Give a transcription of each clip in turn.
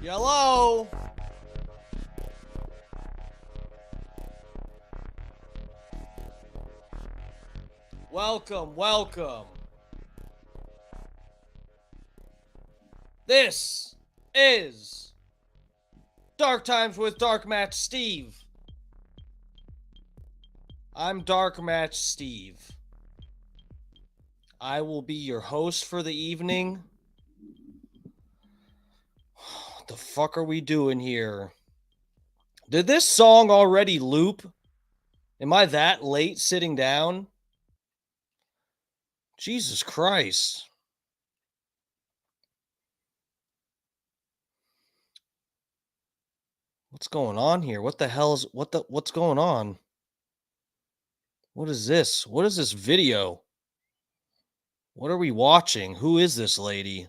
Hello? Welcome, welcome. This is Dark Times with Dark Match Steve. I'm Dark Match Steve. I will be your host for the evening. What the fuck are we doing here? Did this song already loop? Am I that late sitting down? Jesus Christ. What's going on here? What the hell's what's going on? What is this? What is this video? What are we watching? Who is this lady?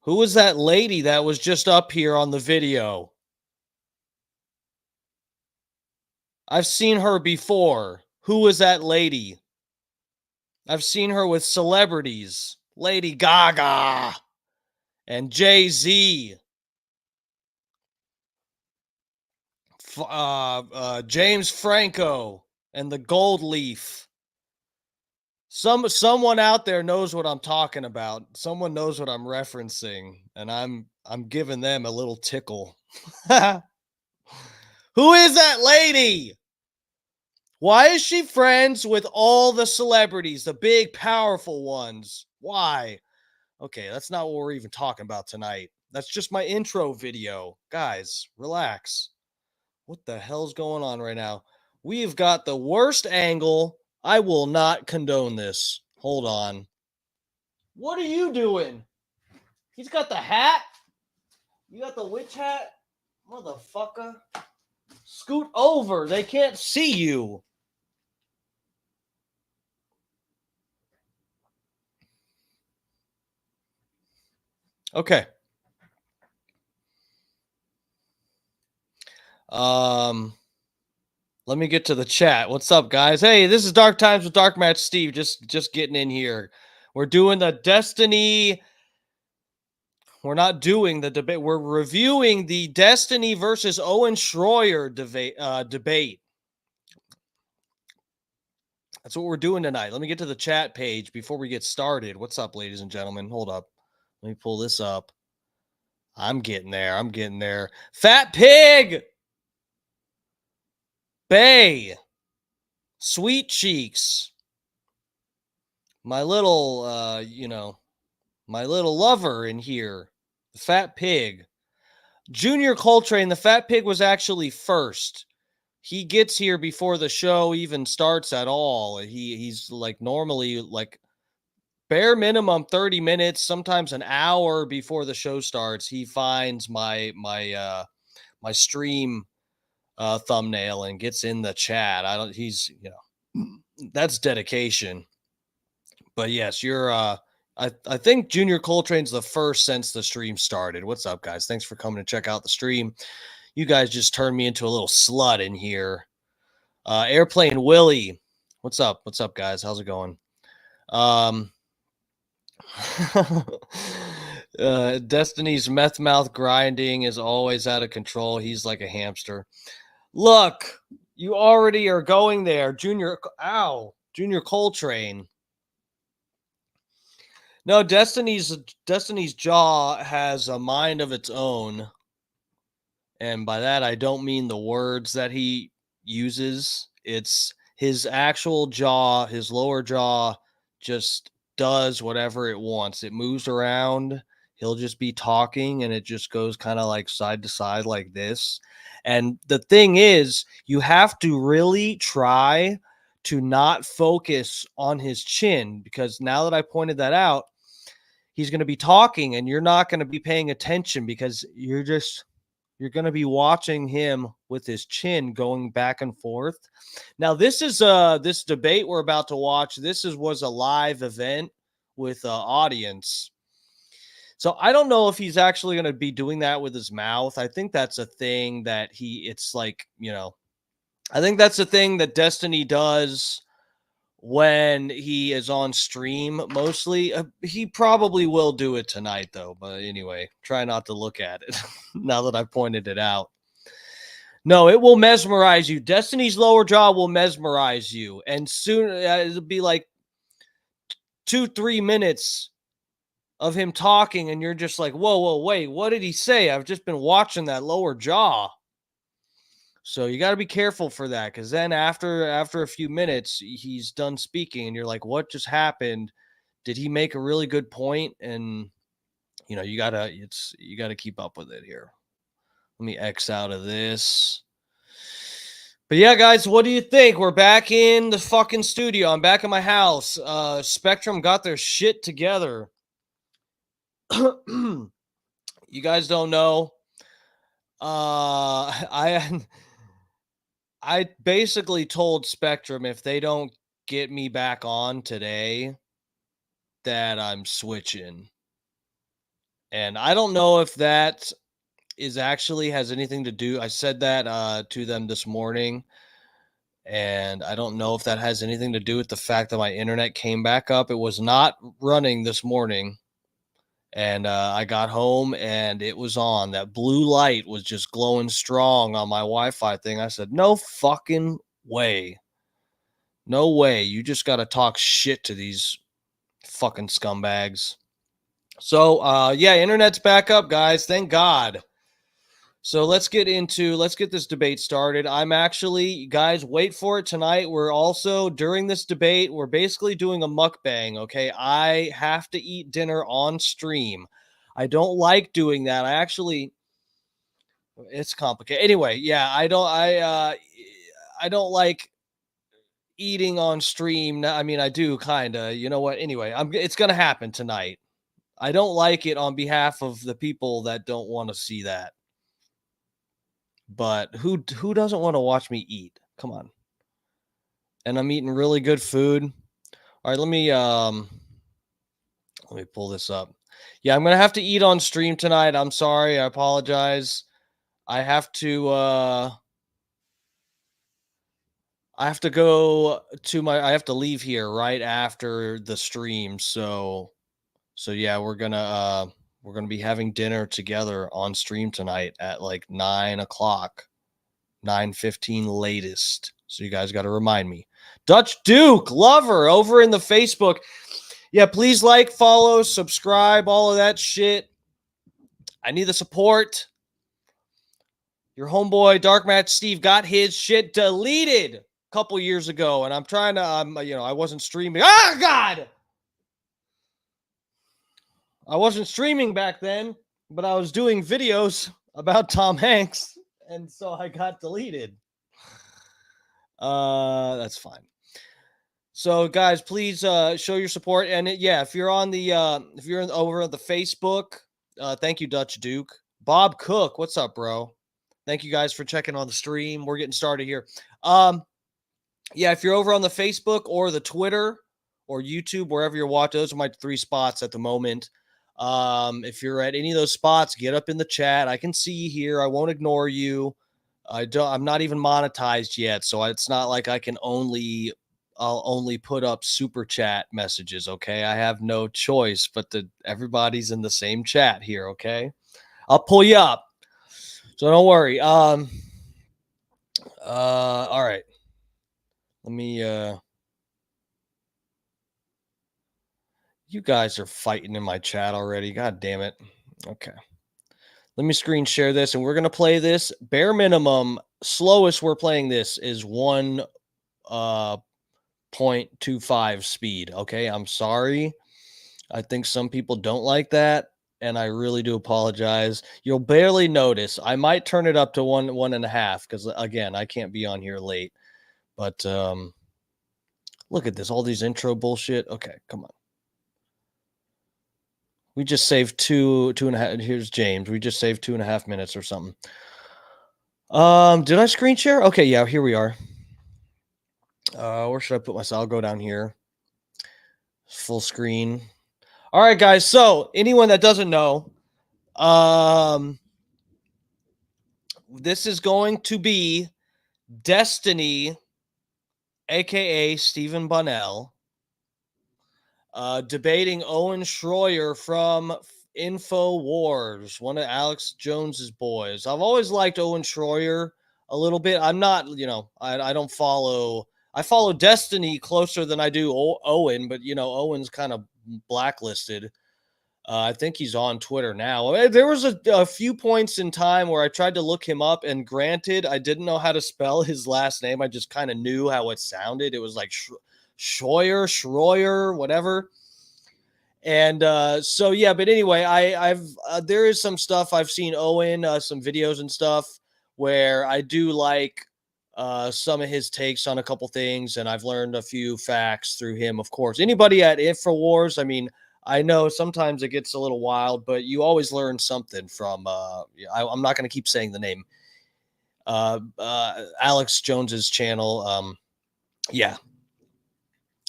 Who is that lady that was just up here on the video? I've seen her before. Who is that lady? I've seen her with celebrities. Lady Gaga and Jay-Z. James Franco and the Gold Leaf. Someone out there knows what I'm talking about. Someone knows what I'm referencing, and I'm giving them a little tickle. Who is that lady? Why is she friends with all the celebrities, the big, powerful ones? Why? Okay, that's not what we're even talking about tonight. That's just my intro video. Guys, relax. What the hell's going on right now? We've got the worst angle. I will not condone this. Hold on. What are you doing? He's got the hat. You got the witch hat? Motherfucker. Scoot over. They can't see you. Okay. Let me get to the chat. What's up, guys? Hey, this is Dark Times with Dark Match Steve. Just getting in here. We're doing the Destiny. We're not doing the debate. We're reviewing the Destiny versus Owen Shroyer debate. That's what we're doing tonight. Let me get to the chat page before we get started. What's up, ladies and gentlemen? Hold up. Let me pull this up. I'm getting there. I'm getting there. Fat Pig! Bay! Sweet Cheeks! My little, my little lover in here. The Fat Pig. Junior Coltrane, the Fat Pig was actually first. He gets here before the show even starts at all. He's like normally like bare minimum 30 minutes, sometimes an hour before the show starts. He finds my stream thumbnail and gets in the chat. That's dedication. But yes, you're I think Junior Coltrane's the first since the stream started. What's up, guys? Thanks for coming to check out the stream. You guys just turned me into a little slut in here. Airplane Willie. What's up? What's up, guys? How's it going? Destiny's meth mouth grinding is always out of control. He's like a hamster. Look, you already are going there. Junior Coltrane. No, Destiny's jaw has a mind of its own. And by that, I don't mean the words that he uses. It's his actual jaw, his lower jaw just does whatever it wants. It moves around. He'll just be talking and it just goes kind of like side to side like this. And the thing is, you have to really try to not focus on his chin, because now that I pointed that out, he's going to be talking and you're not going to be paying attention because you're going to be watching him with his chin going back and forth. Now, this is this debate we're about to watch. Was a live event with audience. So I don't know if he's actually going to be doing that with his mouth. I think that's a thing that I think that's a thing that Destiny does when he is on stream mostly. He probably will do it tonight, though. But anyway, try not to look at it now that I've pointed it out. No, it will mesmerize you. Destiny's lower jaw will mesmerize you. And soon it'll be like 2-3 minutes of him talking, and you're just like, whoa, wait, what did he say? I've just been watching that lower jaw. So you got to be careful for that, because then after a few minutes, he's done speaking, and you're like, what just happened? Did he make a really good point? And you gotta keep up with it here. Let me X out of this. But yeah, guys, what do you think? We're back in the fucking studio. I'm back in my house. Spectrum got their shit together. You guys don't know. I basically told Spectrum if they don't get me back on today, that I'm switching. And I don't know if that is actually has anything to do. I said that to them this morning, and I don't know if that has anything to do with the fact that my internet came back up. It was not running this morning, and I got home and it was on. That blue light was just glowing strong on my Wi-Fi thing. I said, no fucking way. No way. You just got to talk shit to these fucking scumbags. So, yeah, internet's back up, guys. Thank God. So let's get this debate started. I'm actually, guys, wait for it tonight. We're also, during this debate, we're basically doing a mukbang, okay? I have to eat dinner on stream. I don't like doing that. It's complicated. Anyway, yeah, I don't like eating on stream. I mean, I do kind of, you know what? Anyway, it's going to happen tonight. I don't like it on behalf of the people that don't want to see that. But who doesn't want to watch me eat? Come on. And I'm eating really good food. All right, let me pull this up. Yeah, I'm going to have to eat on stream tonight. I'm sorry. I apologize. I have to go to I have to leave here right after the stream. So yeah, we're gonna be having dinner together on stream tonight at like 9:00, 9:15 latest. So you guys got to remind me. Dutch Duke Lover over in the Facebook. Yeah, please like, follow, subscribe, all of that shit. I need the support. Your homeboy Dark Match Steve got his shit deleted a couple years ago, and I'm trying to I wasn't streaming. Ah, God. I wasn't streaming back then, but I was doing videos about Tom Hanks, and so I got deleted. That's fine. So, guys, please show your support, and if you're on the over at the Facebook, thank you, Dutch Duke. Bob Cook, what's up, bro? Thank you guys for checking on the stream. We're getting started here. Yeah, if you're over on the Facebook or the Twitter or YouTube, wherever you're watching, those are my 3 spots at the moment. If you're at any of those spots, get up in the chat. I can see you here. I won't ignore you. I'm not even monetized yet, so it's not like I'll only put up super chat messages. Okay, I have no choice but everybody's in the same chat here. Okay, I'll pull you up, so don't worry. All right. Let me. You guys are fighting in my chat already. God damn it. Okay. Let me screen share this, and we're going to play this. Bare minimum, slowest we're playing this is 1.25 speed. Okay, I'm sorry. I think some people don't like that, and I really do apologize. You'll barely notice. I might turn it up to 1.5 because, again, I can't be on here late. But look at this. All these intro bullshit. Okay, come on. We just saved 2.5. Here's James. We just saved 2.5 minutes or something. Did I screen share? Okay, yeah, here we are. Where should I put myself? I'll go down here. Full screen. All right, guys. So anyone that doesn't know, this is going to be Destiny aka Stephen Bonnell, debating Owen Shroyer from Infowars, one of Alex Jones's boys. I've always liked Owen Shroyer a little bit. I'm not, I don't follow. I follow Destiny closer than I do Owen, but Owen's kind of blacklisted. I think he's on Twitter now. There was a few points in time where I tried to look him up, and granted, I didn't know how to spell his last name. I just kind of knew how it sounded. It was like Schroyer, whatever. And so yeah, but anyway, I've there is some stuff I've seen Owen, some videos and stuff where I do like some of his takes on a couple things, and I've learned a few facts through him. Of course, anybody at Infowars, I mean, I know sometimes it gets a little wild, but you always learn something from. I'm not going to keep saying the name. Alex Jones's channel. Yeah,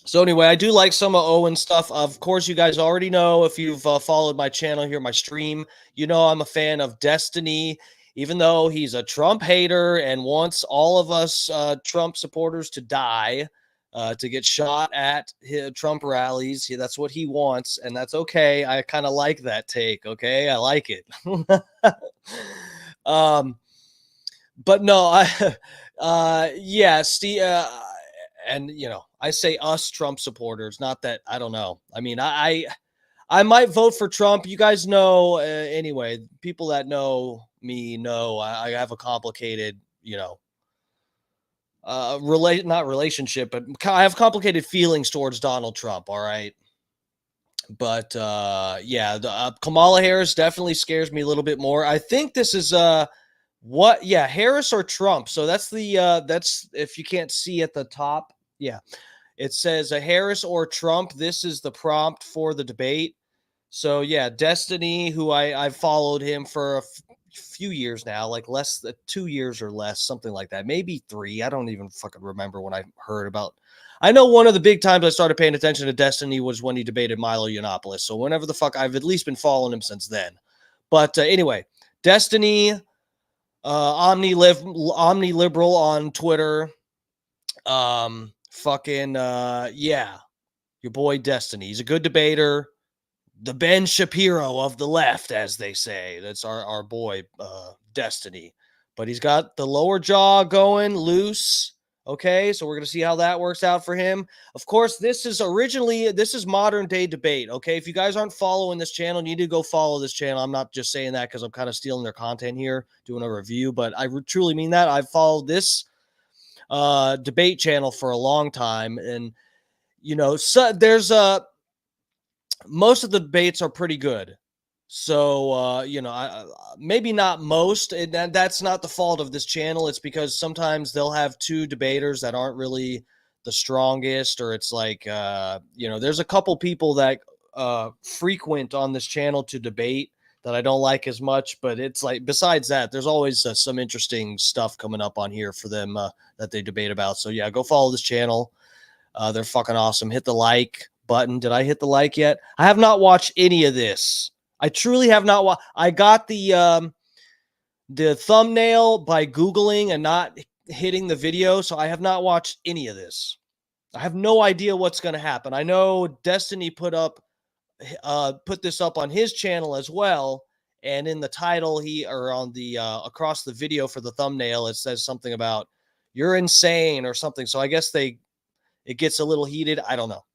so anyway, I do like some of Owen's stuff. Of course, you guys already know if you've followed my channel here, my stream, I'm a fan of Destiny, even though he's a Trump hater and wants all of us Trump supporters to die, to get shot at Trump rallies. That's what he wants, and that's okay. I kind of like that take. Okay, I like it. But no, yeah, Steve. And I say us Trump supporters, not that, I don't know. I mean, I might vote for Trump. You guys know, anyway, people that know me know I have a complicated, not relationship, but I have complicated feelings towards Donald Trump. All right. But yeah, Kamala Harris definitely scares me a little bit more. I think this is Harris or Trump. So that's that's, if you can't see at the top. Yeah. It says a Harris or Trump. This is the prompt for the debate. So yeah, Destiny, who I've followed him for a few years now, like less than 2 years or less, something like that, maybe 3. I don't even fucking remember when I heard about. I know one of the big times I started paying attention to Destiny was when he debated Milo Yiannopoulos. So whenever the fuck, I've at least been following him since then. But anyway, Destiny, omni liberal on Twitter. Fucking yeah, your boy Destiny. He's a good debater. The Ben Shapiro of the left, as they say. That's our boy Destiny. But he's got the lower jaw going loose. Okay, so we're going to see how that works out for him. Of course, this is modern day debate. Okay, if you guys aren't following this channel, you need to go follow this channel. I'm not just saying that because I'm kind of stealing their content here, doing a review, but I truly mean that. I've followed this debate channel for a long time, and so there's most of the debates are pretty good. So maybe not most, and that's not the fault of this channel. It's because sometimes they'll have 2 debaters that aren't really the strongest, or it's like there's a couple people that frequent on this channel to debate that I don't like as much, but it's like, besides that, there's always some interesting stuff coming up on here for them that they debate about. So yeah, go follow this channel. They're fucking awesome. Hit the like button. Did I hit the like yet? I have not watched any of this. I truly have not watched. I got the thumbnail by Googling and not hitting the video, so I have not watched any of this. I have no idea what's going to happen. I know Destiny put this up on his channel as well, and in the title on the across the video for the thumbnail, it says something about "you're insane" or something. So I guess it gets a little heated. I don't know.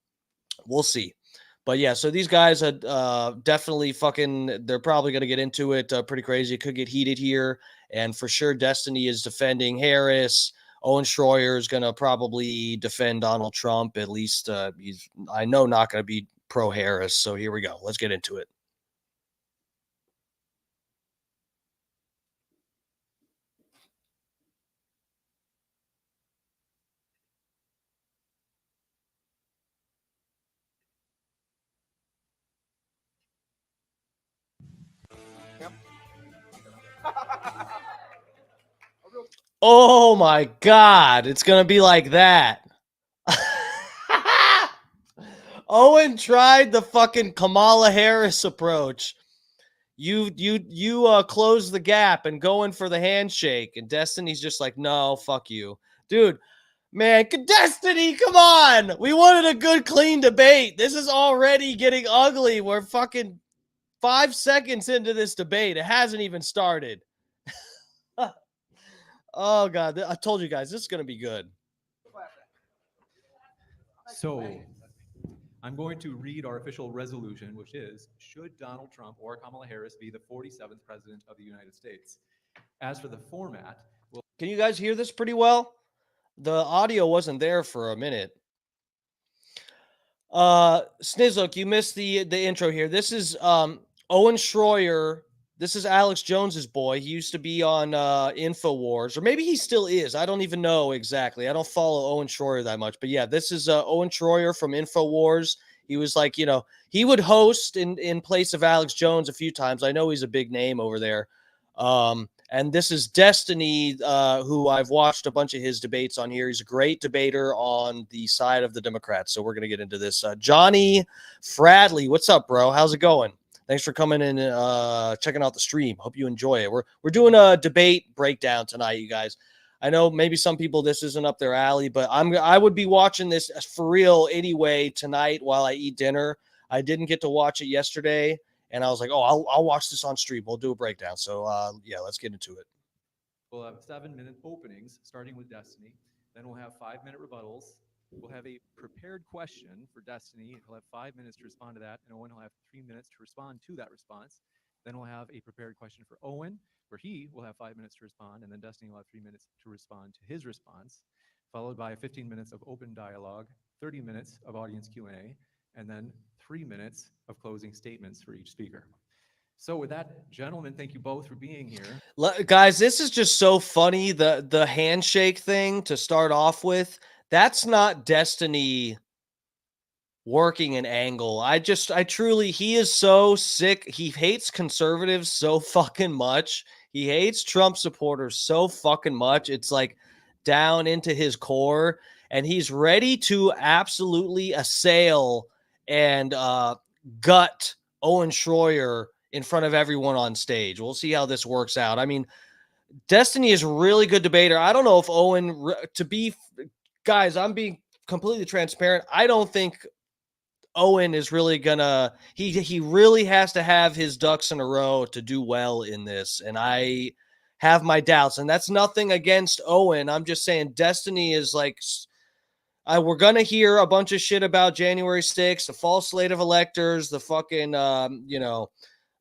We'll see. But yeah, so these guys are definitely they're probably going to get into it pretty crazy. It could get heated here. And for sure, Destiny is defending Harris. Owen Shroyer is going to probably defend Donald Trump. At least he's, I know, not going to be pro-Harris. So here we go. Let's get into it. Oh my God. It's going to be like that. Owen tried the fucking Kamala Harris approach. You close the gap and go in for the handshake, and Destiny's just like, no, fuck you, dude. Man, Destiny, come on! We wanted a good, clean debate. This is already getting ugly. We're fucking 5 seconds into this debate. It hasn't even started. Oh, God. I told you guys, this is going to be good. So, I'm going to read our official resolution, which is, should Donald Trump or Kamala Harris be the 47th President of the United States? As for the format, Can you guys hear this pretty well? The audio wasn't there for a minute. Snizlook, you missed the intro here. This is Owen Shroyer. This is Alex Jones's boy. He used to be on Infowars, or maybe he still is. I don't even know exactly. I don't follow Owen Shroyer that much, but yeah, this is Owen Shroyer from Infowars. He was like, he would host in place of Alex Jones a few times. I know he's a big name over there. And this is Destiny, who I've watched a bunch of his debates on here. He's a great debater on the side of the Democrats. So we're going to get into this. Johnny Fradley, what's up, bro? How's it going? Thanks for coming in and checking out the stream. Hope you enjoy it. We're doing a debate breakdown tonight, you guys. I know maybe some people this isn't up their alley, but I would be watching this for real anyway tonight while I eat dinner. I didn't get to watch it yesterday. And I was like, oh, I'll watch this on stream. We'll do a breakdown. So, yeah, let's get into it. We'll have 7-minute openings, starting with Destiny. Then we'll have 5-minute rebuttals. We'll have a prepared question for Destiny. He'll have 5 minutes to respond to that, and Owen will have 3 minutes to respond to that response. Then we'll have a prepared question for Owen, where he will have 5 minutes to respond, and then Destiny will have 3 minutes to respond to his response, followed by 15 minutes of open dialogue, 30 minutes of audience Q&A, and then 3 minutes of closing statements for each speaker. So with that, gentlemen, thank you both for being here. Guys, this is just so funny. The handshake thing to start off with, that's not Destiny working an angle. I truly, he is so sick. He hates conservatives so fucking much. He hates Trump supporters so fucking much. It's like down into his core, and he's ready to absolutely assail and gut Owen Shroyer in front of everyone on stage. We'll see how this works out. I mean, Destiny is a really good debater. I don't know if Owen, guys, I'm being completely transparent. I don't think Owen is really gonna, he really has to have his ducks in a row to do well in this. And I have my doubts, and that's nothing against Owen. I'm just saying Destiny is like, we're going to hear a bunch of shit about January 6th, the false slate of electors, the fucking,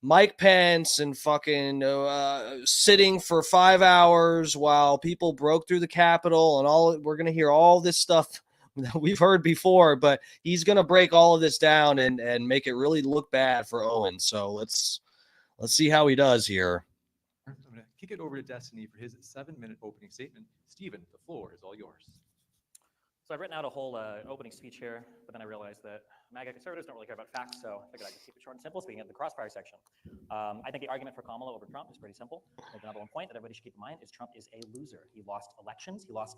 Mike Pence and fucking sitting for 5 hours while people broke through the Capitol and all. We're going to hear all this stuff that we've heard before, but he's going to break all of this down and make it really look bad for Owen. So let's see how he does here. I'm going to kick it over to Destiny for his 7-minute opening statement. Stephen, the floor is all yours. So I've written out a whole opening speech here, but then I realized that MAGA conservatives don't really care about facts, so I figured I'd just keep it short and simple, speaking of the crossfire section. I think the argument for Kamala over Trump is pretty simple. The number one point that everybody should keep in mind is Trump is a loser. He lost elections. He lost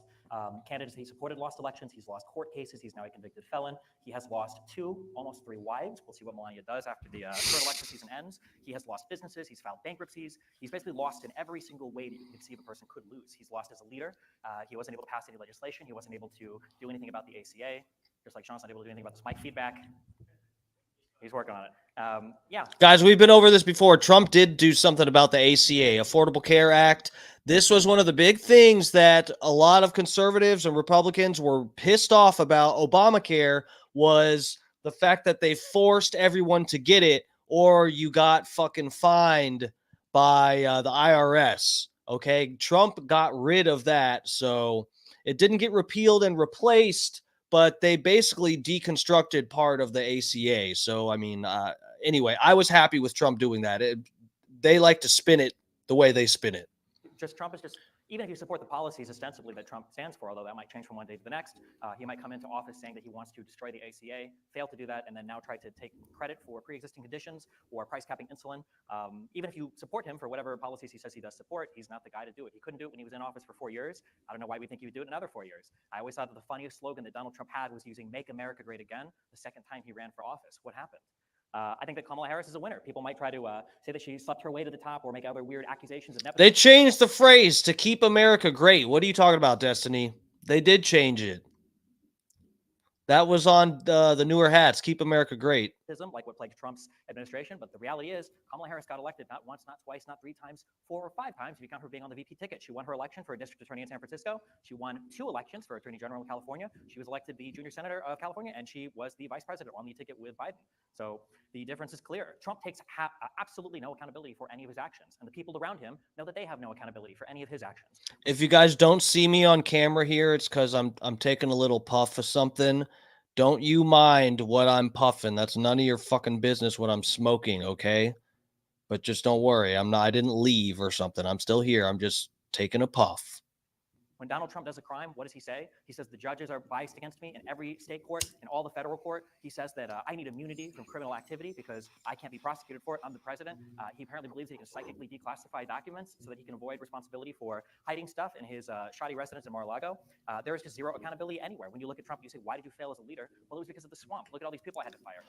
candidates that he supported lost elections. He's lost court cases. He's now a convicted felon. He has lost 2, almost 3 wives. We'll see what Melania does after the current election season ends. He has lost businesses. He's filed bankruptcies. He's basically lost in every single way that you can conceive a person could lose. He's lost as a leader. He wasn't able to pass any legislation. He wasn't able to do anything about the ACA, just like Sean's not able to do anything about the spike feedback. He's working on it. Yeah. Guys, we've been over this before. Trump did do something about the ACA, Affordable Care Act. This was one of the big things that a lot of conservatives and Republicans were pissed off about Obamacare, was the fact that they forced everyone to get it, or you got fucking fined by the IRS. Okay. Trump got rid of that. So it didn't get repealed and replaced, but they basically deconstructed part of the ACA. So, I mean, anyway, I was happy with Trump doing that. They like to spin it the way they spin it. Just Trump is just, even if you support the policies ostensibly that Trump stands for, although that might change from one day to the next, he might come into office saying that he wants to destroy the ACA, fail to do that, and then now try to take credit for pre-existing conditions or price capping insulin. Even if you support him for whatever policies he says he does support, he's not the guy to do it. He couldn't do it when he was in office for 4 years. I don't know why we think he would do it in another 4 years. I always thought that the funniest slogan that Donald Trump had was using "Make America Great Again" the second time he ran for office. What happened? I think that Kamala Harris is a winner. People might try to say that she slept her way to the top or make other weird accusations of nepotism. They changed the phrase to "Keep America Great." What are you talking about, Destiny? They did change it. That was on the newer hats. Keep America great. Like what plagued Trump's administration. But the reality is, Kamala Harris got elected not once, not twice, not 3 times, 4 or 5 times if you count her being on the VP ticket. She won her election for a district attorney in San Francisco. She won 2 elections for attorney general in California. She was elected the junior senator of California, and she was the vice president on the ticket with Biden. So the difference is clear. Trump takes absolutely no accountability for any of his actions, and the people around him know that they have no accountability for any of his actions. If you guys don't see me on camera here, it's because I'm taking a little puff of something. Don't you mind what I'm puffing. That's none of your fucking business what I'm smoking, okay? But just don't worry. I didn't leave or something. I'm still here. I'm just taking a puff. When Donald Trump does a crime, what does he say? He says the judges are biased against me in every state court, in all the federal court. He says that I need immunity from criminal activity because I can't be prosecuted for it. I'm the president. He apparently believes he can psychically declassify documents so that he can avoid responsibility for hiding stuff in his shoddy residence in Mar-a-Lago. There is just zero accountability anywhere. When you look at Trump, you say, why did you fail as a leader? Well, it was because of the swamp. Look at all these people I had to fire.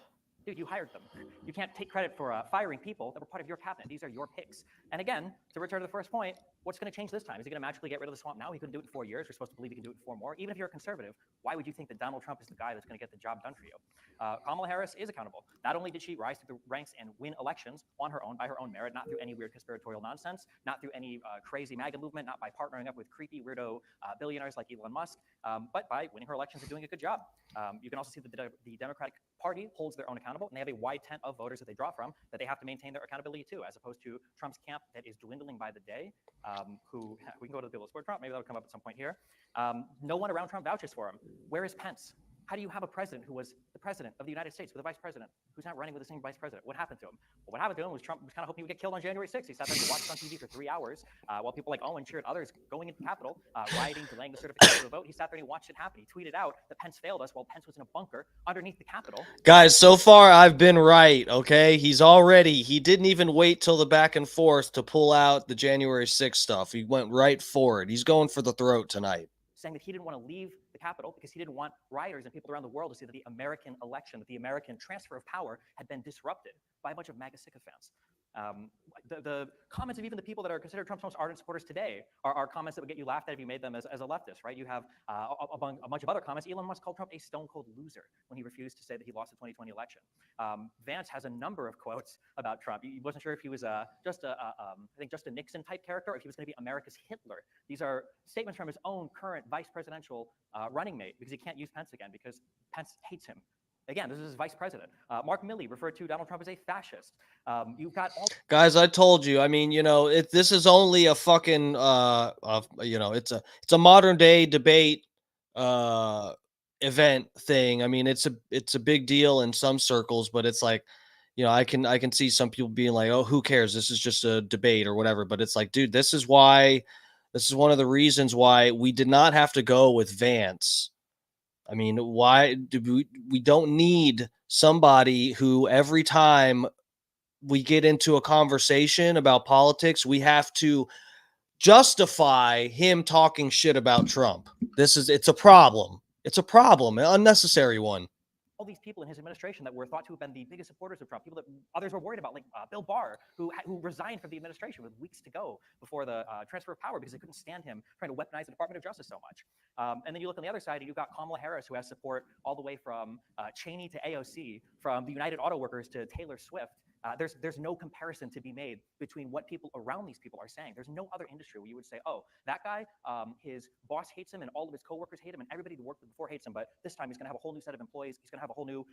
Dude, you hired them. You can't take credit for firing people that were part of your cabinet. These are your picks. And again, to return to the first point, what's going to change this time? Is he going to magically get rid of the swamp now? He couldn't do it in 4 years. You're supposed to believe he can do it in 4 more. Even if you're a conservative, why would you think that Donald Trump is the guy that's going to get the job done for you? Kamala Harris is accountable. Not only did she rise through the ranks and win elections on her own, by her own merit, not through any weird conspiratorial nonsense, not through any crazy MAGA movement, not by partnering up with creepy weirdo billionaires like Elon Musk, but by winning her elections and doing a good job. You can also see that the Democratic Party holds their own accountable, and they have a wide tent of voters that they draw from that they have to maintain their accountability to, as opposed to Trump's camp that is dwindling by the day, who we can go to the people that support Trump. Maybe that'll come up at some point here. No one around Trump vouches for him. Where is Pence? How do you have a president who was the president of the United States with a vice president who's not running with the same vice president? What happened to him? Well, what happened to him was Trump was kind of hoping he would get killed on January 6th. He sat there and watched on TV for 3 hours while people like Owen cheered others going into the Capitol, rioting, delaying the certification of the vote. He sat there and he watched it happen. He tweeted out that Pence failed us while Pence was in a bunker underneath the Capitol. Guys, so far I've been right, okay? He didn't even wait till the back and forth to pull out the January 6th stuff. He went right for it. He's going for the throat tonight. Saying that he didn't want to leave the Capitol because he didn't want rioters and people around the world to see that the American election, that the American transfer of power had been disrupted by a bunch of MAGA sycophants. The comments of even the people that are considered Trump's most ardent supporters today are comments that would get you laughed at if you made them as a leftist, right? You have a bunch of other comments. Elon Musk called Trump a stone-cold loser when he refused to say that he lost the 2020 election. Vance has a number of quotes about Trump. He wasn't sure if he was I think just a Nixon type character, or if he was going to be America's Hitler. These are statements from his own current vice presidential running mate, because he can't use Pence again because Pence hates him. Again, this is his vice president. Mark Milley referred to Donald Trump as a fascist. You've got all guys. I told you. I mean, this is only a fucking it's a modern day debate event thing. I mean, it's a big deal in some circles, but it's like, I can see some people being like, oh, who cares? This is just a debate or whatever. But it's like, dude, this is one of the reasons why we did not have to go with Vance. I mean, why do we don't need somebody who every time we get into a conversation about politics, we have to justify him talking shit about Trump. It's a problem. It's a problem, an unnecessary one. All these people in his administration that were thought to have been the biggest supporters of Trump, people that others were worried about, like Bill Barr, who resigned from the administration with weeks to go before the transfer of power because they couldn't stand him trying to weaponize the Department of Justice so much. And then you look on the other side, and you've got Kamala Harris, who has support all the way from Cheney to AOC, from the United Auto Workers to Taylor Swift. There's no comparison to be made between what people around these people are saying. There's no other industry where you would say, oh, that guy, his boss hates him and all of his coworkers hate him and everybody who worked with him before hates him, but this time he's going to have a whole new set of employees. He's going to have a whole new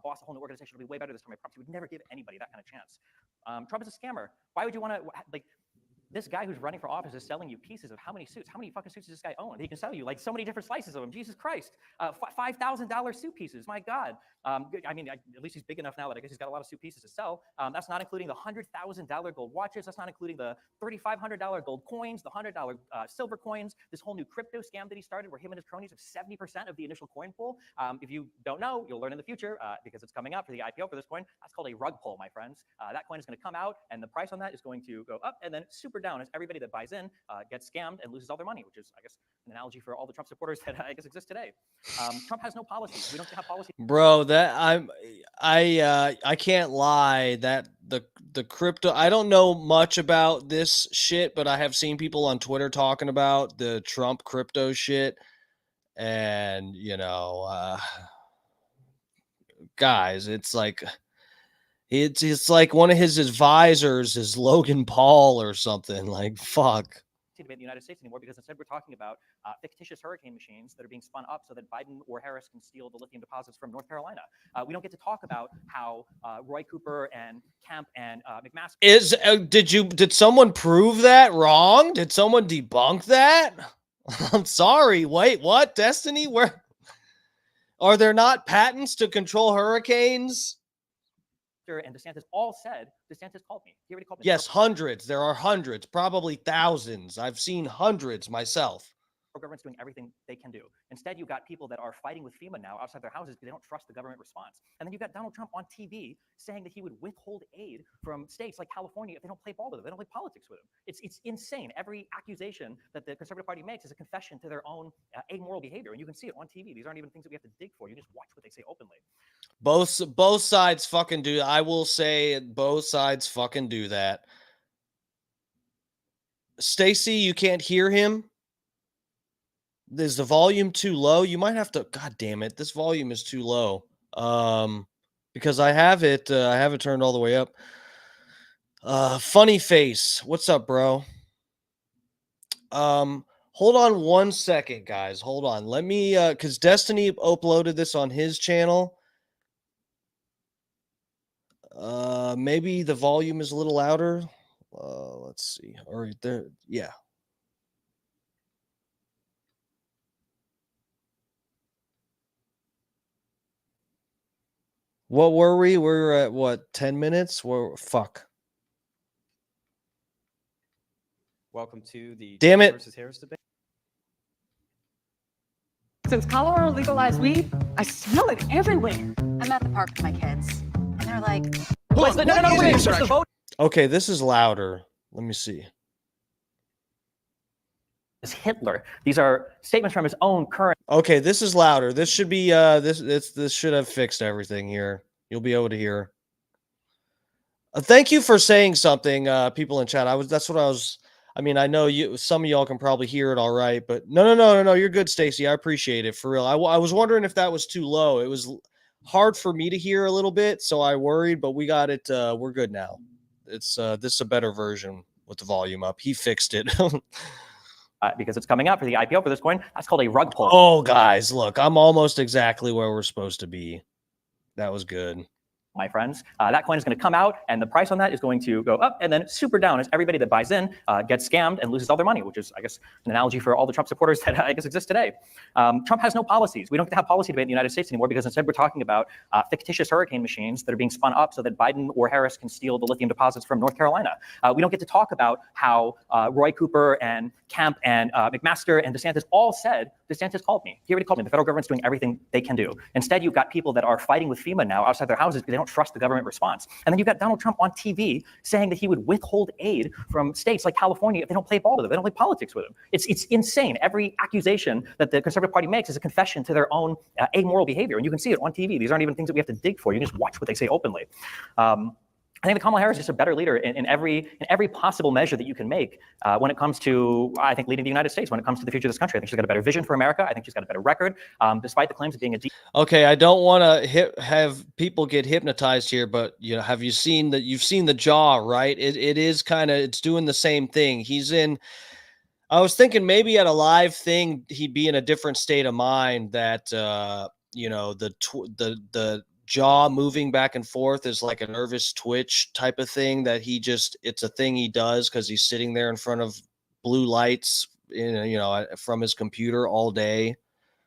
boss, a whole new organization. It'll be way better this time. I promise. He would never give anybody that kind of chance. Trump is a scammer. Why would you want to, like, this guy who's running for office is selling you pieces of how many suits? How many fucking suits does this guy own? He can sell you like so many different slices of them. Jesus Christ. $5,000 suit pieces. My God. I mean, at least he's big enough now that I guess he's got a lot of suit pieces to sell. That's not including the $100,000 gold watches. That's not including the $3,500 gold coins, the $100 silver coins, this whole new crypto scam that he started where him and his cronies have 70% of the initial coin pool. If you don't know, you'll learn in the future because it's coming up for the IPO for this coin. That's called a rug pull, my friends. That coin is going to come out and the price on that is going to go up and then super down as everybody that buys in gets scammed and loses all their money, which is, I guess, an analogy for all the Trump supporters that I guess exist today. Trump has no policy. We don't have policy. Bro, I can't lie that the crypto, I don't know much about this shit, but I have seen people on Twitter talking about the Trump crypto shit. And, guys, it's like one of his advisors is Logan Paul or something. Like, fuck. Debate in the United States anymore, because instead we're talking about fictitious hurricane machines that are being spun up so that Biden or Harris can steal the lithium deposits from North Carolina. We don't get to talk about how Roy Cooper and Kemp and McMaster. Did someone prove that wrong? Did someone debunk that? I'm sorry. Wait, what? Destiny? Where are there not patents to control hurricanes? And DeSantis all said, DeSantis called me. He already called me. Yes, hundreds. There are hundreds, probably thousands. I've seen hundreds myself. Government's doing everything they can do. Instead, you've got people that are fighting with FEMA now outside their houses because they don't trust the government response. And then you've got Donald Trump on TV saying that he would withhold aid from states like California if they don't play ball with him, they don't play politics with him. It's insane. Every accusation that the Conservative Party makes is a confession to their own amoral behavior, and you can see it on TV. These aren't even things that we have to dig for. You just watch what they say openly. Both sides fucking do. I will say both sides fucking do that. Stacy, you can't hear him? Is the volume too low? You might have to. God damn it! This volume is too low. Because I have it turned all the way up. Funny face. What's up, bro? Hold on 1 second, guys. Hold on. Let me. Because Destiny uploaded this on his channel. Maybe the volume is a little louder. Let's see. Or there. Yeah. What were we? We're at what, 10 minutes? Fuck. Welcome to the Damn it. versus Harris debate. Since Colorado legalized weed, I smell it everywhere. I'm at the park with my kids, and they're like, Wait, what's the vote? Okay, this is louder. Let me see. Is Hitler. These are statements from his own current. Okay, this is louder. This should be this should have fixed everything here. You'll be able to hear. Thank you for saying something, people in chat. That's what I was. I mean, I know some of y'all can probably hear it all right, but no. You're good, Stacy. I appreciate it for real. I was wondering if that was too low. It was hard for me to hear a little bit, so I worried, but we got it. We're good now. It's this is a better version with the volume up. He fixed it. Because it's coming out for the IPO for this coin. That's called a rug pull. Oh, guys, look, I'm almost exactly where we're supposed to be. That was good. My friends, that coin is going to come out, and the price on that is going to go up and then super down as everybody that buys in gets scammed and loses all their money, which is, I guess, an analogy for all the Trump supporters that I guess exist today. Trump has no policies. We don't get to have policy debate in the United States anymore because instead we're talking about fictitious hurricane machines that are being spun up so that Biden or Harris can steal the lithium deposits from North Carolina. We don't get to talk about how Roy Cooper and Kemp and McMaster and DeSantis all said, DeSantis called me. He already called me. The federal government's doing everything they can do. Instead, you've got people that are fighting with FEMA now outside their houses because they don't trust the government response. And then you've got Donald Trump on TV saying that he would withhold aid from states like California if they don't play ball with him, they don't play politics with him. It's insane. Every accusation that the Conservative Party makes is a confession to their own amoral behavior. And you can see it on TV. These aren't even things that we have to dig for. You can just watch what they say openly. I think that Kamala Harris is just a better leader in every possible measure that you can make when it comes to, I think, leading the United States, when it comes to the future of this country. I think she's got a better vision for America. I think she's got a better record, despite the claims of being a... Okay, I don't want to have people get hypnotized here, but have you seen that? You've seen the jaw, right? It is kind of, it's doing the same thing. He's in... I was thinking maybe at a live thing, he'd be in a different state of mind that, the jaw moving back and forth is like a nervous twitch type of thing that it's a thing he does because he's sitting there in front of blue lights, from his computer all day.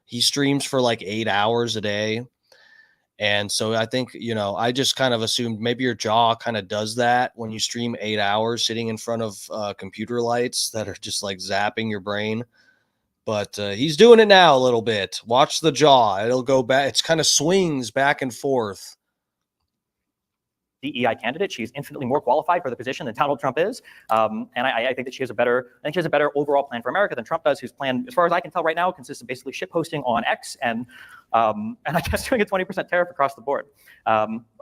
He streams for like 8 hours a day. And so I think, I just kind of assumed maybe your jaw kind of does that when you stream 8 hours sitting in front of computer lights that are just like zapping your brain. But he's doing it now a little bit. Watch the jaw. It'll go back. It's kind of swings back and forth. DEI candidate. She's infinitely more qualified for the position than Donald Trump is. And I think that she has a better overall plan for America than Trump does, whose plan, as far as I can tell right now, consists of basically shit posting on X and I guess doing a 20% tariff across the board.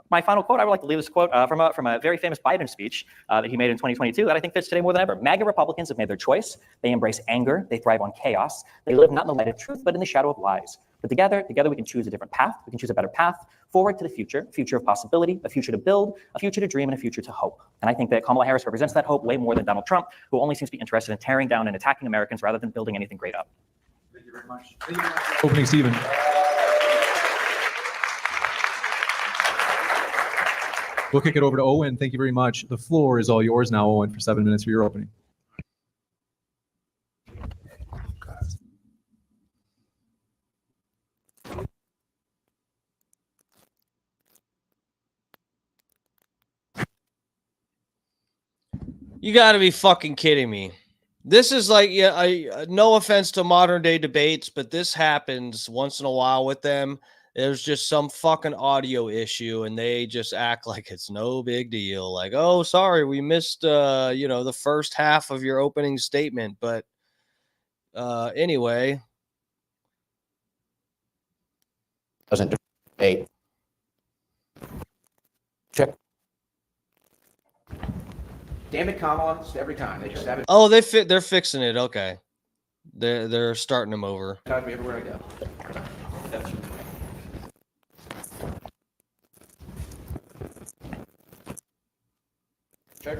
my final quote, I would like to leave this quote from a very famous Biden speech that he made in 2022 that I think fits today more than ever. MAGA Republicans have made their choice. They embrace anger. They thrive on chaos. They live not in the light of truth, but in the shadow of lies. But together we can choose a different path. We can choose a better path forward to the future, a future of possibility, a future to build, a future to dream, and a future to hope. And I think that Kamala Harris represents that hope way more than Donald Trump, who only seems to be interested in tearing down and attacking Americans rather than building anything great up. Thank you very much. Thank you very much. Opening Stephen. We'll kick it over to Owen. Thank you very much. The floor is all yours now, Owen, for 7 minutes for your opening. You got to be fucking kidding me. This is like, yeah, no offense to modern day debates, but this happens once in a while with them. There's just some fucking audio issue and they just act like it's no big deal. Like, oh, sorry, we missed, the first half of your opening statement. But anyway. Doesn't debate. Check. Damn it, Kamala! It's every time they just have it. Oh, they're fixing it. Okay, they're starting them over. Talk to me everywhere I go. Check.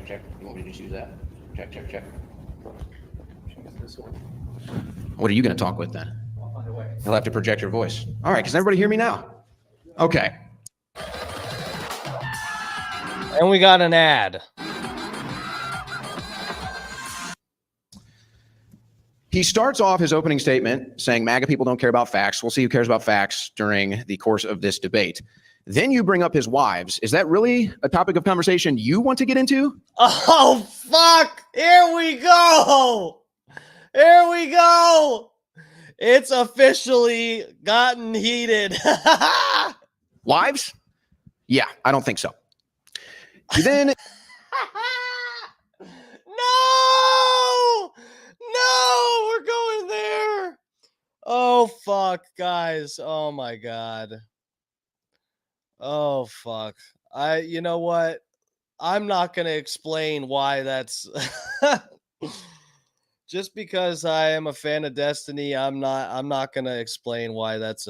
Check. You want me to just use that? Check. What are you going to talk with then? You'll have to project your voice. All right, can everybody hear me now? Okay. And we got an ad. He starts off his opening statement saying MAGA people don't care about facts. We'll see who cares about facts during the course of this debate. Then you bring up his wives. Is that really a topic of conversation you want to get into? Oh, fuck. Here we go. Here we go. It's officially gotten heated. Wives? Yeah, I don't think so. Then No, we're going there. Oh, fuck, guys. Oh, my God. Oh, fuck. You know what? I'm not going to explain why that's just because I am a fan of Destiny. I'm not going to explain why that's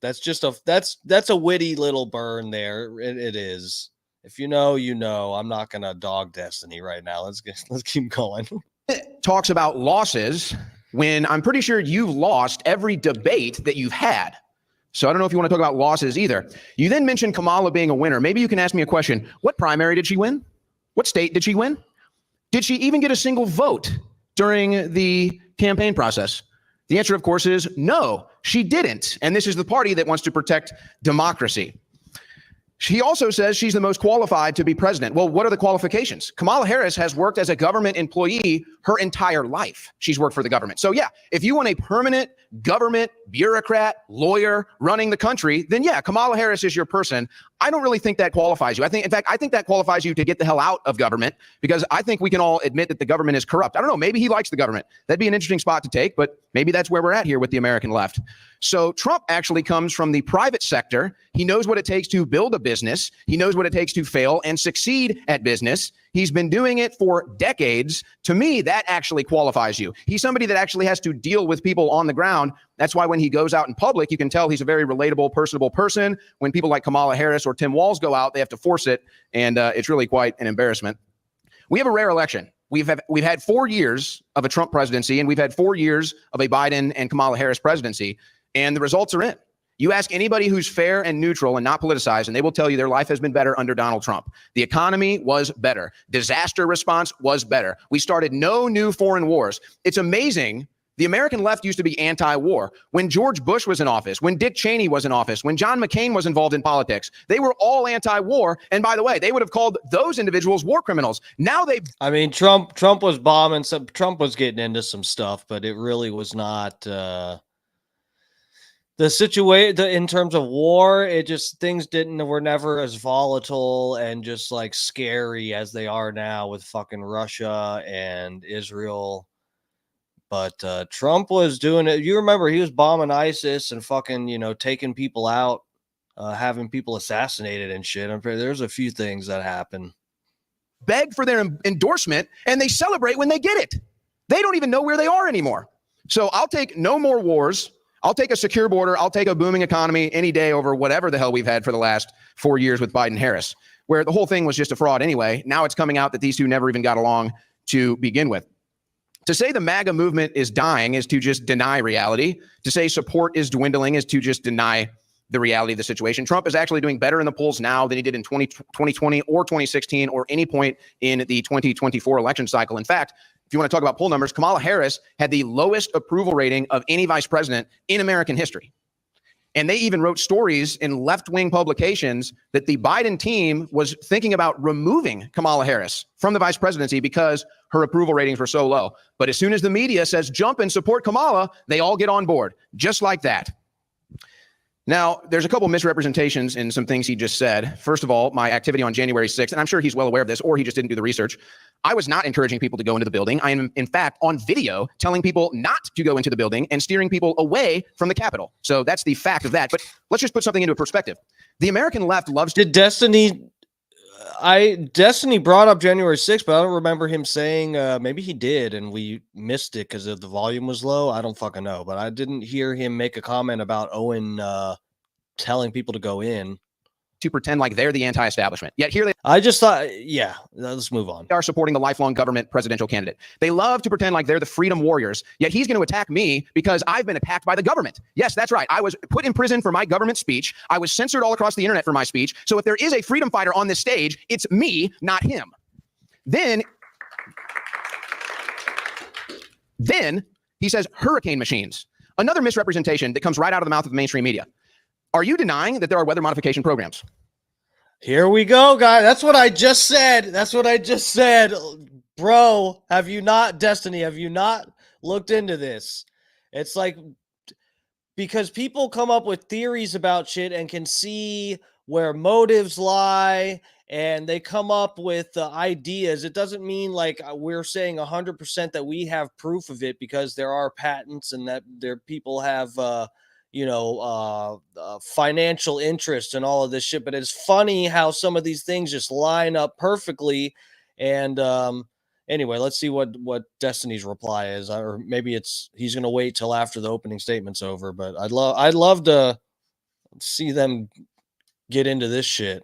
that's a witty little burn there. It is. If you know, you know. I'm not going to dog Destiny right now. Let's keep going. talks about losses when I'm pretty sure you've lost every debate that you've had. So I don't know if you want to talk about losses either. You then mentioned Kamala being a winner. Maybe you can ask me a question. What primary did she win? What state did she win? Did she even get a single vote during the campaign process? The answer, of course, is no, she didn't. And this is the party that wants to protect democracy. She also says she's the most qualified to be president. Well, what are the qualifications? Kamala Harris has worked as a government employee her entire life. She's worked for the government. So yeah, if you want a permanent government bureaucrat, lawyer running the country, then yeah, Kamala Harris is your person. I don't really think that qualifies you. I think that qualifies you to get the hell out of government, because I think we can all admit that the government is corrupt. I don't know, maybe he likes the government. That'd be an interesting spot to take, but maybe that's where we're at here with the American left. So Trump actually comes from the private sector. He knows what it takes to build a business. He knows what it takes to fail and succeed at business. He's been doing it for decades. To me, that actually qualifies you. He's somebody that actually has to deal with people on the ground. That's why when he goes out in public, you can tell he's a very relatable, personable person. When people like Kamala Harris or Tim Walz go out, they have to force it, and it's really quite an embarrassment. We have a rare election. We've had 4 years of a Trump presidency, and we've had 4 years of a Biden and Kamala Harris presidency, and the results are in. You ask anybody who's fair and neutral and not politicized, and they will tell you their life has been better under Donald Trump. The economy was better. Disaster response was better. We started no new foreign wars. It's amazing. The American left used to be anti-war. When George Bush was in office, when Dick Cheney was in office, when John McCain was involved in politics, they were all anti-war. And by the way, they would have called those individuals war criminals. Now Trump was bombing Trump was getting into some stuff, but it really was not. the situation in terms of war, it just were never as volatile and just like scary as they are now with fucking Russia and Israel. But Trump was doing it. You remember he was bombing ISIS and fucking, taking people out, having people assassinated and shit. There's a few things that happen. Beg for their endorsement, and they celebrate when they get it. They don't even know where they are anymore. So I'll take no more wars. I'll take a secure border. I'll take a booming economy any day over whatever the hell we've had for the last 4 years with Biden-Harris, where the whole thing was just a fraud anyway. Now it's coming out that these two never even got along to begin with. To say the MAGA movement is dying is to just deny reality. To say support is dwindling is to just deny the reality of the situation. Trump is actually doing better in the polls now than he did in 2020 or 2016 or any point in the 2024 election cycle. In fact, if you want to talk about poll numbers, Kamala Harris had the lowest approval rating of any vice president in American history. And they even wrote stories in left-wing publications that the Biden team was thinking about removing Kamala Harris from the vice presidency because her approval ratings were so low. But as soon as the media says jump and support Kamala, they all get on board, just like that. Now, there's a couple misrepresentations in some things he just said. First of all, my activity on January 6th, and I'm sure he's well aware of this, or he just didn't do the research. I was not encouraging people to go into the building. I am, in fact, on video telling people not to go into the building and steering people away from the Capitol. So that's the fact of that. But let's just put something into perspective. The American left loves to... Destiny brought up January 6th, but I don't remember him saying, maybe he did and we missed it because the volume was low. I don't fucking know, but I didn't hear him make a comment about Owen telling people to go in. To pretend like they're the anti-establishment. Yet here they I just thought, yeah, let's move on. are supporting the lifelong government presidential candidate. They love to pretend like they're the freedom warriors, yet he's going to attack me because I've been attacked by the government. Yes, that's right. I was put in prison for my government speech. I was censored all across the internet for my speech. So if there is a freedom fighter on this stage, it's me, not him. Then he says hurricane machines. Another misrepresentation that comes right out of the mouth of the mainstream media. Are you denying that there are weather modification programs? Here we go, guys. That's what I just said. Bro, have you not looked into this? It's like, because people come up with theories about shit and can see where motives lie, and they come up with ideas. It doesn't mean like we're saying 100% that we have proof of it, because there are patents and that people have financial interest and all of this shit. But it's funny how some of these things just line up perfectly. And anyway, let's see what Destiny's reply is, or maybe he's gonna wait till after the opening statement's over. But I'd love to see them get into this shit.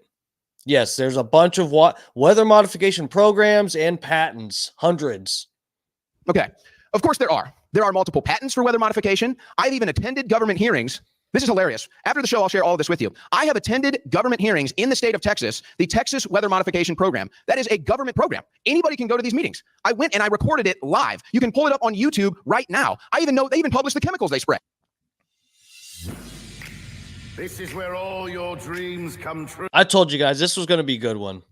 Yes, there's a bunch of weather modification programs and patents, hundreds. Okay, of course there are. There are multiple patents for weather modification. I've even attended government hearings. This is hilarious. After the show, I'll share all of this with you. I have attended government hearings in the state of Texas, the Texas Weather Modification Program. That is a government program. Anybody can go to these meetings. I went and I recorded it live. You can pull it up on YouTube right now. I even know they even publish the chemicals they spray. This is where all your dreams come true. I told you guys this was going to be a good one.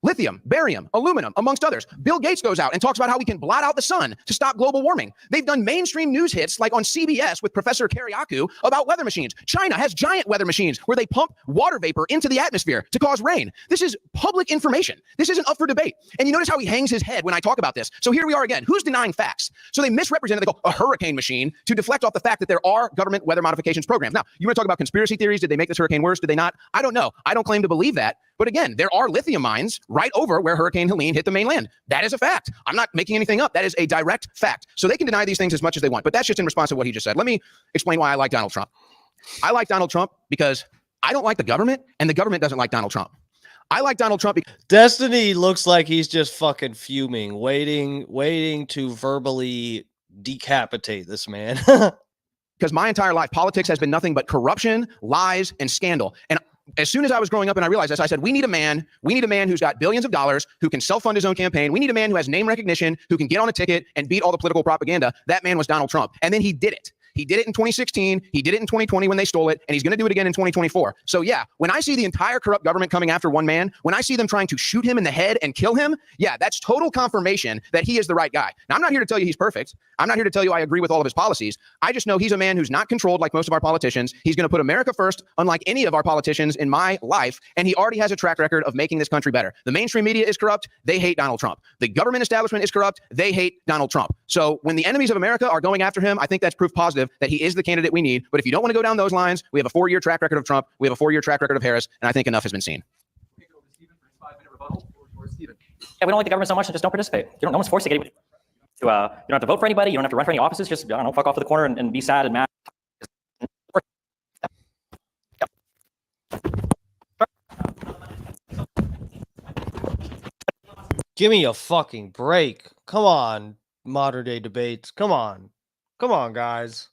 Lithium, barium, aluminum, amongst others. Bill Gates goes out and talks about how we can blot out the sun to stop global warming. They've done mainstream news hits like on CBS with Professor Kariakou about weather machines. China has giant weather machines where they pump water vapor into the atmosphere to cause rain. This is public information. This isn't up for debate. And you notice how he hangs his head when I talk about this. So here we are again. Who's denying facts? So they misrepresented, they go a hurricane machine to deflect off the fact that there are government weather modifications programs. Now, you want to talk about conspiracy theories? Did they make this hurricane worse? Did they not? I don't know. I don't claim to believe that. But again, there are lithium mines right over where Hurricane Helene hit the mainland. That is a fact. I'm not making anything up. That is a direct fact. So they can deny these things as much as they want. But that's just in response to what he just said. Let me explain why I like Donald Trump. I like Donald Trump because I don't like the government, and the government doesn't like Donald Trump. I like Donald Trump because Destiny looks like he's just fucking fuming, waiting to verbally decapitate this man. because my entire life, politics has been nothing but corruption, lies, and scandal. And as soon as I was growing up and I realized this, I said, we need a man who's got billions of dollars, who can self-fund his own campaign. We need a man who has name recognition, who can get on a ticket and beat all the political propaganda. That man was Donald Trump. And then he did it. He did it in 2016. He did it in 2020 when they stole it, and he's going to do it again in 2024. So yeah, when I see the entire corrupt government coming after one man, when I see them trying to shoot him in the head and kill him, yeah, that's total confirmation that he is the right guy. Now, I'm not here to tell you he's perfect. I'm not here to tell you I agree with all of his policies. I just know he's a man who's not controlled like most of our politicians. He's going to put America first, unlike any of our politicians in my life, and he already has a track record of making this country better. The mainstream media is corrupt. They hate Donald Trump. The government establishment is corrupt. They hate Donald Trump. So when the enemies of America are going after him, I think that's proof positive that he is the candidate we need. But if you don't want to go down those lines, we have a 4-year track record of Trump. We have a 4-year track record of Harris, and I think enough has been seen. Take it over to Stephen for his 5-minute rebuttal. Or Stephen. Yeah, we don't like the government so much, and just don't participate. No one's forced to get anybody. You don't have to vote for anybody. You don't have to run for any offices. Just, I don't know, fuck off to the corner and be sad and mad. Give me a fucking break. Come on, modern day debates. Come on, guys.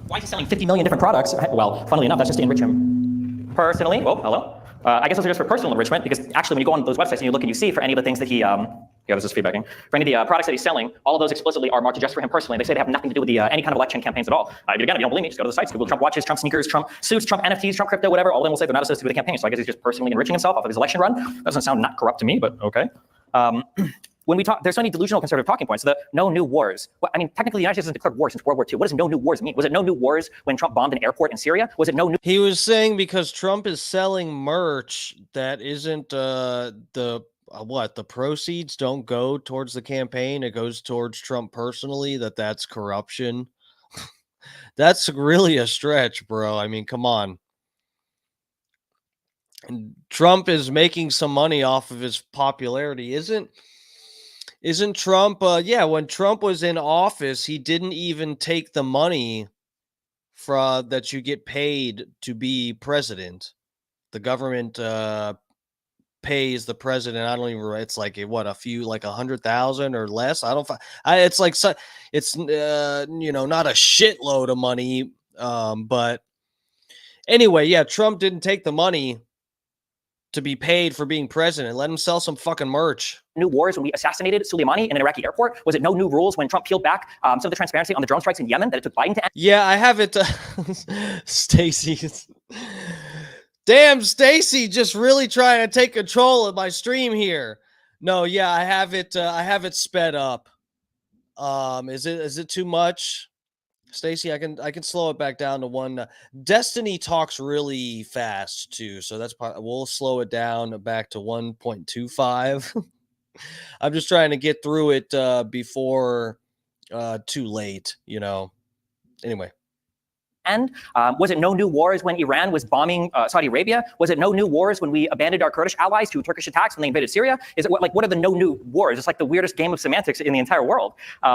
Why is he selling 50 million different products? Well, funnily enough, that's just to enrich him personally. Whoa, hello. I guess those are just for personal enrichment, because actually when you go on those websites and you look and you see for any of the things that he, yeah, this is feedbacking. For any of the products that he's selling, all of those explicitly are marked just for him personally. They say they have nothing to do with the, any kind of election campaigns at all. Again, if you don't believe me, just go to the sites. Google Trump watches, Trump sneakers, Trump suits, Trump NFTs, Trump crypto, whatever. All of them will say they're not associated with the campaign. So I guess he's just personally enriching himself off of his election run. Doesn't sound not corrupt to me, but okay. When we talk, there's so many delusional conservative talking points. The no new wars. Well, I mean, technically, the United States hasn't declared war since World War II. What does no new wars mean? Was it no new wars when Trump bombed an airport in Syria? Was it no new? He was saying because Trump is selling merch that isn't the proceeds don't go towards the campaign. It goes towards Trump personally. That's corruption. That's really a stretch, bro. I mean, come on. And Trump is making some money off of his popularity. Isn't Trump, yeah, when Trump was in office, he didn't even take the money that you get paid to be president. The government pays the president. I don't even, it's like what, a few, like 100,000 or less. It's like, it's, not a shitload of money. But anyway, yeah, Trump didn't take the money to be paid for being president. Let him sell some fucking merch. New wars when we assassinated Soleimani in an Iraqi airport? Was it no new rules when Trump peeled back some of the transparency on the drone strikes in Yemen that it took Biden to end? Yeah, I have it. Stacy. Damn, Stacy just really trying to take control of my stream here. No, yeah, I have it sped up. Is it too much? Stacy, I can slow it back down to 1. Destiny talks really fast too, so that's we'll slow it down back to 1.25. I'm just trying to get through it before too late, Anyway. And was it no new wars when Iran was bombing Saudi Arabia? Was it no new wars when we abandoned our Kurdish allies to Turkish attacks when they invaded Syria? Is it what are the no new wars? It's like the weirdest game of semantics in the entire world.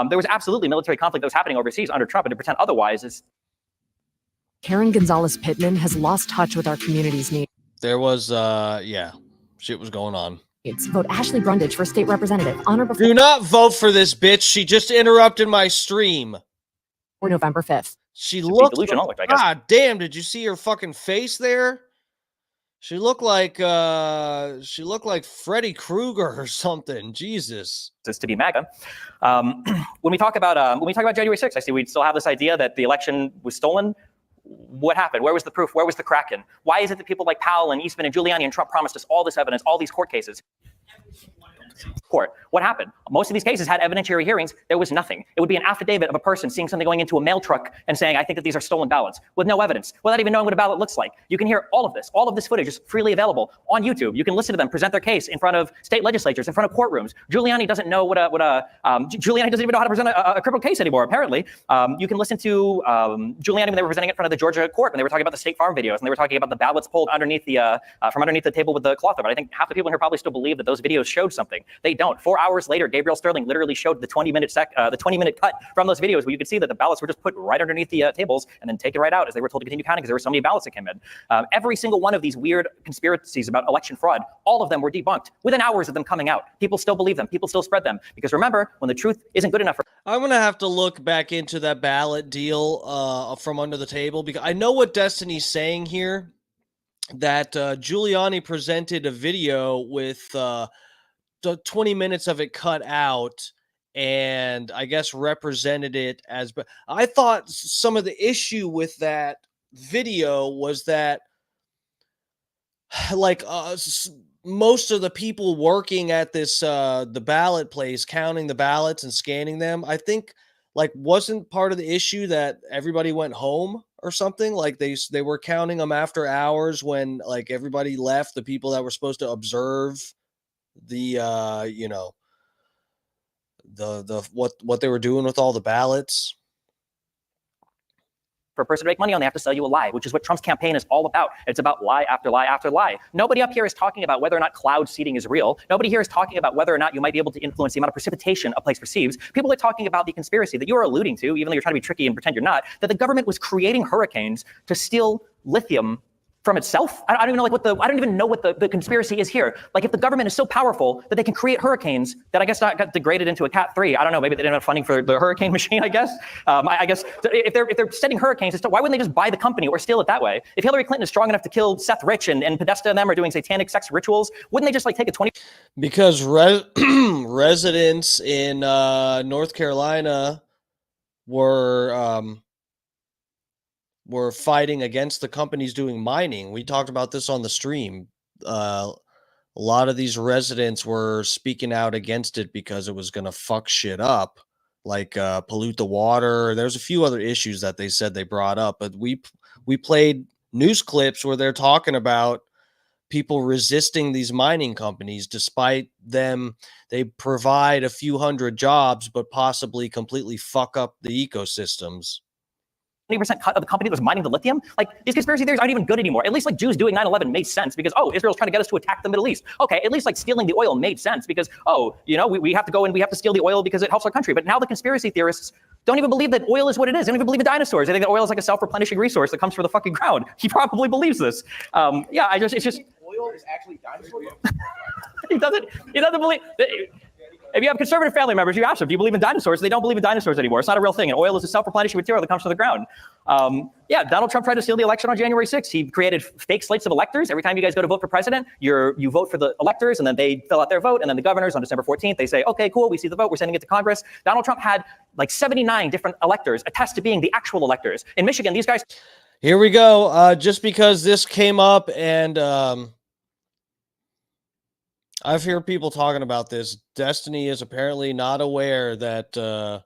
There was absolutely military conflict that was happening overseas under Trump, and to pretend otherwise is. Karen Gonzalez Pittman has lost touch with our community's needs. There was, yeah, shit was going on. Vote Ashley Brundage for state representative on or before. Do not vote for this bitch. She just interrupted my stream. Or November 5th. She looked delusional, I guess. God damn, did you see her fucking face there? She looked like Freddy Krueger or something. Jesus. Just to be MAGA. When we talk about January 6th, I see we still have this idea that the election was stolen. What happened? Where was the proof? Where was the Kraken? Why is it that people like Powell and Eastman and Giuliani and Trump promised us all this evidence, all these court cases? Court. What happened? Most of these cases had evidentiary hearings. There was nothing. It would be an affidavit of a person seeing something going into a mail truck and saying, I think that these are stolen ballots, with no evidence, without even knowing what a ballot looks like. You can hear all of this. All of this footage is freely available on YouTube. You can listen to them present their case in front of state legislatures, in front of courtrooms. Giuliani doesn't know Giuliani doesn't even know how to present a criminal case anymore, apparently. You can listen to Giuliani when they were presenting it in front of the Georgia court, when they were talking about the State Farm videos, and they were talking about the ballots pulled underneath the from underneath the table with the cloth over it. I think half the people here probably still believe that those videos showed something. They don't. 4 hours later, Gabriel Sterling literally showed the 20-minute cut from those videos where you could see that the ballots were just put right underneath the tables and then taken right out as they were told to continue counting because there were so many ballots that came in. Every single one of these weird conspiracies about election fraud, all of them were debunked within hours of them coming out. People still believe them. People still spread them. Because remember, when the truth isn't good enough for... I'm going to have to look back into that ballot deal from under the table, because I know what Destiny's saying here, that Giuliani presented a video with 20 minutes of it cut out, and I guess represented it as. But I thought some of the issue with that video was that, like, most of the people working at this the ballot place, counting the ballots and scanning them, I think, like, wasn't part of the issue that everybody went home or something. Like, they were counting them after hours when, like, everybody left, the people that were supposed to observe the you know, the what they were doing with all the ballots. For a person to make money on, they have to sell you a lie, which is what Trump's campaign is all about. It's about lie after lie after lie. Nobody up here is talking about whether or not cloud seeding is real. Nobody here is talking about whether or not you might be able to influence the amount of precipitation a place receives. People are talking about the conspiracy that you are alluding to, even though you're trying to be tricky and pretend you're not, that the government was creating hurricanes to steal lithium from itself. I don't even know I don't even know what the conspiracy is here. Like, if the government is so powerful that they can create hurricanes that I guess got degraded into a Cat 3. I don't know. Maybe they didn't have funding for the hurricane machine. I guess. I guess if they're studying hurricanes, why wouldn't they just buy the company or steal it that way? If Hillary Clinton is strong enough to kill Seth Rich and Podesta and them are doing satanic sex rituals, wouldn't they just like take a 20? Because residents in North Carolina were fighting against the companies doing mining. We talked about this on the stream. A lot of these residents were speaking out against it because it was going to fuck shit up, like pollute the water. There's a few other issues that they said they brought up, but we played news clips where they're talking about people resisting these mining companies despite them. They provide a few hundred jobs, but possibly completely fuck up the ecosystems. 20% cut of the company that was mining the lithium. Like, these conspiracy theories aren't even good anymore. At least, like, Jews doing 9/11 made sense because, oh, Israel's trying to get us to attack the Middle East. Okay, at least, like, stealing the oil made sense because, oh, you know, we have to go and we have to steal the oil because it helps our country. But now the conspiracy theorists don't even believe that oil is what it is. They don't even believe in dinosaurs. They think that oil is like a self-replenishing resource that comes from the fucking ground. He probably believes this. Yeah, it's just Oil is actually dinosaurs. he doesn't believe. If you have conservative family members, you ask them, do you believe in dinosaurs? They don't believe in dinosaurs anymore. It's not a real thing. And oil is a self-replenishing material that comes from the ground. Yeah, Donald Trump tried to steal the election on January 6th. He created fake slates of electors. Every time you guys go to vote for president, you vote for the electors, and then they fill out their vote. And then the governors on December 14th, they say, okay, cool, we see the vote. We're sending it to Congress. Donald Trump had like 79 different electors attest to being the actual electors. In Michigan, these guys. Here we go. Just because this came up and I've heard people talking about this. Destiny is apparently not aware that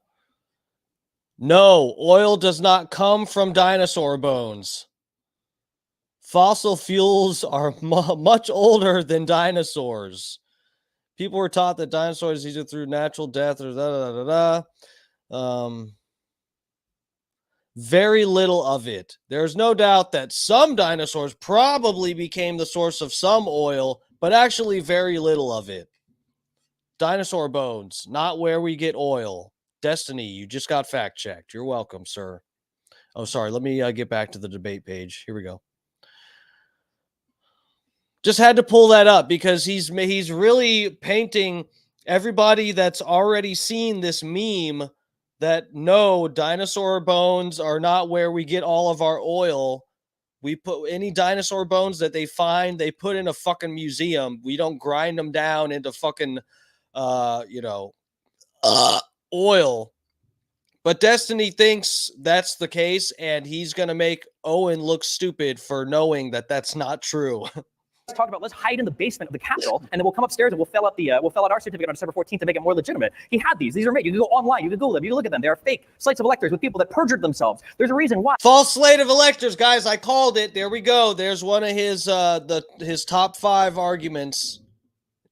no, oil does not come from dinosaur bones. Fossil fuels are much older than dinosaurs. People were taught that dinosaurs either through natural death or very little of it. There's no doubt that some dinosaurs probably became the source of some oil, but actually very little of it. Dinosaur bones, not where we get oil. Destiny, you just got fact checked. You're welcome, sir. Oh, sorry. Let me get back to the debate page. Here we go. Just had to pull that up because he's really painting everybody that's already seen this meme that no, dinosaur bones are not where we get all of our oil. We put any dinosaur bones that they find, they put in a fucking museum. We don't grind them down into fucking, oil. But Destiny thinks that's the case, and he's going to make Owen look stupid for knowing that that's not true. Talk about let's hide in the basement of the Capitol, and then we'll come upstairs and we'll fill out our certificate on December 14th to make it more legitimate. He had these. These are made. You can go online. You can Google them. You can look at them. They are fake slates of electors with people that perjured themselves. There's a reason why. False slate of electors, guys. I called it. There we go. There's one of his top 5 arguments.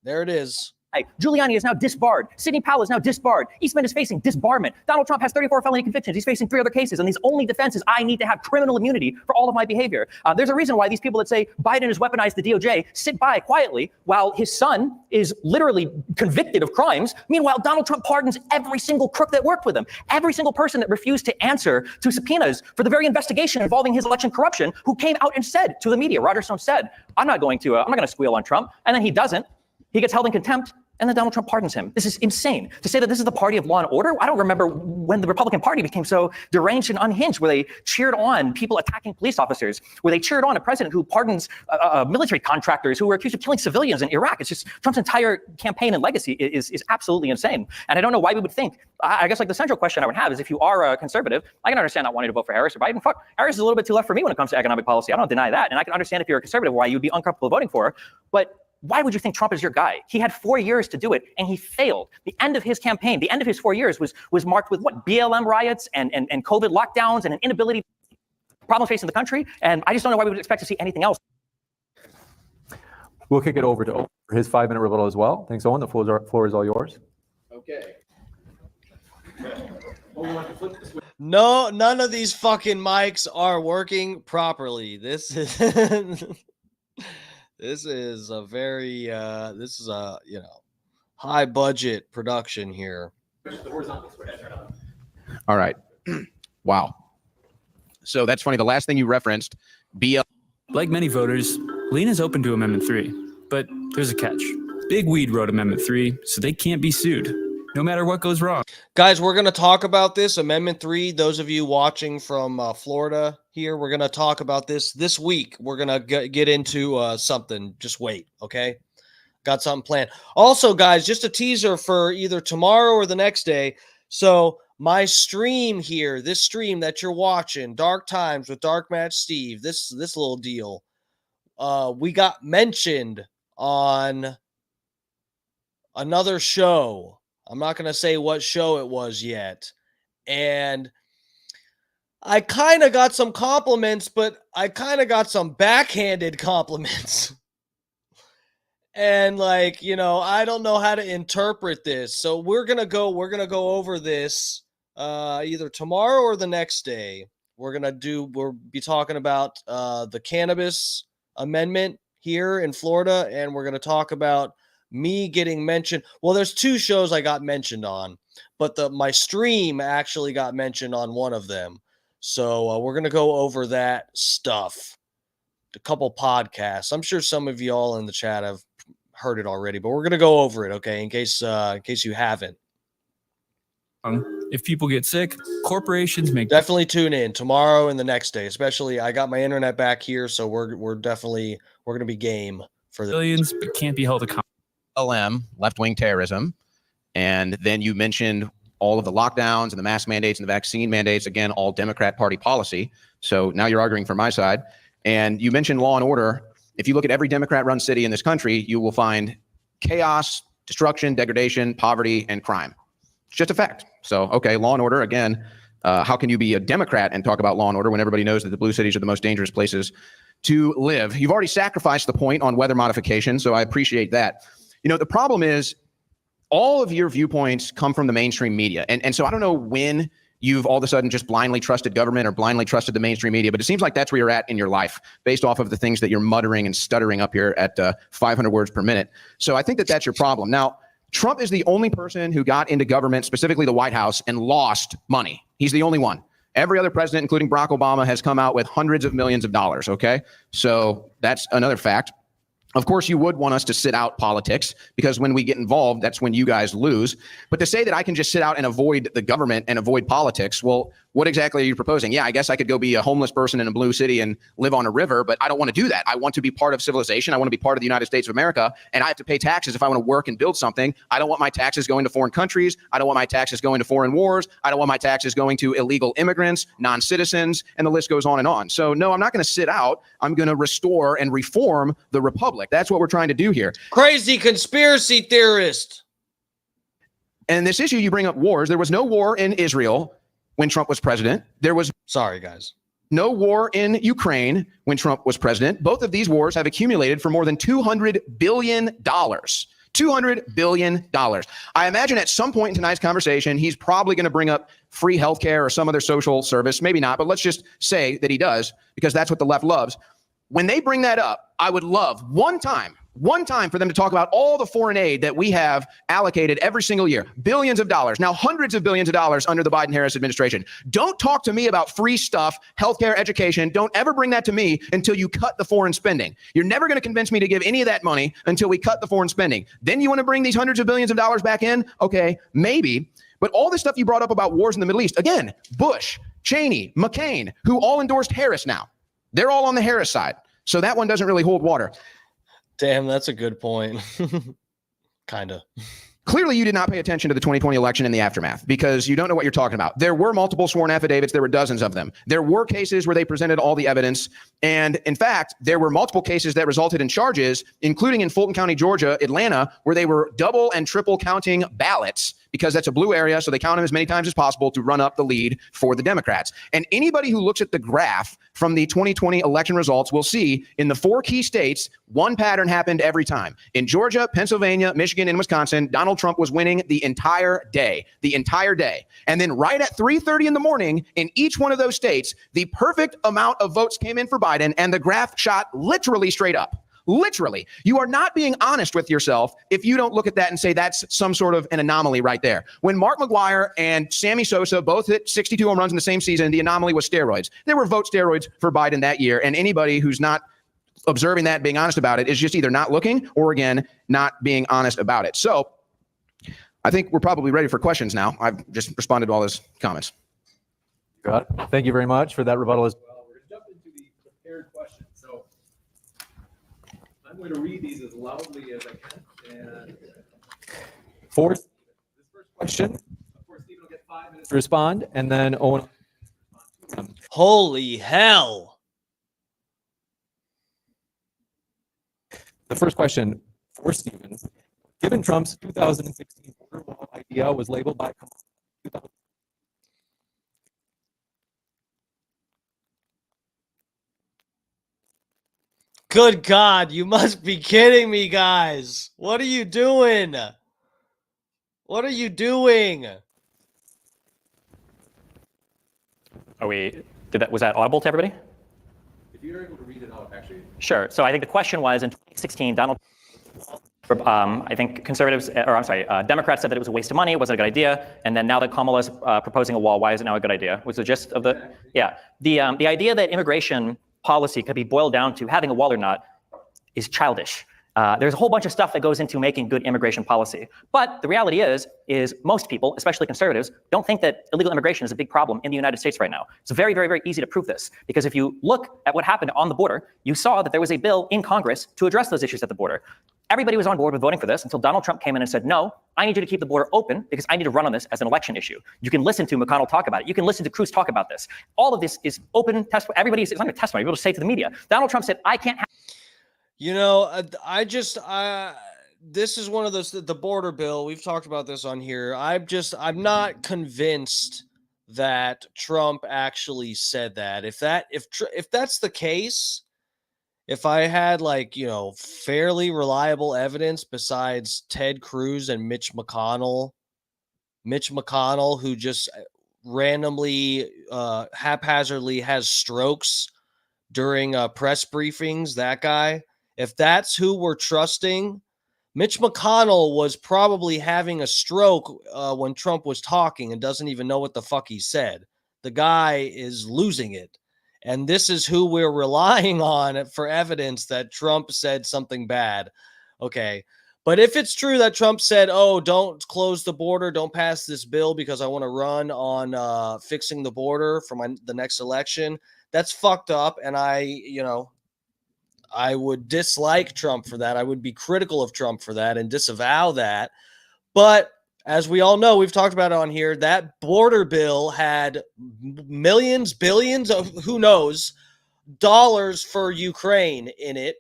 There it is. Giuliani is now disbarred. Sidney Powell is now disbarred. Eastman is facing disbarment. Donald Trump has 34 felony convictions. He's facing 3 other cases. And his only defense is I need to have criminal immunity for all of my behavior. There's a reason why these people that say Biden has weaponized the DOJ sit by quietly while his son is literally convicted of crimes. Meanwhile, Donald Trump pardons every single crook that worked with him. Every single person that refused to answer to subpoenas for the very investigation involving his election corruption, who came out and said to the media, Roger Stone said, I'm not going to squeal on Trump. And then he doesn't. He gets held in contempt. And then Donald Trump pardons him. This is insane. To say that this is the party of law and order, I don't remember when the Republican Party became so deranged and unhinged, where they cheered on people attacking police officers, where they cheered on a president who pardons military contractors who were accused of killing civilians in Iraq. It's just Trump's entire campaign and legacy is absolutely insane. And I don't know why we would think, I guess like the central question I would have is, if you are a conservative, I can understand not wanting to vote for Harris or Biden. Fuck, Harris is a little bit too left for me when it comes to economic policy. I don't deny that. And I can understand if you're a conservative why you'd be uncomfortable voting for her. But why would you think Trump is your guy? He had 4 years to do it, and he failed. The end of his campaign, the end of his 4 years was marked with what? BLM riots and COVID lockdowns and an inability, problems facing the country. And I just don't know why we would expect to see anything else. We'll kick it over to Owen for his 5-minute rebuttal as well. Thanks, Owen. The floor is all yours. Okay. No, none of these fucking mics are working properly. This is this is a very high budget production here. All right. Wow. So that's funny. The last thing you referenced, BL. Like many voters, Lean is open to Amendment 3, but there's a catch. Big Weed wrote Amendment 3, so they can't be sued, no matter what goes wrong. Guys, we're going to talk about this, Amendment 3. Those of you watching from Florida here, we're going to talk about this week. We're going to get into something. Just wait, okay? Got something planned. Also, guys, just a teaser for either tomorrow or the next day. So my stream here, this stream that you're watching, Dark Times with Dark Match Steve, this little deal, we got mentioned on another show. I'm not going to say what show it was yet. And I kind of got some compliments, but I kind of got some backhanded compliments. And I don't know how to interpret this. So we're going to go over this either tomorrow or the next day. We'll be talking about the cannabis amendment here in Florida, and we're going to talk about me getting mentioned. Well, there's 2 shows I got mentioned on, but my stream actually got mentioned on one of them. So we're going to go over that stuff. A couple podcasts. I'm sure some of y'all in the chat have heard it already, but we're going to go over it, okay, in case you haven't. If people get sick, corporations make... Definitely tune in tomorrow and the next day. Especially, I got my internet back here, so we're going to be game for the billions, but can't be held accountable. LM, left-wing terrorism, and then you mentioned all of the lockdowns and the mask mandates and the vaccine mandates, again, all Democrat Party policy. So now you're arguing for my side. And you mentioned law and order. If you look at every Democrat-run city in this country, you will find chaos, destruction, degradation, poverty, and crime. It's just a fact. So, okay, law and order, again, how can you be a Democrat and talk about law and order when everybody knows that the blue cities are the most dangerous places to live? You've already sacrificed the point on weather modification, so I appreciate that. The problem is all of your viewpoints come from the mainstream media. And so I don't know when you've all of a sudden just blindly trusted government or blindly trusted the mainstream media, but it seems like that's where you're at in your life based off of the things that you're muttering and stuttering up here at 500 words per minute. So I think that that's your problem. Now, Trump is the only person who got into government, specifically the White House, and lost money. He's the only one. Every other president, including Barack Obama, has come out with hundreds of millions of dollars, okay? So that's another fact. Of course, you would want us to sit out politics because when we get involved, that's when you guys lose. But to say that I can just sit out and avoid the government and avoid politics, well, what exactly are you proposing? Yeah, I guess I could go be a homeless person in a blue city and live on a river, but I don't want to do that. I want to be part of civilization. I want to be part of the United States of America, and I have to pay taxes if I want to work and build something. I don't want my taxes going to foreign countries. I don't want my taxes going to foreign wars. I don't want my taxes going to illegal immigrants, non-citizens, and the list goes on and on. So no, I'm not going to sit out. I'm going to restore and reform the republic. That's what we're trying to do here. Crazy conspiracy theorist. And this issue, you bring up wars. There was no war in Israel when Trump was president. There was no war in Ukraine when Trump was president. Both of these wars have accumulated for more than $200 billion. $200 billion. I imagine at some point in tonight's conversation, he's probably going to bring up free healthcare or some other social service. Maybe not, but let's just say that he does, because that's what the left loves. When they bring that up, I would love one time one time for them to talk about all the foreign aid that we have allocated every single year, billions of dollars, now hundreds of billions of dollars under the Biden-Harris administration. Don't talk to me about free stuff, healthcare, education. Don't ever bring that to me until you cut the foreign spending. You're never going to convince me to give any of that money until we cut the foreign spending. Then you want to bring these hundreds of billions of dollars back in? Okay, maybe. But all this stuff you brought up about wars in the Middle East, again, Bush, Cheney, McCain, who all endorsed Harris now. They're all on the Harris side. So that one doesn't really hold water. Damn, that's a good point. Kind of. Clearly, you did not pay attention to the 2020 election and the aftermath because you don't know what you're talking about. There were multiple sworn affidavits. There were dozens of them. There were cases where they presented all the evidence. And in fact, there were multiple cases that resulted in charges, including in Fulton County, Georgia, Atlanta, where they were double and triple counting ballots because that's a blue area. So they count them as many times as possible to run up the lead for the Democrats. And anybody who looks at the graph from the 2020 election results will see in the 4 key states, one pattern happened every time. In Georgia, Pennsylvania, Michigan, and Wisconsin, Donald Trump was winning the entire day. And then right at 3:30 in the morning in each one of those states, the perfect amount of votes came in for Biden and the graph shot literally straight up. Literally. You are not being honest with yourself if you don't look at that and say that's some sort of an anomaly right there. When Mark McGwire and Sammy Sosa both hit 62 home runs in the same season, the anomaly was steroids. There were vote steroids for Biden that year, and anybody who's not observing that, being honest about it, is just either not looking or, again, not being honest about it. So I think we're probably ready for questions now. I've just responded to all those comments. Got it. Thank you very much for that rebuttal as well. We're going to jump into the prepared questions. So I'm going to read these as loudly as I can. And for this first question, of course, Stephen will get 5 minutes to respond, and then Owen will respond to them. Holy hell. The first question for Stephen: given Trump's 2016 border wall idea was labeled by Kamala, Good God, you must be kidding me, guys. What are you doing? What are you doing? Was that audible to everybody? if you're able to read it out, actually. Sure. So I think the question was in 2016, I think Democrats said that it was a waste of money, it wasn't a good idea, and then now that Kamala's proposing a wall, why is it now a good idea? Was the gist of the, the idea that immigration policy could be boiled down to having a wall or not is childish. There's a whole bunch of stuff that goes into making good immigration policy. But the reality is most people, especially conservatives, don't think that illegal immigration is a big problem in the United States right now. It's very, very, very easy to prove this. Because if you look at what happened on the border, you saw that there was a bill in Congress to address those issues at the border. Everybody was on board with voting for this until Donald Trump came in and said, no, I need you to keep the border open because I need to run on this as an election issue. You can listen to McConnell talk about it. You can listen to Cruz talk about this. All of this is open testimony. Everybody is not a testimony. You're able to say to the media. Donald Trump said, I can't have. You know, this is one of those, the border bill. We've talked about this on here. I'm not convinced that Trump actually said that. If that's the case, if I had fairly reliable evidence besides Ted Cruz and Mitch McConnell, who just randomly, haphazardly has strokes during press briefings, that guy, if that's who we're trusting, Mitch McConnell was probably having a stroke when Trump was talking and doesn't even know what the fuck he said. The guy is losing it. And this is who we're relying on for evidence that Trump said something bad. Okay. But if it's true that Trump said, oh, don't close the border, don't pass this bill because I want to run on fixing the border for the next election, that's fucked up. And I would dislike Trump for that. I would be critical of Trump for that and disavow that. But as we all know, we've talked about it on here, that border bill had millions, billions of who knows dollars for Ukraine in it.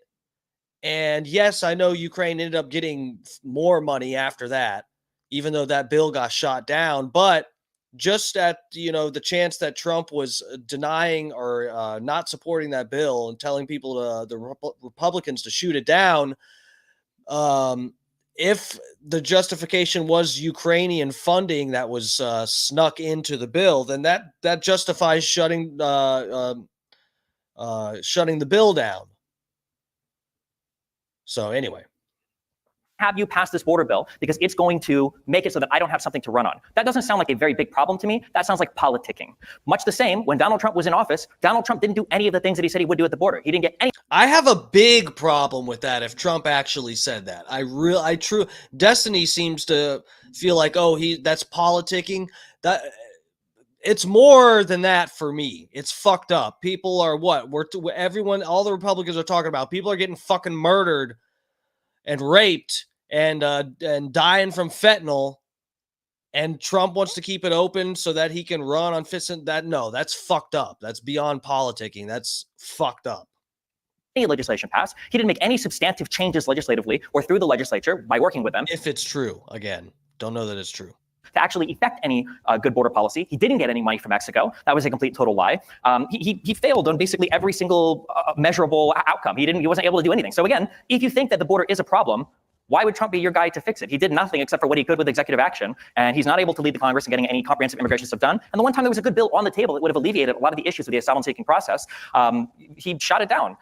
And yes, I know Ukraine ended up getting more money after that, even though that bill got shot down. But just at, the chance that Trump was denying or not supporting that bill and telling people, the Republicans to shoot it down, if the justification was Ukrainian funding that was snuck into the bill, then that justifies shutting the bill down. So anyway. Have you pass this border bill because it's going to make it so that I don't have something to run on. That doesn't sound like a very big problem to me. That sounds like politicking. Much the same when Donald Trump was in office, Donald Trump didn't do any of the things that he said he would do at the border. He didn't get any. I have a big problem with that if Trump actually said that. Destiny seems to feel like, oh, that's politicking. That it's more than that for me. It's fucked up. People are all the Republicans are talking about. People are getting fucking murdered and raped and dying from fentanyl, and Trump wants to keep it open so that he can run on fits and that. No, that's fucked up. That's beyond politicking. That's fucked up. Any legislation passed. He didn't make any substantive changes legislatively or through the legislature by working with them. If it's true, again, don't know that it's true. To actually effect any good border policy. He didn't get any money from Mexico. That was a complete total lie. He failed on basically every single measurable outcome. He wasn't able to do anything. So again, if you think that the border is a problem, why would Trump be your guy to fix it? He did nothing except for what he could with executive action, and he's not able to lead the Congress in getting any comprehensive immigration stuff done. And the one time there was a good bill on the table that would have alleviated a lot of the issues with the asylum-seeking process, he shot it down.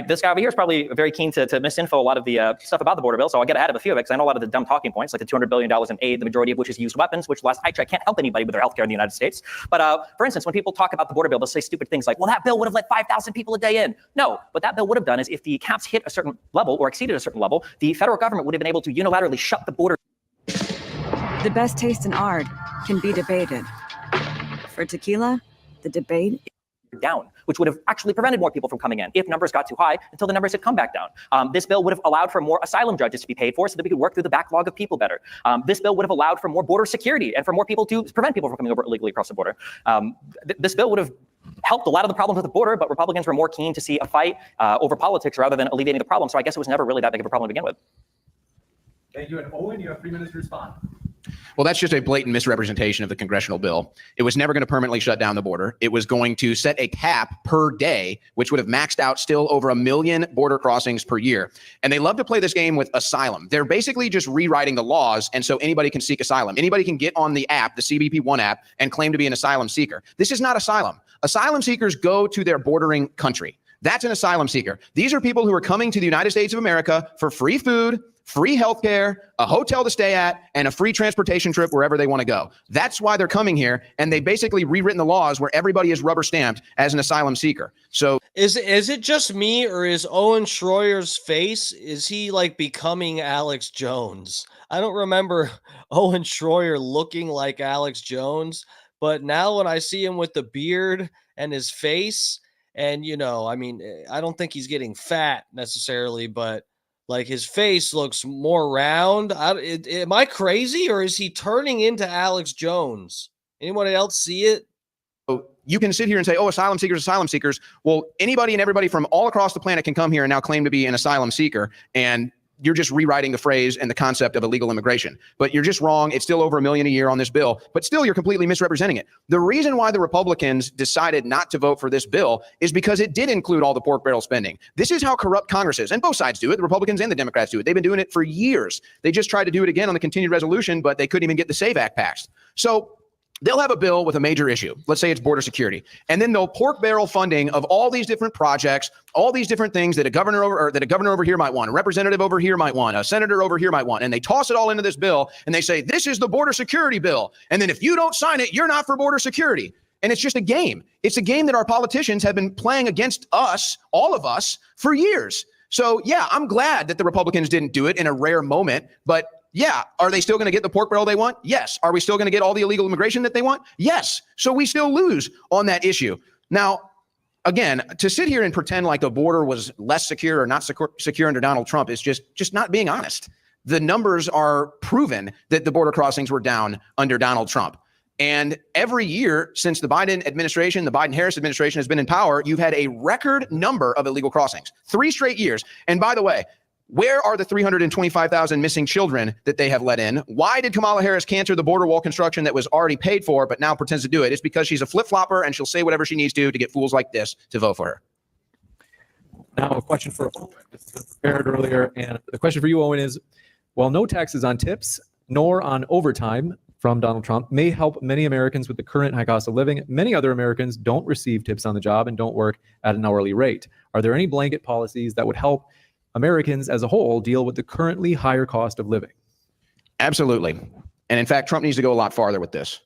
This guy over here is probably very keen to misinfo a lot of the stuff about the border bill, so I'll get ahead of a few of it because I know a lot of the dumb talking points, like the $200 billion in aid, the majority of which is used weapons, which last I checked can't help anybody with their healthcare in the United States. But for instance, when people talk about the border bill, they'll say stupid things like, well, that bill would have let 5,000 people a day in. No, what that bill would have done is if the caps hit a certain level or exceeded a certain level, the federal government would have been able to unilaterally shut the border. The best taste in art can be debated. For tequila, the debate down, which would have actually prevented more people from coming in if numbers got too high until the numbers had come back down. This bill would have allowed for more asylum judges to be paid for so that we could work through the backlog of people better. This bill would have allowed for more border security and for more people to prevent people from coming over illegally across the border. This bill would have helped a lot of the problems with the border, but Republicans were more keen to see a fight over politics rather than alleviating the problem. So I guess it was never really that big of a problem to begin with. Thank you. And Owen, you have 3 minutes to respond. Well, that's just a blatant misrepresentation of the congressional bill. It was never going to permanently shut down the border. It was going to set a cap per day, which would have maxed out still over 1 million border crossings per year. And they love to play this game with asylum. They're basically just rewriting the laws, and so anybody can seek asylum. Anybody can get on the app, the CBP One app, and claim to be an asylum seeker. This is not asylum. Asylum seekers go to their bordering country. That's an asylum seeker. These are people who are coming to the United States of America for free food, free healthcare, a hotel to stay at, and a free transportation trip wherever they want to go. That's why they're coming here, and they basically rewritten the laws where everybody is rubber stamped as an asylum seeker. So is it just me, or is Owen Shroyer's face, is he like becoming Alex Jones? I don't remember Owen Shroyer looking like Alex Jones, but now when I see him with the beard and his face, and I mean, I don't think he's getting fat necessarily, but like his face looks more round. Am I crazy, or is he turning into Alex Jones? Anyone else see it? You can sit here and say, oh, asylum seekers, asylum seekers. Well, anybody and everybody from all across the planet can come here and now claim to be an asylum seeker. And you're just rewriting the phrase and the concept of illegal immigration. But you're just wrong. It's still over 1 million a year on this bill, but still you're completely misrepresenting it. The reason why the Republicans decided not to vote for this bill is because it did include all the pork barrel spending. This is how corrupt Congress is, and both sides do it. The Republicans and the Democrats do it. They've been doing it for years. They just tried to do it again on the continued resolution, but they couldn't even get the SAVE Act passed. So they'll have a bill with a major issue. Let's say it's border security. And then they'll pork barrel funding of all these different projects, all these different things that a governor over here might want, a representative over here might want, a senator over here might want. And they toss it all into this bill and they say, this is the border security bill. And then if you don't sign it, you're not for border security. And it's just a game. It's a game that our politicians have been playing against us, all of us, for years. So yeah, I'm glad that the Republicans didn't do it in a rare moment, but yeah, are they still going to get the pork barrel they want? Yes. Are we still going to get all the illegal immigration that they want? Yes. So we still lose on that issue. Now, again, to sit here and pretend like the border was less secure or not secure under Donald Trump is just not being honest. The numbers are proven that the border crossings were down under Donald Trump. And every year since the Biden administration, the Biden-Harris administration has been in power, you've had a record number of illegal crossings, 3 straight years. And by the way, where are the 325,000 missing children that they have let in? Why did Kamala Harris cancel the border wall construction that was already paid for, but now pretends to do it? It's because she's a flip-flopper and she'll say whatever she needs to get fools like this to vote for her. Now a question for Owen. This was prepared earlier, and the question for you, Owen, is, while no taxes on tips nor on overtime from Donald Trump may help many Americans with the current high cost of living, many other Americans don't receive tips on the job and don't work at an hourly rate. Are there any blanket policies that would help Americans as a whole deal with the currently higher cost of living. Absolutely. And in fact, Trump needs to go a lot farther with this.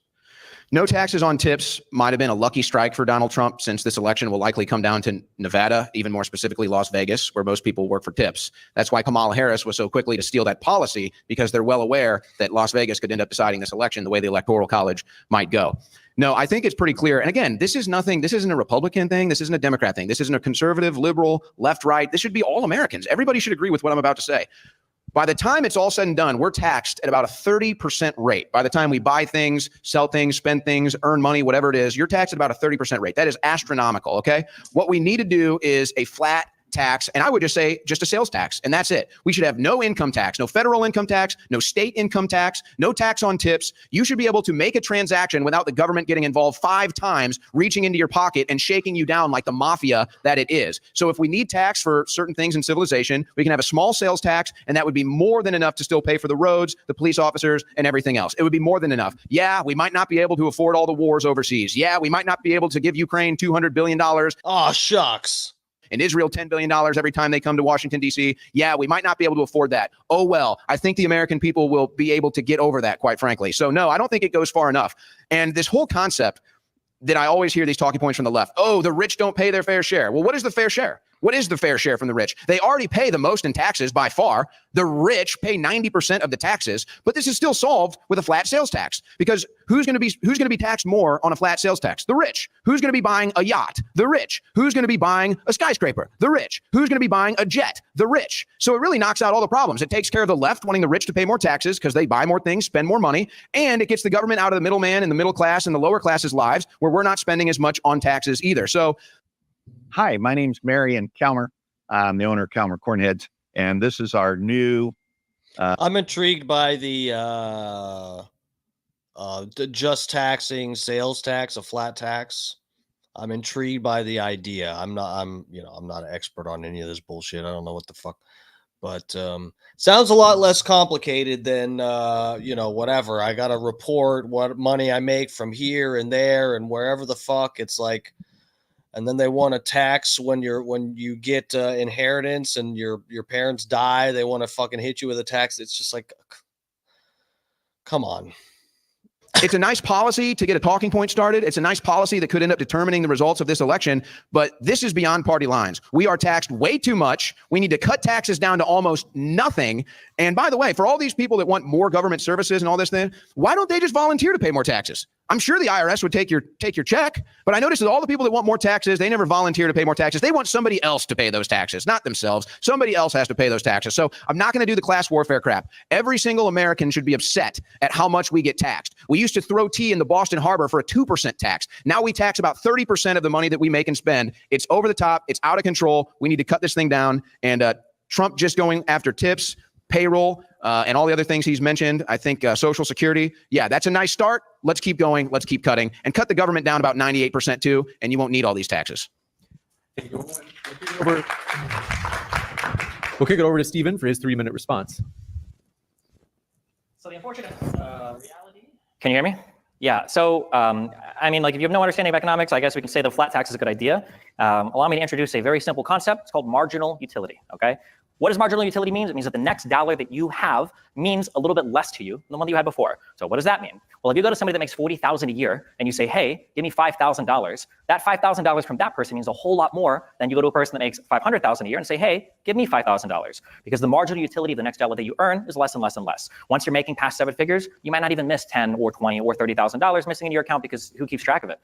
No taxes on tips might have been a lucky strike for Donald Trump, since this election will likely come down to Nevada, even more specifically Las Vegas, where most people work for tips. That's why Kamala Harris was so quickly to steal that policy, because they're well aware that Las Vegas could end up deciding this election the way the Electoral College might go. No, I think it's pretty clear. And again, this isn't a Republican thing. This isn't a Democrat thing. This isn't a conservative, liberal, left, right. This should be all Americans. Everybody should agree with what I'm about to say. By the time it's all said and done, we're taxed at about a 30% rate. By the time we buy things, sell things, spend things, earn money, whatever it is, you're taxed at about a 30% rate. That is astronomical, okay? What we need to do is a flat tax, and I would just say just a sales tax, and that's it. We should have no income tax, no federal income tax, no state income tax, no tax on tips. You should be able to make a transaction without the government getting involved 5 times, reaching into your pocket and shaking you down like the mafia that it is. So if we need tax for certain things in civilization, we can have a small sales tax, and that would be more than enough to still pay for the roads, the police officers, and everything else. It would be more than enough. Yeah, we might not be able to afford all the wars overseas. Yeah, we might not be able to give Ukraine $200 billion. Oh, shucks. And Israel $10 billion every time they come to Washington, D.C. Yeah, we might not be able to afford that. Oh, well, I think the American people will be able to get over that, quite frankly. So, no, I don't think it goes far enough. And this whole concept that I always hear these talking points from the left, oh, the rich don't pay their fair share. Well, what is the fair share? What is the fair share from the rich? They already pay the most in taxes by far. The rich pay 90% of the taxes, but this is still solved with a flat sales tax, because who's going to be taxed more on a flat sales tax? The rich. Who's going to be buying a yacht? The rich. Who's going to be buying a skyscraper? The rich. Who's going to be buying a jet? The rich. So it really knocks out all the problems. It takes care of the left wanting the rich to pay more taxes because they buy more things, spend more money, and it gets the government out of the middleman and the middle class and the lower classes' lives, where we're not spending as much on taxes either. So hi, my name's Marion Calmer. I'm the owner of Calmer Cornheads, and this is our new. I'm intrigued by the just taxing sales tax, a flat tax. I'm intrigued by the idea. I'm not an expert on any of this bullshit. I don't know what the fuck, but sounds a lot less complicated than whatever. I got to report what money I make from here and there and wherever the fuck. It's like. And then they want to tax when you get inheritance and your parents die. They want to fucking hit you with a tax. It's just like, come on. It's a nice policy to get a talking point started. It's a nice policy that could end up determining the results of this election, but this is beyond party lines. We are taxed way too much. We need to cut taxes down to almost nothing. And by the way, for all these people that want more government services and all this thing, why don't they just volunteer to pay more taxes? I'm sure the IRS would take your check, but I noticed that all the people that want more taxes, they never volunteer to pay more taxes. They want somebody else to pay those taxes, not themselves. Somebody else has to pay those taxes. So I'm not going to do the class warfare crap. Every single American should be upset at how much we get taxed. We used to throw tea in the Boston Harbor for a 2% tax. Now we tax about 30% of the money that we make and spend. It's over the top. It's out of control. We need to cut this thing down. And Trump just going after tips, payroll, and all the other things he's mentioned. I think Social Security. Yeah, that's a nice start. Let's keep going. Let's keep cutting and cut the government down about 98% too. And you won't need all these taxes. We'll kick it over to Stephen for his 3-minute response. So the unfortunate reality. Can you hear me? Yeah. So, if you have no understanding of economics, I guess we can say the flat tax is a good idea. Allow me to introduce a very simple concept. It's called marginal utility. Okay. What does marginal utility mean? It means that the next dollar that you have means a little bit less to you than the one that you had before. So what does that mean? Well, if you go to somebody that makes $40,000 a year and you say, hey, give me $5,000, that $5,000 from that person means a whole lot more than you go to a person that makes $500,000 a year and say, hey, give me $5,000, because the marginal utility of the next dollar that you earn is less and less and less. Once you're making past 7 figures, you might not even miss $10 or $20 or $30,000 missing in your account, because who keeps track of it?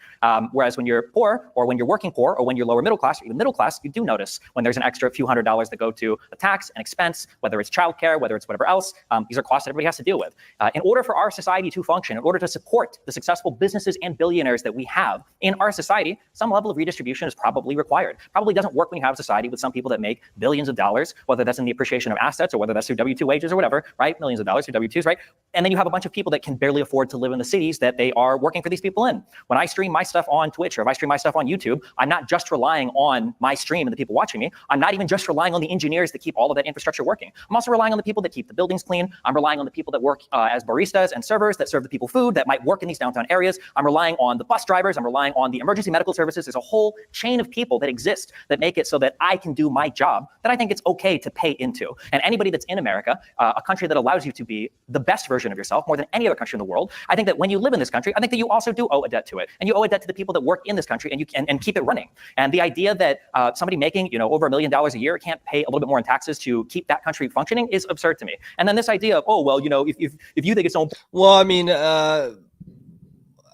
Whereas when you're poor, or when you're working poor, or when you're lower middle class, or even middle class, you do notice when there's an extra few $100s that go to a tax, an expense, whether it's childcare, whether it's whatever else. These are costs that everybody has to deal with. In order for our society to function, in order to support the successful businesses and billionaires that we have in our society, some level of redistribution is probably required. Probably doesn't work when you have a society with some people that make billions of dollars, whether that's in the appreciation of assets or whether that's through W-2 wages or whatever, right? Millions of dollars through W-2s, right? And then you have a bunch of people that can barely afford to live in the cities that they are working for these people in. When I stream my stuff on Twitch, or if I stream my stuff on YouTube, I'm not just relying on my stream and the people watching me. I'm not even just relying on the engineers that keep all of that infrastructure working. I'm also relying on the people that keep the buildings clean. I'm relying on the people that work as baristas and servers that serve the people food, that might work in these downtown areas. I'm relying on the bus drivers. I'm relying on the emergency medical medical services. There's a whole chain of people that exist that make it so that I can do my job that I think it's okay to pay into. And anybody that's in America, a country that allows you to be the best version of yourself more than any other country in the world, I think that when you live in this country, I think that you also do owe a debt to it. And you owe a debt to the people that work in this country, and you can and keep it running. And the idea that somebody making, you know, over $1 million a year can't pay a little bit more in taxes to keep that country functioning is absurd to me. And then this idea of, oh, well, you know, if you think it's so. Well, I mean,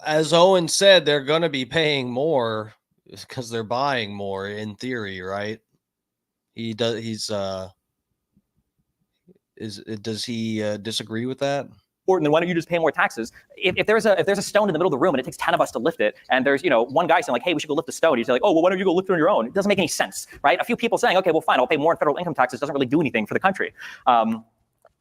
as Owen said, they're going to be paying more because they're buying more in theory, right? He does. Does he disagree with that? Then why don't you just pay more taxes? If there's a stone in the middle of the room and it takes 10 of us to lift it, and there's, you know, one guy saying like, hey, we should go lift the stone. He's like, oh, well, why don't you go lift it on your own? It doesn't make any sense, right? A few people saying, okay, well, fine, I'll pay more in federal income taxes doesn't really do anything for the country.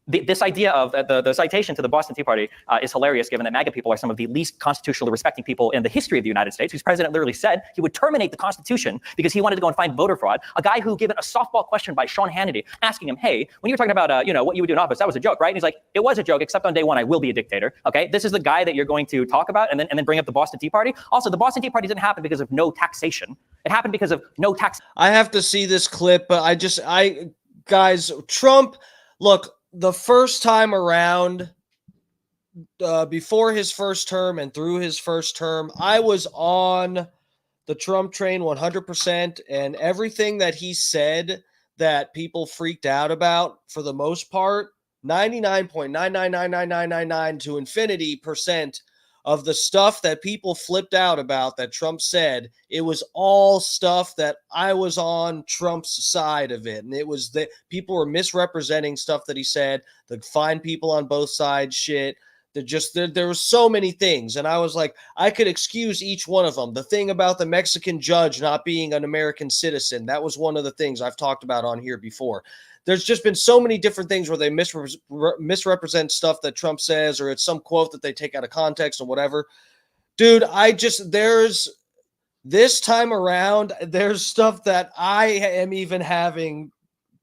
This idea of the citation to the Boston Tea Party is hilarious, given that MAGA people are some of the least constitutionally respecting people in the history of the United States, whose president literally said he would terminate the Constitution because he wanted to go and find voter fraud. A guy who, given a softball question by Sean Hannity, asking him, hey, when you were talking about you know, what you would do in office, that was a joke, right? And he's like, it was a joke, except on day one, I will be a dictator. Okay, this is the guy that you're going to talk about and then bring up the Boston Tea Party. Also, the Boston Tea Party didn't happen because of no taxation. It happened because of no tax. I have to see this clip, but guys, Trump, look, the first time around, before his first term and through his first term, I was on the Trump train 100%, and everything that he said that people freaked out about, for the most part, 99.9999999 to infinity percent of the stuff that people flipped out about that Trump said, it was all stuff that I was on Trump's side of it. And it was that people were misrepresenting stuff that he said, the fine people on both sides shit. There were so many things. And I was like, I could excuse each one of them. The thing about the Mexican judge not being an American citizen, that was one of the things I've talked about on here before. There's just been so many different things where they misrepresent stuff that Trump says, or it's some quote that they take out of context or whatever. Dude, there's this time around, there's stuff that I am even having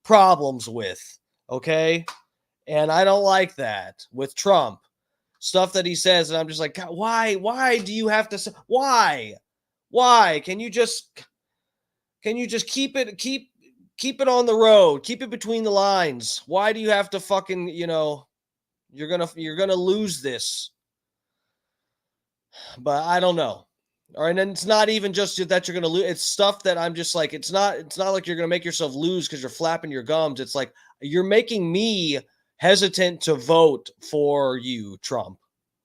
problems with. Okay. And I don't like that with Trump. Stuff that he says, and I'm just like, God, why do you have to say, why? Can you just keep it on the road, keep it between the lines? Why do you have to fucking, you know, you're gonna lose this? But I don't know. All right, and it's not even just that you're gonna lose. It's stuff that I'm just like, it's not like you're gonna make yourself lose because you're flapping your gums. It's like you're making me hesitant to vote for you, Trump.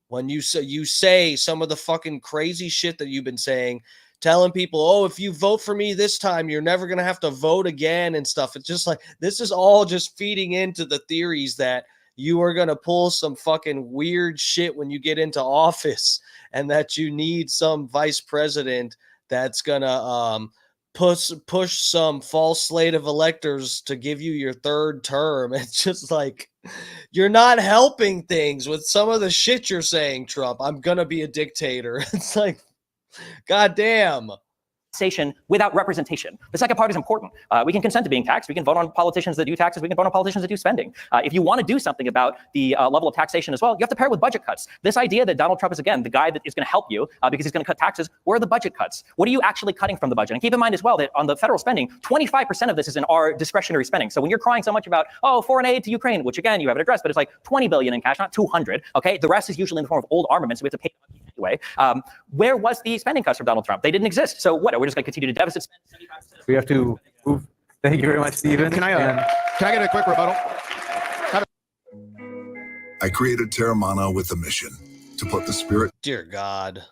When you say some of the fucking crazy shit that you've been saying, telling people, oh, if you vote for me this time, you're never going to have to vote again and stuff. It's just like, this is all just feeding into the theories that you are going to pull some fucking weird shit when you get into office, and that you need some vice president that's going to push some false slate of electors to give you your third term. It's just like, you're not helping things with some of the shit you're saying, Trump. I'm going to be a dictator. It's like, God damn. Taxation without representation. The second part is important. We can consent to being taxed. We can vote on politicians that do taxes. We can vote on politicians that do spending. If you want to do something about the level of taxation as well, you have to pair it with budget cuts. This idea that Donald Trump is, again, the guy that is going to help you because he's going to cut taxes, where are the budget cuts? What are you actually cutting from the budget? And keep in mind as well that on the federal spending, 25% of this is in our discretionary spending. So when you're crying so much about, oh, foreign aid to Ukraine, which again, you haven't addressed, but it's like 20 billion in cash, not 200. Okay, the rest is usually in the form of old armaments. So we have to pay anyway. Where was the spending cuts from Donald Trump? They didn't exist. So what? Are we just going to continue to deficit spend 75%? We have to move. Thank you very much, Stephen. Can I get a quick rebuttal? I created Terramana with a mission to put the spirit. Dear God,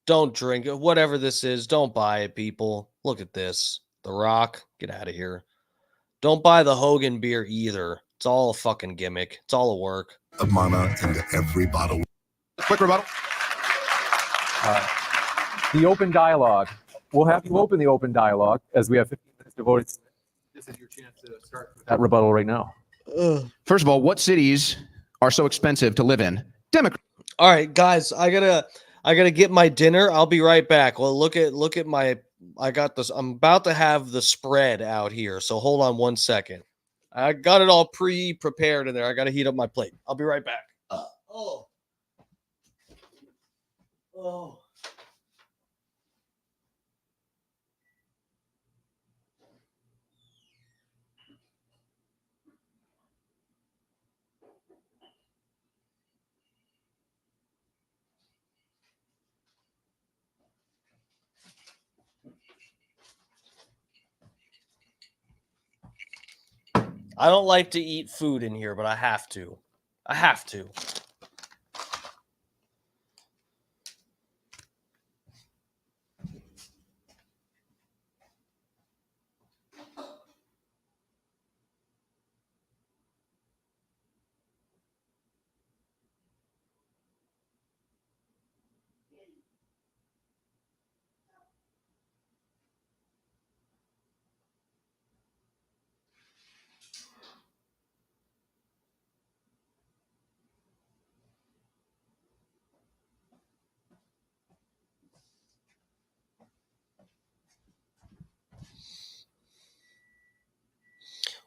don't drink it. Whatever this is, don't buy it, people. Look at this. The Rock, get out of here. Don't buy the Hogan beer either. It's all a fucking gimmick. It's all a work. Of mana into every bottle. Quick rebuttal. The open dialogue. We'll have you open the open dialogue as we have 15 minutes to vote. This is your chance to start with that rebuttal right now. First of all, what cities are so expensive to live in? Democrat. All right, guys, I gotta get my dinner. I'll be right back. Well, look at my. I got this. I'm about to have the spread out here, so hold on 1 second. I got it all pre-prepared in there. I got to heat up my plate. I'll be right back. Oh. I don't like to eat food in here, but I have to. I have to.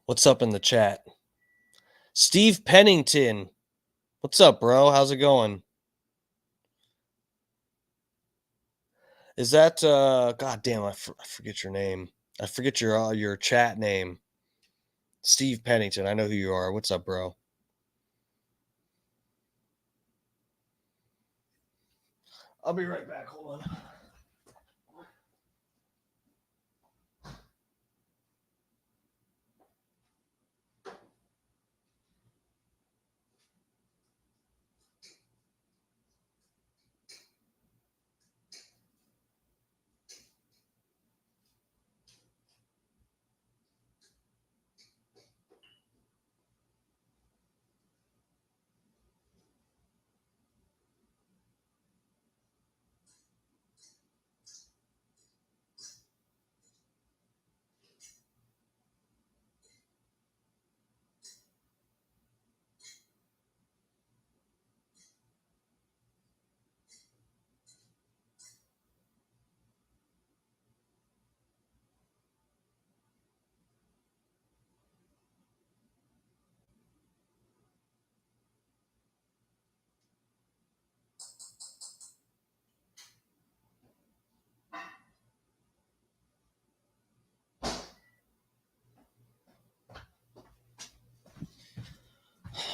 What's up in the chat? Steve Pennington. What's up, bro? How's it going? Is that god damn, I forget your name. I forget your chat name. Steve Pennington. I know who you are. What's up, bro? I'll be right back. Hold on.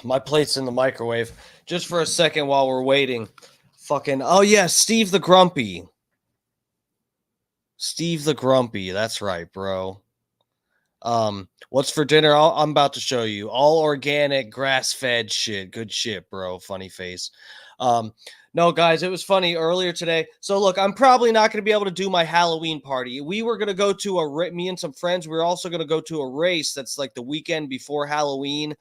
My plate's in the microwave. Just for a second while we're waiting. Fucking, oh yeah, Steve the Grumpy. Steve the Grumpy. That's right, bro. What's for dinner? I'm about to show you. All organic, grass-fed shit. Good shit, bro. Funny face. No, guys, it was funny earlier today. So look, I'm probably not going to be able to do my Halloween party. We were going to go to me and some friends. We were also going to go to a race that's like the weekend before Halloween.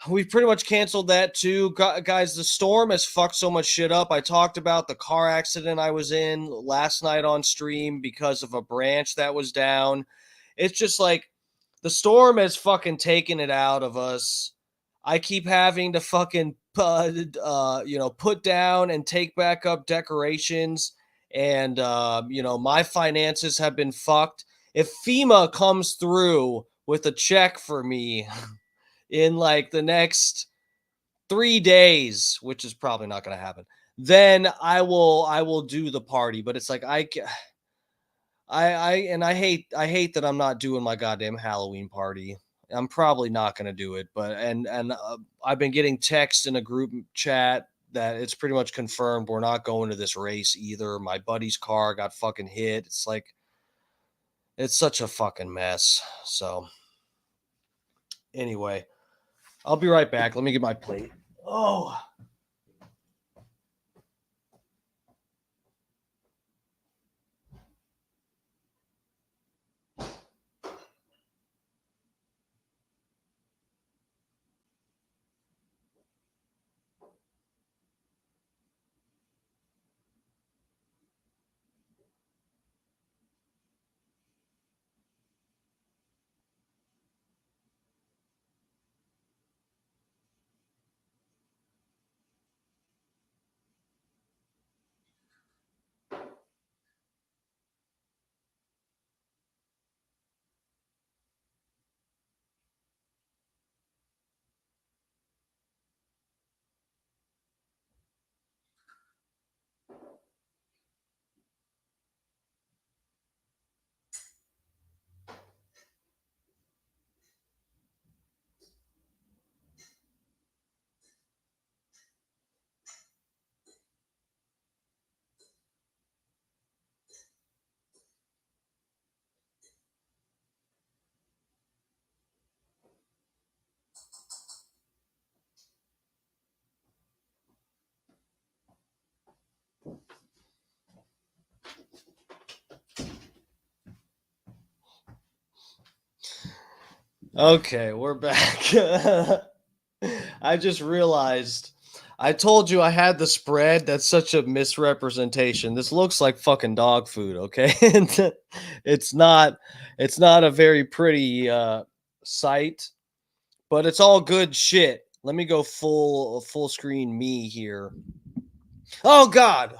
We pretty much canceled that too. Guys, the storm has fucked so much shit up. I talked about the car accident I was in last night on stream because of a branch that was down. It's just like the storm has fucking taken it out of us. I keep having to fucking put down and take back up decorations, and my finances have been fucked. If FEMA comes through with a check for me in like the next 3 days, which is probably not going to happen, then I will do the party. But it's like I hate that I'm not doing my goddamn Halloween party. I'm probably not going to do it, but I've been getting texts in a group chat that it's pretty much confirmed we're not going to this race either. My buddy's car got fucking hit. It's like it's such a fucking mess. So anyway, I'll be right back. Let me get my plate. Oh. Okay, we're back. I just realized I told you I had the spread. That's such a misrepresentation. This looks like fucking dog food, okay? And it's not a very pretty sight, but it's all good shit. Let me go full screen me here. Oh god.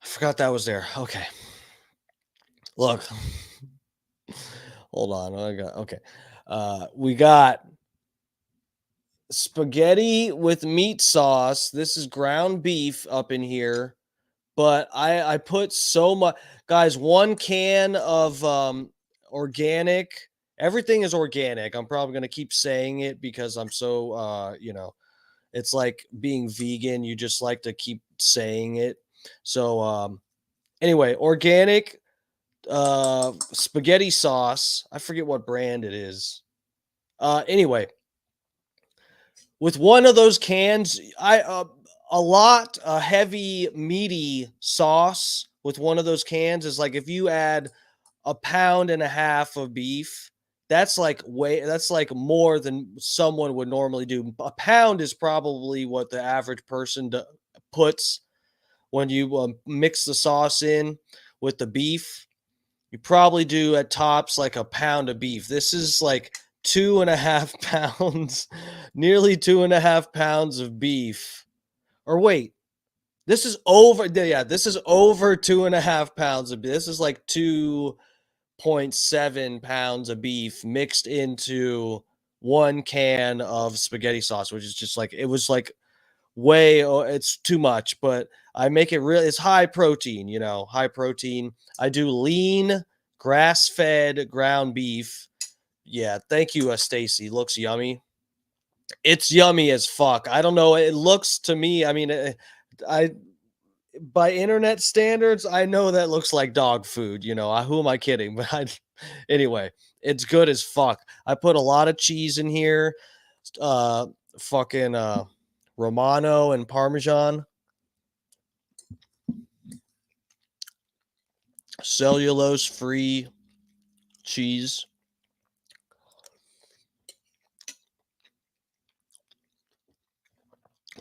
I forgot that was there. Okay. Look. Hold on. Okay. We got spaghetti with meat sauce. This is ground beef up in here, but I put so much, guys. 1 can of organic. Everything is organic. I'm probably gonna keep saying it because I'm so it's like being vegan. You just like to keep saying it. So anyway, organic spaghetti sauce. I forget what brand it is. Anyway, with one of those cans, a heavy meaty sauce with one of those cans is like if you add 1.5 pounds of beef, that's like more than someone would normally do. A pound is probably what the average person puts when you mix the sauce in with the beef. You probably do at tops like 1 pound of beef. This is like 2.5 pounds, nearly 2.5 pounds of beef. Or wait, this is over. Yeah, this is over 2.5 pounds of beef. This is like 2.7 pounds of beef mixed into 1 can of spaghetti sauce, which is just like, it was like it's too much, but I make it really, it's high protein, high protein. I do lean grass-fed ground beef. Yeah, thank you, Stacy. Looks yummy. It's yummy as fuck. I don't know. It looks to me, I mean, I by internet standards, I know that looks like dog food. Who am I kidding? But anyway, it's good as fuck. I put a lot of cheese in here. Fucking Romano and Parmesan. Cellulose-free cheese.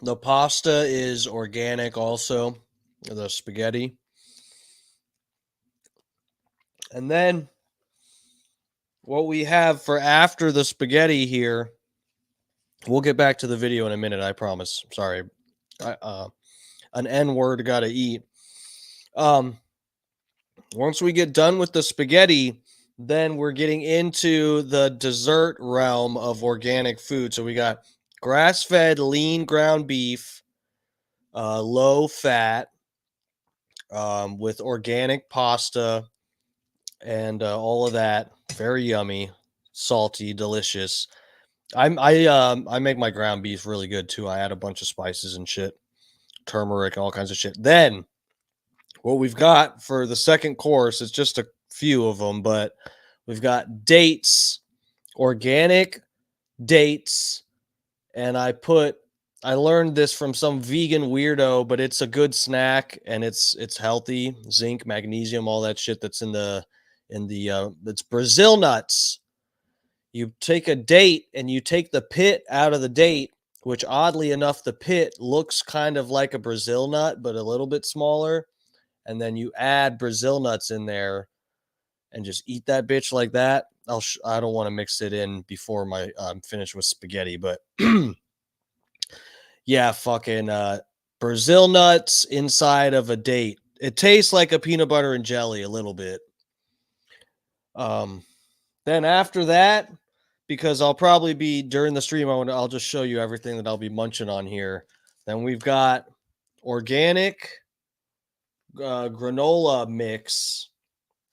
The pasta is organic also, the spaghetti. And then what we have for after the spaghetti here, we'll get back to the video in a minute, I promise. Sorry. An N-word gotta eat. Once we get done with the spaghetti, then we're getting into the dessert realm of organic food. So we got grass-fed lean ground beef, low fat, with organic pasta and all of that. Very yummy, salty, delicious. I make my ground beef really good too. I add a bunch of spices and shit, turmeric, all kinds of shit. Then what we've got for the second course is just a few of them, but we've got dates, organic dates, and I learned this from some vegan weirdo, but it's a good snack and it's healthy. Zinc, magnesium, all that shit that's in the it's Brazil nuts. You take a date and you take the pit out of the date, which oddly enough, the pit looks kind of like a Brazil nut, but a little bit smaller. And then you add Brazil nuts in there and just eat that bitch like that. I don't want to mix it in before I'm finished with spaghetti, but yeah, fucking Brazil nuts inside of a date. It tastes like a peanut butter and jelly a little bit. Then after that, because I'll probably be during the stream, I'll just show you everything that I'll be munching on here. Then we've got organic granola mix.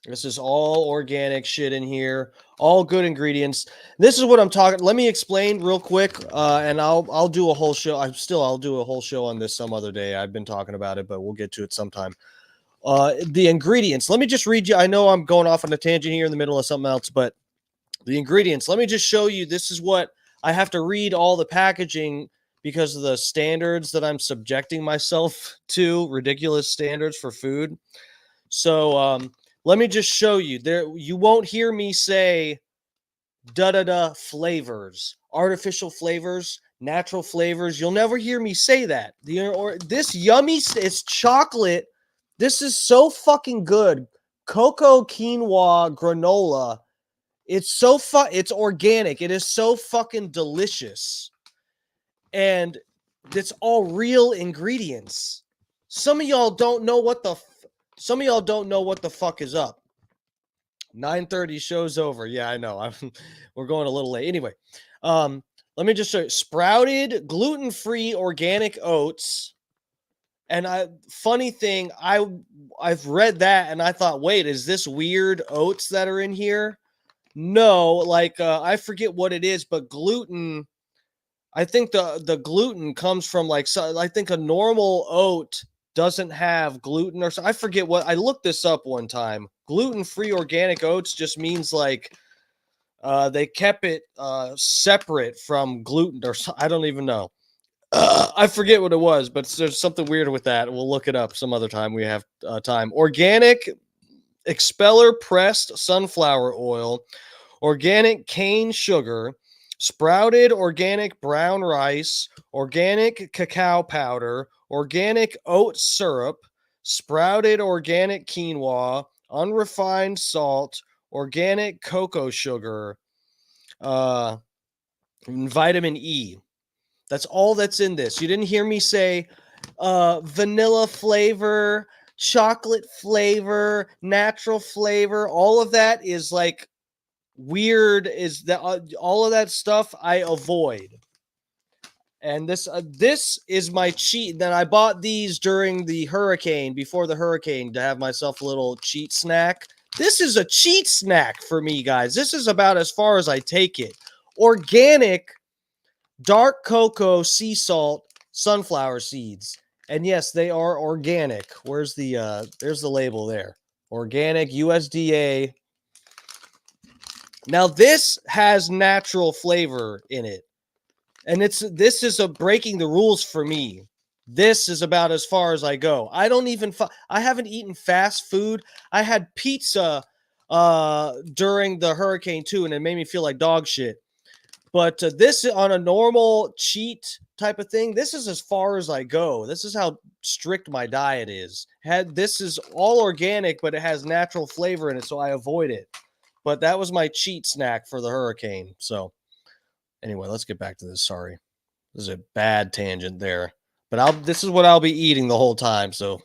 This is all organic shit in here, all good ingredients. This is what I'm talking. Let me explain real quick, and I'll do a whole show. I'll do a whole show on this some other day. I've been talking about it, but we'll get to it sometime. The ingredients. Let me just read you. I know I'm going off on a tangent here in the middle of something else, but the ingredients. Let me just show you. This is what I have to read all the packaging because of the standards that I'm subjecting myself to, ridiculous standards for food. So Let me just show you. There, you won't hear me say da-da-da flavors, artificial flavors, natural flavors. You'll never hear me say that. This yummy, it's chocolate. This is so fucking good. Cocoa quinoa granola. It's so it's organic. It is so fucking delicious. And it's all real ingredients. Some of y'all don't know what the fuck is up. 9:30 show's over. Yeah, I know. We're going a little late. Anyway, let me just show you. Sprouted gluten-free organic oats. And funny thing, I've read that and I thought, wait, is this weird oats that are in here? No, like I forget what it is, but gluten. I think the gluten comes from I think a normal oat doesn't have gluten or so. I forget what I looked this up one time. Gluten-free organic oats just means like they kept it separate from gluten or so. I don't even know. I forget what it was, but there's something weird with that. We'll look it up some other time. We have time. Organic expeller pressed sunflower oil, organic cane sugar, sprouted organic brown rice, organic cacao powder, organic oat syrup, sprouted organic quinoa, unrefined salt, organic cocoa sugar, vitamin E. That's all that's in this. You didn't hear me say vanilla flavor, chocolate flavor, natural flavor. All of that is like weird. Is that all of that stuff I avoid. And this is my cheat. Then I bought these during the hurricane, before the hurricane, to have myself a little cheat snack. This is a cheat snack for me, guys. This is about as far as I take it. Organic dark cocoa, sea salt, sunflower seeds. And yes, they are organic. Where's there's the label there. Organic, USDA. Now this has natural flavor in it. And this is breaking the rules for me. This is about as far as I go. I haven't eaten fast food. I had pizza during the hurricane too, and it made me feel like dog shit. But this on a normal cheat type of thing, this is as far as I go. This is how strict my diet is. This is all organic, but it has natural flavor in it, so I avoid it. But that was my cheat snack for the hurricane. So anyway, let's get back to this. Sorry. This is a bad tangent there. But this is what I'll be eating the whole time, so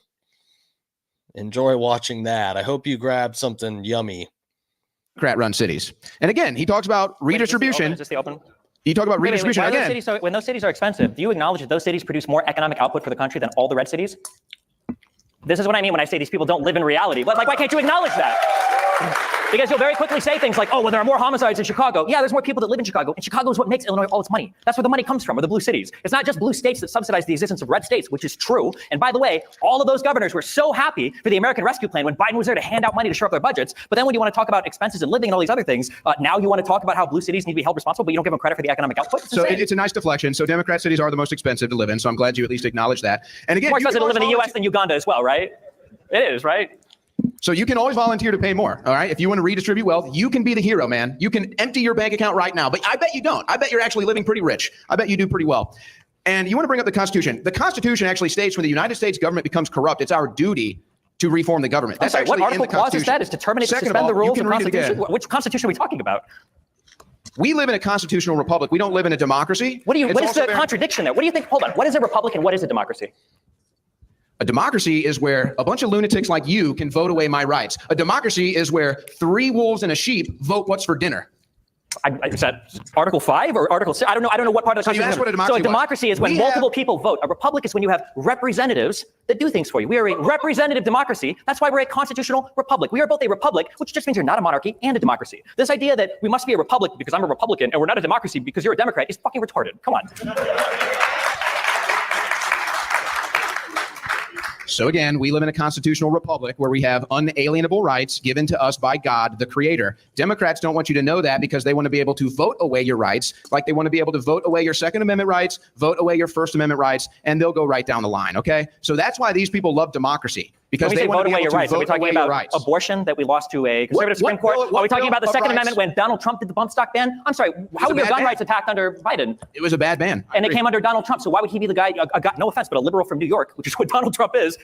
enjoy watching that. I hope you grabbed something yummy. Democrat-run cities. And again, he talks about redistribution. Is this the open? You talk about redistribution again. When those cities are expensive, do you acknowledge that those cities produce more economic output for the country than all the red cities? This is what I mean when I say these people don't live in reality. But like, why can't you acknowledge that? Because you'll very quickly say things like, oh, well, there are more homicides in Chicago. Yeah, there's more people that live in Chicago, and Chicago is what makes Illinois all its money. That's where the money comes from, or the blue cities. It's not just blue states that subsidize the existence of red states, which is true. And by the way, all of those governors were so happy for the American Rescue Plan when Biden was there to hand out money to shore up their budgets. But then when you want to talk about expenses and living and all these other things, now you want to talk about how blue cities need to be held responsible, but you don't give them credit for the economic output. So it's a nice deflection. So Democrat cities are the most expensive to live in. So I'm glad you at least acknowledge that. And again, more expensive to live in the U.S. than Uganda as well, right? It is, right? So you can always volunteer to pay more, all right? If you want to redistribute wealth, you can be the hero, man. You can empty your bank account right now, but I bet you don't. I bet you're actually living pretty rich. I bet you do pretty well. And you want to bring up the Constitution. The Constitution actually states when the United States government becomes corrupt, it's our duty to reform the government. That's what article clause is that? Is to terminate, suspend the rules of the Constitution? Which Constitution are we talking about? We live in a constitutional republic. We don't live in a democracy. What is the contradiction there? What do you think? Hold on. What is a republic and what is a democracy? A democracy is where a bunch of lunatics like you can vote away my rights. A democracy is where 3 wolves and a sheep vote what's for dinner. Is that Article 5 or Article 6? I don't know what part of the Constitution. So a democracy is when multiple people vote. A republic is when you have representatives that do things for you. We are a representative democracy. That's why we're a constitutional republic. We are both a republic, which just means you're not a monarchy and a democracy. This idea that we must be a republic because I'm a Republican and we're not a democracy because you're a Democrat is fucking retarded. Come on. So again, we live in a constitutional republic where we have unalienable rights given to us by God, the creator. Democrats don't want you to know that because they want to be able to vote away your rights, like they want to be able to vote away your Second Amendment rights, vote away your First Amendment rights, and they'll go right down the line, okay? So that's why these people love democracy, because when we they say want vote to be away able your to rights, are we vote talking away your about rights. abortion that we lost to a conservative Supreme Court? Are we talking about the Second Amendment when Donald Trump did the bump stock ban? I'm sorry, how were your gun rights attacked under Biden? It was a bad ban. And it came under Donald Trump, so why would he be the guy, no offense, but a liberal from New York, which is what Donald Trump is?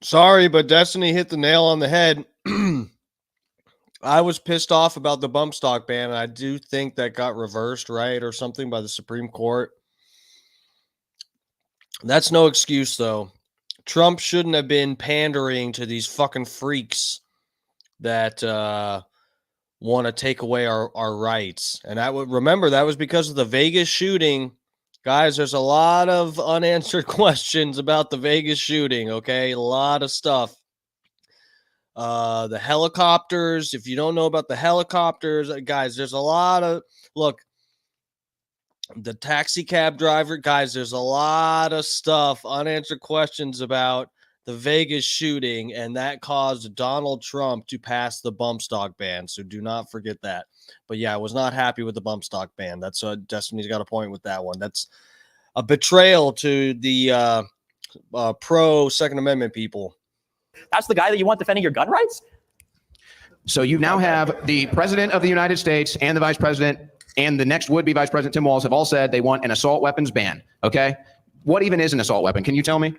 Sorry, but Destiny hit the nail on the head. I was pissed off about the bump stock ban, and I do think that got reversed, right, or something by the Supreme Court. That's no excuse, though. Trump shouldn't have been pandering to these fucking freaks that want to take away our rights. And remember, that was because of the Vegas shooting. Guys, there's a lot of unanswered questions about the Vegas shooting, okay? A lot of stuff. The helicopters, if you don't know about the helicopters, guys, there's a lot of, look, the taxi cab driver, guys, there's a lot of stuff, unanswered questions about the Vegas shooting, and that caused Donald Trump to pass the bump stock ban. So do not forget that. But yeah, I was not happy with the bump stock ban. That's Destiny's got a point with that one. That's a betrayal to the pro Second Amendment people. That's the guy that you want defending your gun rights? So you now have the president of the United States and the vice president and the next would-be vice president, Tim Walz, have all said they want an assault weapons ban. Okay. What even is an assault weapon? Can you tell me?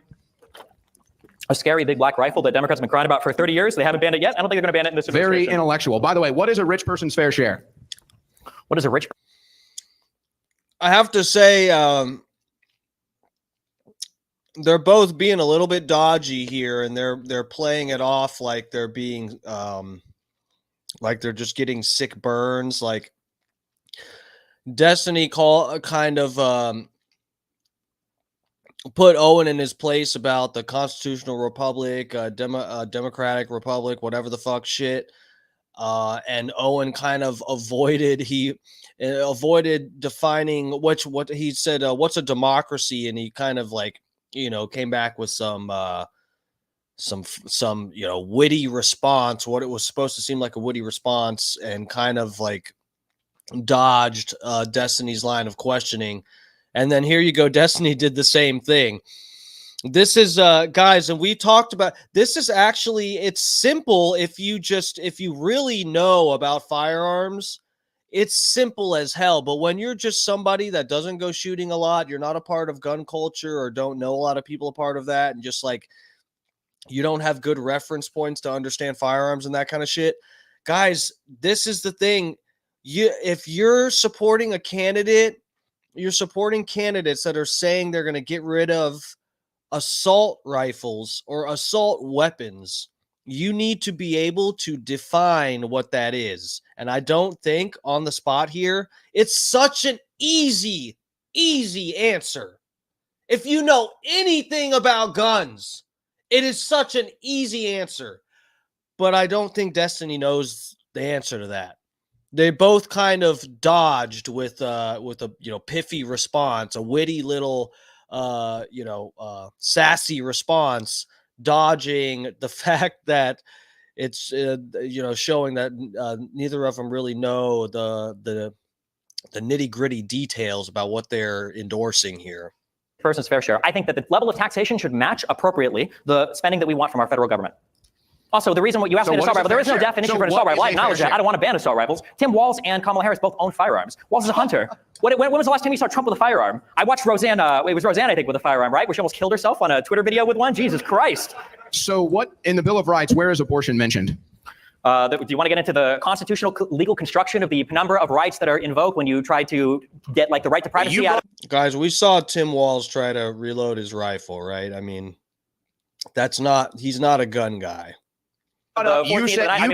A scary big black rifle that Democrats have been crying about for 30 years. They haven't banned it yet. I don't think they're going to ban it in this administration. Very intellectual. By the way, what is a rich person's fair share? What is a rich? I have to say, they're both being a little bit dodgy here, and they're playing it off like they're being like they're just getting sick burns. Like Destiny kind of put Owen in his place about the constitutional republic, democratic republic, whatever the fuck shit. And Owen kind of avoided defining what he said. What's a democracy? And he kind of like, came back with some witty response, what it was supposed to seem like a witty response, and kind of like dodged Destiny's line of questioning. And then here you go, Destiny did the same thing. This is guys, and we talked about this. Is actually, it's simple if you really know about firearms. It's simple as hell. But when you're just somebody that doesn't go shooting a lot, you're not a part of gun culture or don't know a lot of people a part of that, and just like you don't have good reference points to understand firearms and that kind of shit. Guys, this is the thing. If you're supporting a candidate, you're supporting candidates that are saying they're going to get rid of assault rifles or assault weapons. You need to be able to define what that is. And I don't think on the spot here, it's such an easy answer. If you know anything about guns, it is such an easy answer. But I don't think Destiny knows the answer to that. They both kind of dodged with a piffy response, a witty little sassy response, dodging the fact that it's showing that neither of them really know the nitty-gritty details about what they're endorsing here. Person's fair share. I think that the level of taxation should match appropriately the spending that we want from our federal government. Also, the reason what you asked me an assault rifle, there is no definition for an assault rifle. I acknowledge that. I don't want to ban assault rifles. Tim Walz and Kamala Harris both own firearms. Walz is a hunter. When was the last time you saw Trump with a firearm? I watched Roseanne, it was Roseanne, I think, with a firearm, right? Where she almost killed herself on a Twitter video with one? Jesus Christ. So what, in the Bill of Rights, where is abortion mentioned? Do you want to get into the constitutional legal construction of the number of rights that are invoked when you try to get like the right to privacy out of? Guys, we saw Tim Walz try to reload his rifle, right? I mean, he's not a gun guy. You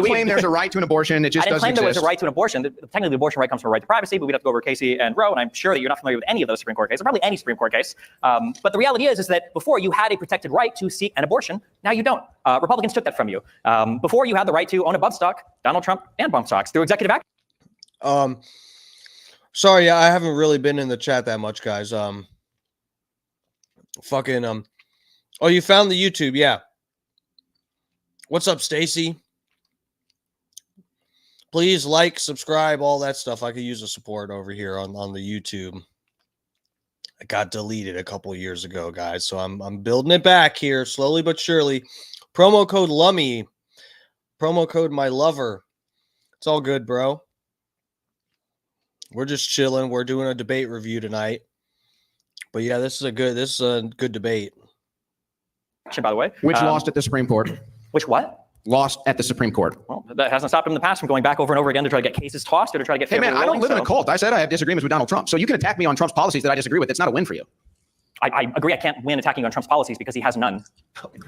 claim there's a right to an abortion. It just doesn't exist. I didn't claim there was a right to an abortion. Technically, the abortion right comes from a right to privacy, but we'd have to go over Casey and Roe, and I'm sure that you're not familiar with any of those Supreme Court cases, or probably any Supreme Court case. But the reality is that before you had a protected right to seek an abortion, now you don't. Republicans took that from you. Before you had the right to own a bump stock, Donald Trump and bump stocks through executive action. Sorry, I haven't really been in the chat that much, guys. Oh, you found the YouTube, yeah. What's up, Stacy? Please like, subscribe, all that stuff. I could use the support over here on the YouTube. got deleted a couple years ago, guys. So I'm building it back here slowly but surely. Promo code Lummy. Promo code My Lover. It's all good, bro. We're just chilling. We're doing a debate review tonight. But yeah, this is a good debate. By the way, Which lost at the Supreme Court. Which what? Lost at the Supreme Court. Well, that hasn't stopped him in the past from going back over and over again to try to get cases tossed or to try to get. Hey man, I don't live in a cult. I said I have disagreements with Donald Trump. So you can attack me on Trump's policies that I disagree with. It's not a win for you. I agree. I can't win attacking on Trump's policies because he has none.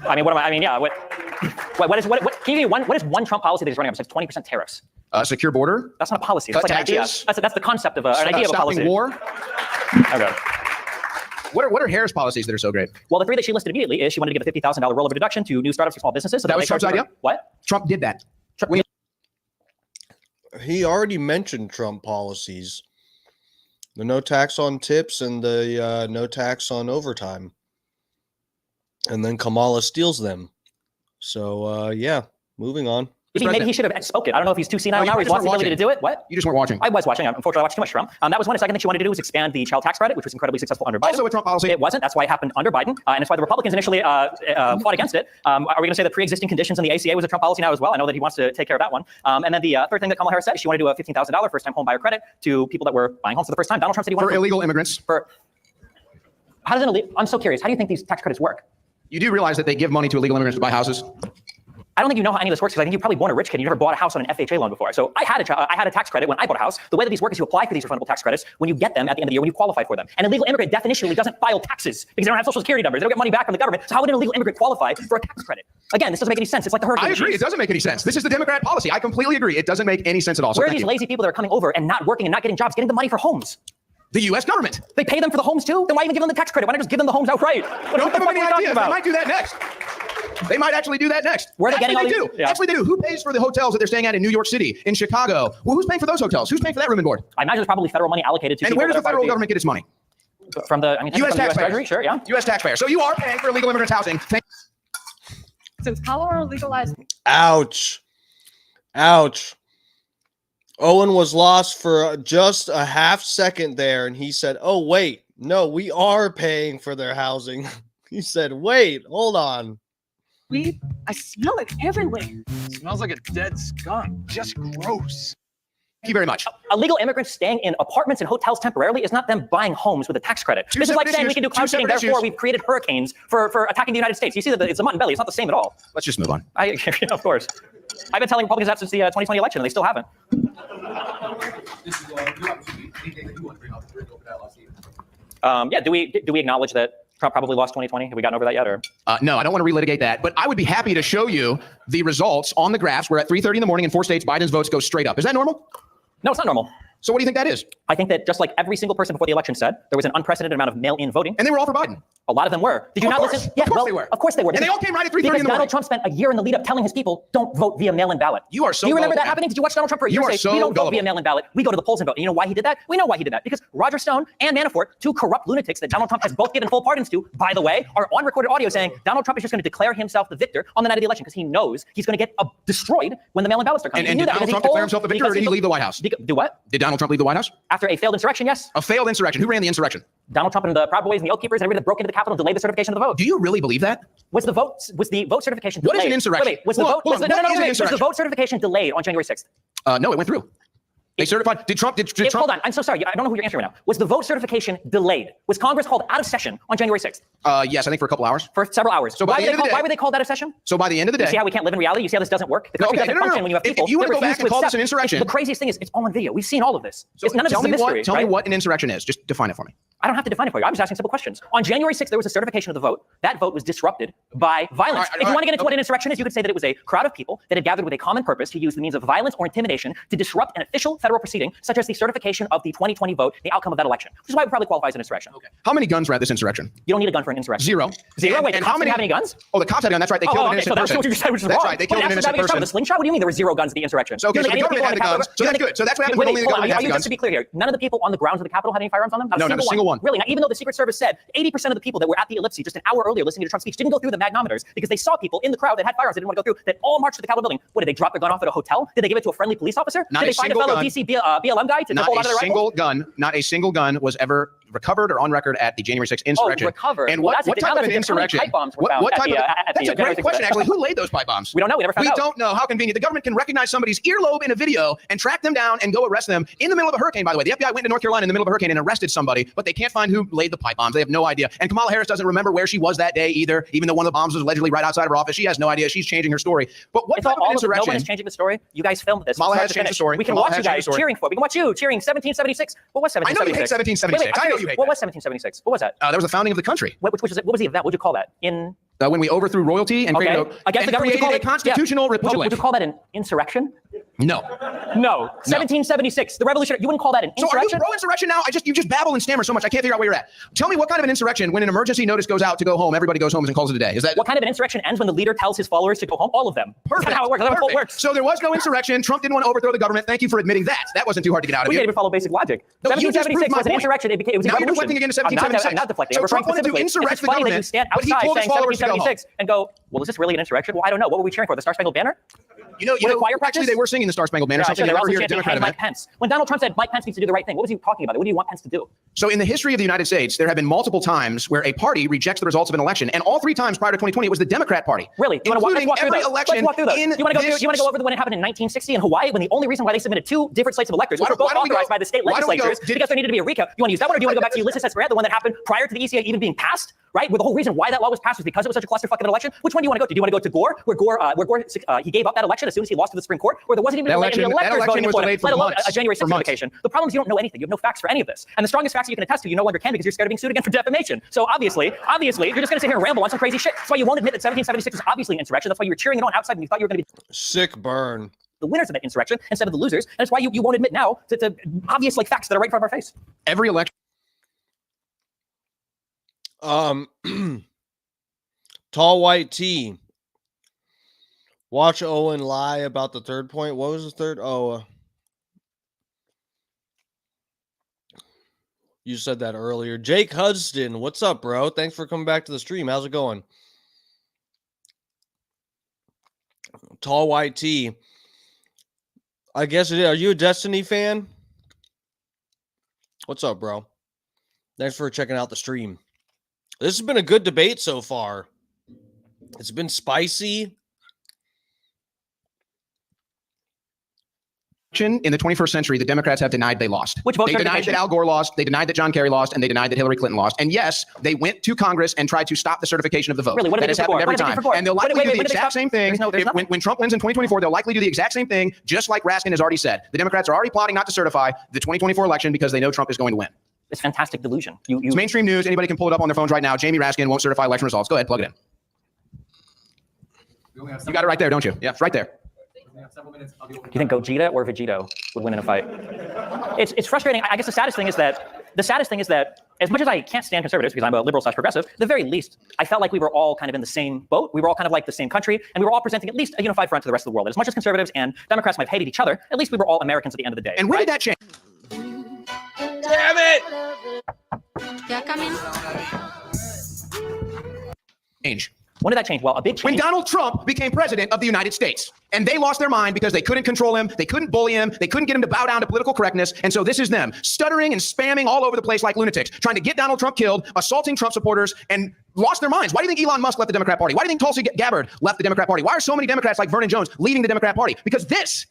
I mean, what am I? I mean, yeah. What is can you give me one? What is one Trump policy that he's running up? It's like 20% tariffs. Secure border. That's not a policy. That's Cut like taxes. an idea. That's the concept of an idea of a policy. Stopping war. Okay. What are Harris' policies that are so great? Well, the three that she listed immediately is she wanted to give a $50,000 rollover deduction to new startups or small businesses. So that was Trump's idea? What? Trump did that. He already mentioned Trump policies. The no tax on tips and the no tax on overtime. And then Kamala steals them. So, yeah, moving on. Maybe he should have spoken. I don't know if he's too senile now. He's lost the ability to do it. What? You just weren't watching. I was watching. Unfortunately, I watched too much Trump. That was one. The second thing she wanted to do was expand the child tax credit, which was incredibly successful under Biden. Also a Trump policy. It wasn't. That's why it happened under Biden. And it's why the Republicans initially fought against it. Are we going to say that pre-existing conditions in the ACA was a Trump policy now as well? I know that he wants to take care of that one. And then the third thing that Kamala Harris said is she wanted to do a $15,000 first-time home buyer credit to people that were buying homes for the first time. Donald Trump said he wanted for illegal immigrants. How does I'm so curious. How do you think these tax credits work? You do realize that they give money to illegal immigrants to buy houses? I don't think you know how any of this works because I think you probably born a rich kid. You never bought a house on an FHA loan before. So I had a tax credit when I bought a house. The way that these work is you apply for these refundable tax credits when you get them at the end of the year when you qualify for them. An illegal immigrant definitionally doesn't file taxes because they don't have social security numbers. They don't get money back from the government. So how would an illegal immigrant qualify for a tax credit? Again, this doesn't make any sense. It's like the hurricane. I agree. It doesn't make any sense. This is the Democrat policy. I completely agree. It doesn't make any sense at all. So where are these lazy people that are coming over and not working and not getting jobs, getting the money for homes? The U.S. government. They pay them for the homes too? Then why even give them the tax credit? Why not just give them the homes outright? Don't have any ideas. They might do that next. They might actually do that next. Where are they getting all these? Yeah. Actually, they do. Who pays for the hotels that they're staying at in New York City, in Chicago? Well, who's paying for those hotels? Who's paying for that room and board? I imagine there's probably federal money allocated to. And where does the federal government get its money? From the U.S. taxpayers. Treasury, sure, yeah. U.S. taxpayers. So you are paying for illegal immigrants' housing. Since Colorado legalized. Ouch. Ouch. Owen was lost for just a half second there, and he said, oh, wait, no, we are paying for their housing. He said, wait, hold on. I smell it everywhere. It smells like a dead skunk. Just gross. Thank you very much. Illegal immigrants staying in apartments and hotels temporarily is not them buying homes with a tax credit. This is like saying we can do cloud seeding, therefore we've created hurricanes for attacking the United States. You see that it's a mutton belly. It's not the same at all. Let's just move on. Of course. I've been telling Republicans that since the 2020 election, and they still haven't. Yeah, do we acknowledge that Trump probably lost 2020? Have we gotten over that yet? Or no, I don't want to relitigate that, but I would be happy to show you the results on the graphs where at 3:30 in the morning in 4 states, Biden's votes go straight up. Is that normal? No, it's not normal. So what do you think that is? I think that just like every single person before the election said, there was an unprecedented amount of mail-in voting. And they were all for Biden. A lot of them were. Did you not listen? Yeah, of course they were. Of course they were. And they all came right at 3:30 in the morning. Donald Trump spent a year in the lead up telling his people, don't vote via mail-in ballot. You are so Do you remember gullible. that happening? Did you watch Donald Trump for a year say, we don't vote via mail-in ballot, we go to the polls and vote? And you know why he did that? We know why he did that. Because Roger Stone and Manafort, two corrupt lunatics that Donald Trump has both given full pardons to, by the way, are on recorded audio saying Donald Trump is just going to declare himself the victor on the night of the election because he knows he's going to get destroyed when the mail-in ballots start coming. And did Donald Trump declare himself the victor or did he leave the White House? Do what? Did Donald Trump leave the White House? After a failed insurrection, yes. A failed insurrection. Who ran the insurrection? Donald Trump and the Proud Boys and the Oath Keepers and everybody that broke into the Capitol delayed the certification of the vote. Do you really believe that? Was the vote certification delayed? What is an insurrection? Wait, was the vote was the vote certification delayed on January 6th? No, it went through. They certified. Did Trump? Hold on. I'm so sorry. I don't know who you're answering right now. Was the vote certification delayed? Was Congress called out of session on January 6th? Yes, I think for a couple hours. For several hours. So why were they called out of session? So by the end of the day. You see how we can't live in reality? You see how this doesn't work? The country doesn't function when you have people. If you want to go back and call this an insurrection. The craziest thing is it's all on video. We've seen all of this. So none of this is a mystery. Tell me what an insurrection is. Just define it for me. I don't have to define it for you. I'm just asking simple questions. On January 6th, there was a certification of the vote. That vote was disrupted by violence. If you want to get into what an insurrection is, you could say that it was a crowd of people that had gathered with a common purpose to use the means of violence or intimidation to disrupt an official federal proceeding, such as the certification of the 2020 vote, the outcome of that election, which is why it probably qualifies as an insurrection. Okay. How many guns were at this insurrection? You don't need a gun for an insurrection. Zero. Wait, the cops didn't have any guns? Oh, the cops had a gun. That's right. They killed an innocent person. So that's what you said, which is That's wrong. right. They killed an innocent person. The slingshot? What do you mean there were zero guns at the insurrection? So, okay, so the government had the guns. So that's good. So that's what happened when only the government had the guns. Just to be clear here, none of the people on the grounds of the Capitol had any firearms on them? No, not a single one. Really? Not even though the Secret Service said 80% of the people that were at the ellipse just an hour earlier listening to Trump's speech didn't go through the magnometers because they saw people in the crowd that had firearms they didn't want to go through that all marched to the Capitol building. What, did they drop their gun off at a hotel? Did they give it to a friendly police officer? Did they find a fellow DC BLM guy to hold on to their rifles? Not a single gun was ever recovered or on record at the January 6th insurrection. Oh, recovered. And Well, what type of an insurrection? Pipe bombs were found What type of? at That's the a great question, actually. Who laid those pipe bombs? We don't know. We never found out. We don't know. How convenient. The government can recognize somebody's earlobe in a video and track them down and go arrest them in the middle of a hurricane, by the way. The FBI went to North Carolina in the middle of a hurricane and arrested somebody, but they can't find who laid the pipe bombs. They have no idea. And Kamala Harris doesn't remember where she was that day either, even though one of the bombs was allegedly right outside of her office. She has no idea. She's changing her story. But what type of insurrection? No one is changing the story. You guys filmed this. Kamala has changed the story. We can watch you guys cheering for it. We can watch you cheering 1776. What was 1776? I know you hate 1776. I know you hate What was 1776? What was that? that was the founding of the country. What was the event? What would you call that? When we overthrew royalty and created against the government, a constitutional republic. Would you call that an insurrection? No. 1776. The revolution. You wouldn't call that an insurrection? So are you pro-insurrection now? You just babble and stammer so much. I can't figure out where you're at. Tell me what kind of an insurrection when an emergency notice goes out to go home, everybody goes home and calls it a day. Is that what kind of an insurrection ends when the leader tells his followers to go home? All of them. Perfect. That's how it works. That's how it works. So there was no insurrection. Trump didn't want to overthrow the government. Thank you for admitting that. That wasn't too hard to get out of you. We didn't even follow basic logic. No, 1776 was an insurrection. It was now a you're deflecting again to 1776. I'm not deflecting. So I'm referring Trump wanted to specifically. insurrect It's the funny that you government, stand but he outside told his saying followers to go home. 1776 and go, well, is this really an insurrection? Well, I don't know. What were we cheering for? The Star Spangled Banner? Actually, they were singing the Star Spangled Banner. Yeah, Something they they were never also hear a chanting Democrat "Hang Mike event. Pence." When Donald Trump said Mike Pence needs to do the right thing, what was he talking about? What do you want Pence to do? So in the history of the United States, there have been multiple times where a party rejects the results of an election, and all three times prior to 2020, it was the Democrat Party. Really? Let's walk through those. Election Let's walk through those. in You want to go over when it happened in 1960 in Hawaii, when the only reason why they submitted two different slates of electors, which were both authorized by the state legislatures, because there needed to be a recount. You want to use that one, or do you want to go back to Ulysses S. Grant, the one that happened prior to the ECA even being passed? Right? Where the whole reason why that law was passed was because it was such a clusterfuck of an election. Which one do you want to go to? Do you want to go to Gore, where Gore he gave up that election as soon as he lost to the Supreme Court, or there wasn't even any electors voting for him, let alone a January 6th revocation? The problem is you don't know anything. You have no facts for any of this. And the strongest facts you can attest to, you no longer can because you're scared of being sued again for defamation. So obviously, you're just going to sit here and ramble on some crazy shit. That's why you won't admit that 1776 was obviously an insurrection. That's why you were cheering it on outside and you thought you were going to be sick burn. The winners of that insurrection instead of the losers. And that's why you won't admit now to obvious facts that are right in front of our face. Every election. Tall white tee. Watch Owen lie about the third point. What was the third? You said that earlier. Jake Hudson, what's up, bro? Thanks for coming back to the stream. How's it going? Tall white tee. I guess it is. Are you a Destiny fan? What's up, bro? Thanks for checking out the stream. This has been a good debate so far. It's been spicy. In the 21st century, the Democrats have denied they lost. Which vote they denied that Al Gore lost. They denied that John Kerry lost, and they denied that Hillary Clinton lost. And yes, they went to Congress and tried to stop the certification of the vote. Really? What that has happened every time. And they'll likely do the exact same thing. When Trump wins in 2024, they'll likely do the exact same thing, just like Raskin has already said. The Democrats are already plotting not to certify the 2024 election because they know Trump is going to win. It's fantastic delusion. It's mainstream news. Anybody can pull it up on their phones right now. Jamie Raskin won't certify election results. Go ahead, plug it in. You got it right there, don't you? Yeah, it's right there. Do you think Gogeta or Vegito would win in a fight? It's frustrating. I guess the saddest thing is that as much as I can't stand conservatives because I'm a liberal/progressive, at the very least, I felt like we were all kind of in the same boat. We were all kind of like the same country, and we were all presenting at least a unified front to the rest of the world. And as much as conservatives and Democrats might have hated each other, at least we were all Americans at the end of the day. And when did that change? Damn it! Change. When did that change? Well, a big change. When Donald Trump became president of the United States. And they lost their mind because they couldn't control him. They couldn't bully him. They couldn't get him to bow down to political correctness. And so this is them stuttering and spamming all over the place like lunatics, trying to get Donald Trump killed, assaulting Trump supporters, and lost their minds. Why do you think Elon Musk left the Democrat Party? Why do you think Tulsi Gabbard left the Democrat Party? Why are so many Democrats like Vernon Jones leaving the Democrat Party? Because this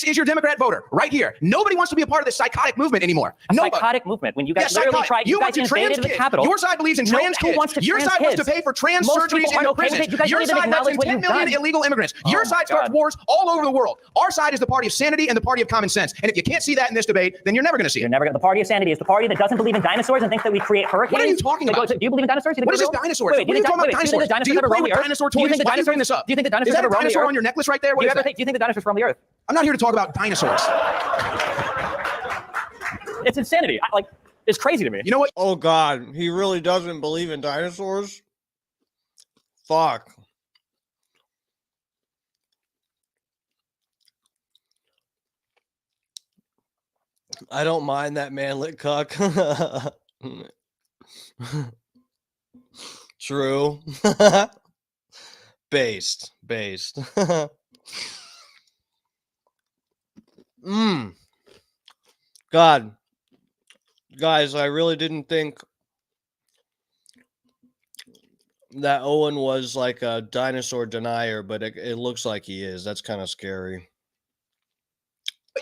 is your Democrat voter right here. Nobody wants to be a part of this psychotic movement anymore. Psychotic movement. When you guys literally tried, you guys invaded the Capitol. Your side believes in trans kids. Your side wants to pay for trans surgeries in your prison. Your side lets in 10 million illegal immigrants. Your side starts wars all over the world. Our side is the party of sanity and the party of common sense. And if you can't see that in this debate, then you're never going to see it. The party of sanity is the party that doesn't believe in dinosaurs and thinks that we create hurricanes. What are you talking about? Do you believe in dinosaurs? What is this dinosaurs? What are you talking about dinosaurs? Do you play with dinosaur toys? Why do you bring this up? Do you think the dinosaurs is that ever roam the earth? Is that a dinosaur on your necklace right there? Do you think the dinosaurs roam the earth? I'm not here to talk about dinosaurs. It's insanity. It's crazy to me. You know what? Oh, God. He really doesn't believe in dinosaurs? Fuck. I don't mind that manlet cuck. True. Based. God. Guys, I really didn't think that Owen was like a dinosaur denier, but it looks like he is. That's kind of scary.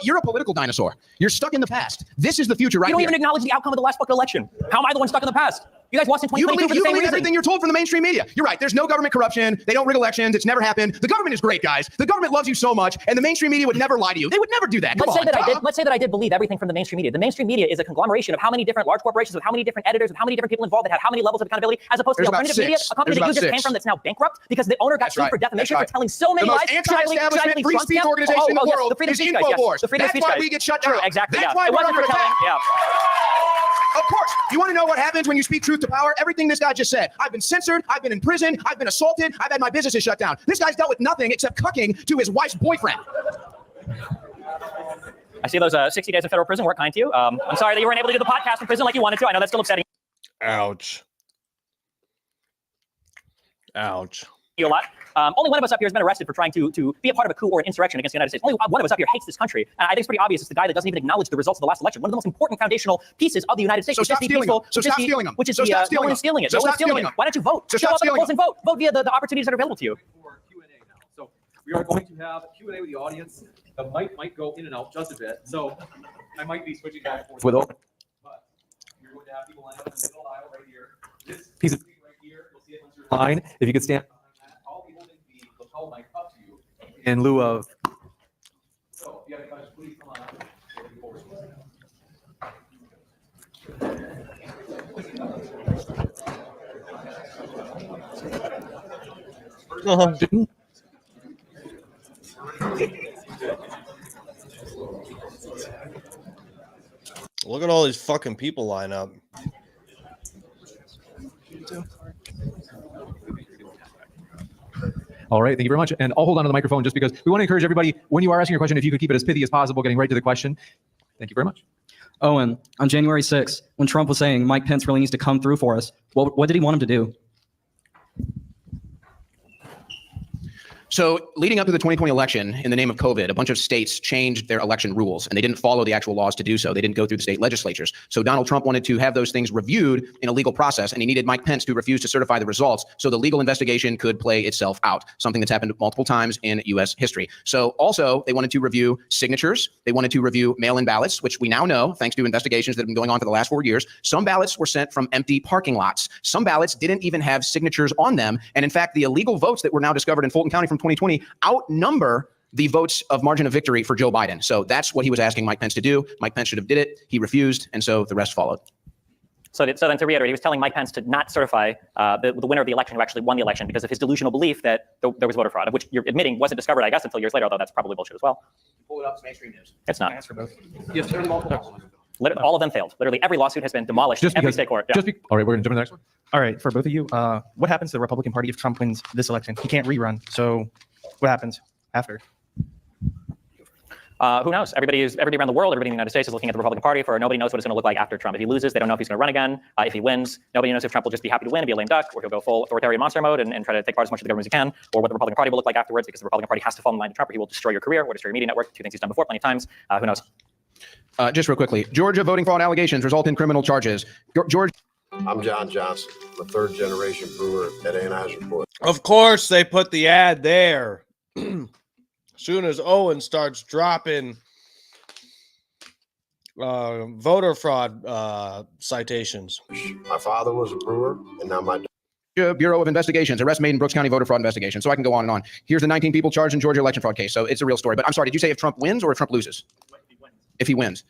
You're a political dinosaur. You're stuck in the past. This is the future right You don't here. even acknowledge the outcome of the last fucking election. How am I the one stuck in the past? You guys lost in 2022 for the You same believe reason. everything you're told from the mainstream media. You're right. There's no government corruption. They don't rig elections. It's never happened. The government is great, guys. The government loves you so much, and the mainstream media would never lie to you. They would never do that. Let's say that I did believe everything from the mainstream media. The mainstream media is a conglomeration of how many different large corporations with how many different editors, with how many different people involved that have how many levels of accountability, as opposed to the alternative media, a company that you just came from that's now bankrupt because the owner got sued for defamation for telling so many lies. The most anti-establishment free speech organization in the world is Infowars. That's why we get shut down. Exactly. That's why we're under attack. Of course. You want to know what happens when you speak truth to power? Everything this guy just said. I've been censored. I've been in prison. I've been assaulted. I've had my businesses shut down. This guy's dealt with nothing except cucking to his wife's boyfriend. I see those 60 days of federal prison weren't kind to you. I'm sorry that you weren't able to do the podcast in prison like you wanted to. I know that's still upsetting Ouch. Ouch. you a lot. Only one of us up here has been arrested for trying to be a part of a coup or an insurrection against the United States. Only one of us up here hates this country. And I think it's pretty obvious it's the guy that doesn't even acknowledge the results of the last election. One of the most important foundational pieces of the United States. So stop stealing them. So stop stealing them. Which is so stop no one's stealing it. No one's stealing it. Why don't you vote? So show stop up at the polls and vote. Vote via the opportunities that are available to you. For Q&A now. So we are going to have Q&A with the audience. The mic might go in and out just a bit. So I might be switching back and forth with open. But you're going to have people lined up in the middle aisle right here. This piece of right here, you'll see it once you're in line. If you could stand behind that, I'll be holding the lapel mic up to you in lieu of. So if you have any questions, please come on up. Look at all these fucking people line up. All right, thank you very much. And I'll hold on to the microphone just because we want to encourage everybody, when you are asking your question, if you could keep it as pithy as possible, getting right to the question. Thank you very much. Owen, on January 6th, when Trump was saying Mike Pence really needs to come through for us, what did he want him to do? So leading up to the 2020 election, in the name of COVID, a bunch of states changed their election rules, and they didn't follow the actual laws to do so. They didn't go through the state legislatures. So Donald Trump wanted to have those things reviewed in a legal process, and he needed Mike Pence to refuse to certify the results so the legal investigation could play itself out, something that's happened multiple times in U.S. history. So also, they wanted to review signatures. They wanted to review mail-in ballots, which we now know, thanks to investigations that have been going on for the last 4 years, some ballots were sent from empty parking lots. Some ballots didn't even have signatures on them. And in fact, the illegal votes that were now discovered in Fulton County from 2020 outnumber the votes of margin of victory for Joe Biden. So that's what he was asking Mike Pence to do. Mike Pence should have did it. He refused, and so the rest followed. So then to reiterate, he was telling Mike Pence to not certify the winner of the election who actually won the election because of his delusional belief that there was voter fraud, of which you're admitting wasn't discovered, I guess, until years later, although that's probably bullshit as well. Pull it up, it's mainstream news. It's not. Answer both. Yes, there are multiple. All of them failed. Literally every lawsuit has been demolished in every state court. Yeah. All right, we're going to jump to the next one. All right, for both of you, what happens to the Republican Party if Trump wins this election? He can't rerun. So what happens after? Who knows? Everybody around the world, everybody in the United States is looking at the Republican Party for nobody knows what it's going to look like after Trump. If he loses, they don't know if he's going to run again. If he wins, nobody knows if Trump will just be happy to win and be a lame duck, or he'll go full authoritarian monster mode and try to take apart as much of the government as he can, or what the Republican Party will look like afterwards, because the Republican Party has to fall in line to Trump, or he will destroy your career or destroy your media network. Two things he's done before plenty of times. Who knows? Just real quickly, Georgia voting fraud allegations result in criminal charges. Georgia. I'm John Johnson. I'm a third-generation brewer at Anheuser-Busch. Of course, they put the ad there. Soon as Owen starts dropping voter fraud citations. My father was a brewer, and now my Bureau of Investigations, arrest made in Brooks County voter fraud investigation. So I can go on and on. Here's the 19 people charged in Georgia election fraud case. So it's a real story. But I'm sorry, did you say if Trump wins or if Trump loses? If he wins.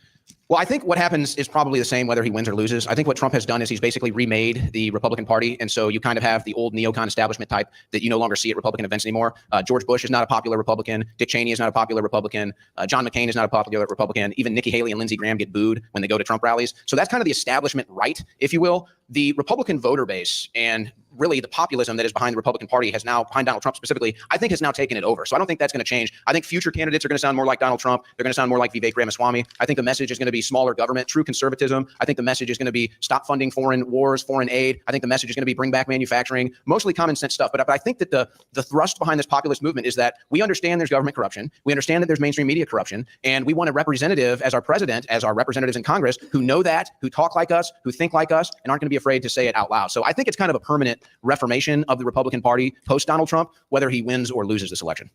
Well, I think what happens is probably the same whether he wins or loses. I think what Trump has done is he's basically remade the Republican Party. And so you kind of have the old neocon establishment type that you no longer see at Republican events anymore. George Bush is not a popular Republican. Dick Cheney is not a popular Republican. John McCain is not a popular Republican. Even Nikki Haley and Lindsey Graham get booed when they go to Trump rallies. So that's kind of the establishment right, if you will. The Republican voter base and really the populism that is behind the Republican Party has now, behind Donald Trump specifically, I think has now taken it over. So I don't think that's going to change. I think future candidates are going to sound more like Donald Trump. They're going to sound more like Vivek Ramaswamy. I think the message is going to be be smaller government, true conservatism. I think the message is going to be stop funding foreign wars, foreign aid. I think the message is going to be bring back manufacturing, mostly common sense stuff. But I think that the thrust behind this populist movement is that we understand there's government corruption. We understand that there's mainstream media corruption. And we want a representative as our president, as our representatives in Congress who know that, who talk like us, who think like us, and aren't going to be afraid to say it out loud. So I think it's kind of a permanent reformation of the Republican Party post Donald Trump, whether he wins or loses this election.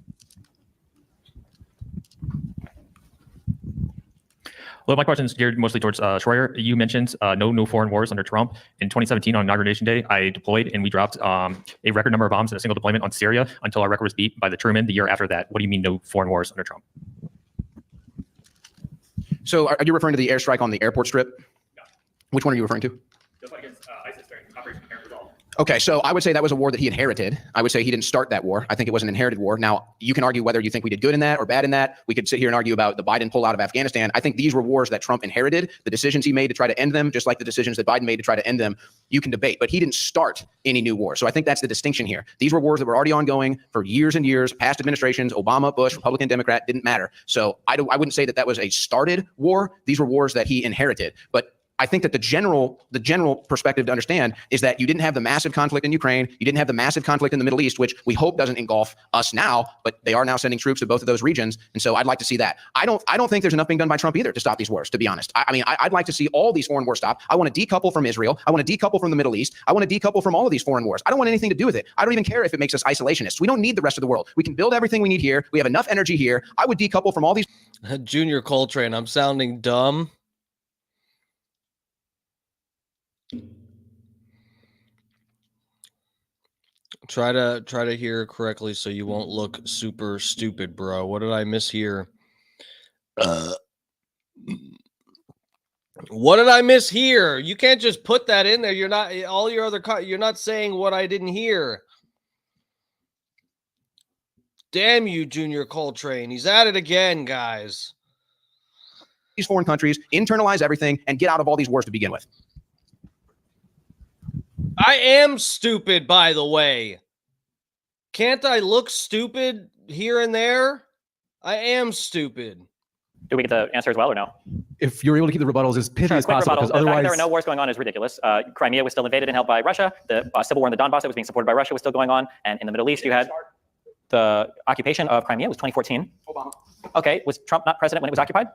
Well, my question is geared mostly towards Shroyer. You mentioned no foreign wars under Trump. In 2017, on Inauguration Day, I deployed and we dropped a record number of bombs in a single deployment on Syria until our record was beat by the Truman the year after that. What do you mean no foreign wars under Trump? So are you referring to the airstrike on the airport strip? Yeah. Which one are you referring to? The fight against ISIS during Operation Inherent Resolve. Okay, so I would say that was a war that he inherited. I would say he didn't start that war. I think it was an inherited war. Now, you can argue whether you think we did good in that or bad in that. We could sit here and argue about the Biden pullout of Afghanistan. I think these were wars that Trump inherited. The decisions he made to try to end them, just like the decisions that Biden made to try to end them, you can debate. But he didn't start any new war. So I think that's the distinction here. These were wars that were already ongoing for years and years. Past administrations, Obama, Bush, Republican, Democrat, didn't matter. So I wouldn't say that was a started war. These were wars that he inherited. But I think that the general perspective to understand is that you didn't have the massive conflict in Ukraine. You didn't have the massive conflict in the Middle East, which we hope doesn't engulf us now, but they are now sending troops to both of those regions. And so I'd like to see that. I don't think there's enough being done by Trump either to stop these wars, to be honest. I mean, I'd like to see all these foreign wars stopped. I want to decouple from Israel. I want to decouple from the Middle East. I want to decouple from all of these foreign wars. I don't want anything to do with it. I don't even care if it makes us isolationists. We don't need the rest of the world. We can build everything we need here. We have enough energy here. I would decouple from all these. Junior Coltrane, I'm sounding dumb. Try to hear correctly so you won't look super stupid, bro. What did I miss here? What did I miss here? You can't just put that in there. You're not all your other you're not saying what I didn't hear. Damn you, Junior Coltrane. He's at it again, guys. These foreign countries, internalize everything, and get out of all these wars to begin with. I am stupid, by the way. Can't I look stupid here and there? I am stupid. Do we get the answer as well or no? If you're able to keep the rebuttals as pithy as possible, because The fact that otherwise there were no wars going on is ridiculous. Crimea was still invaded and held by Russia. The civil war in the Donbass that was being supported by Russia was still going on. And in the Middle East, you had the occupation of Crimea was 2014. Obama. Okay, was Trump not president when it was occupied?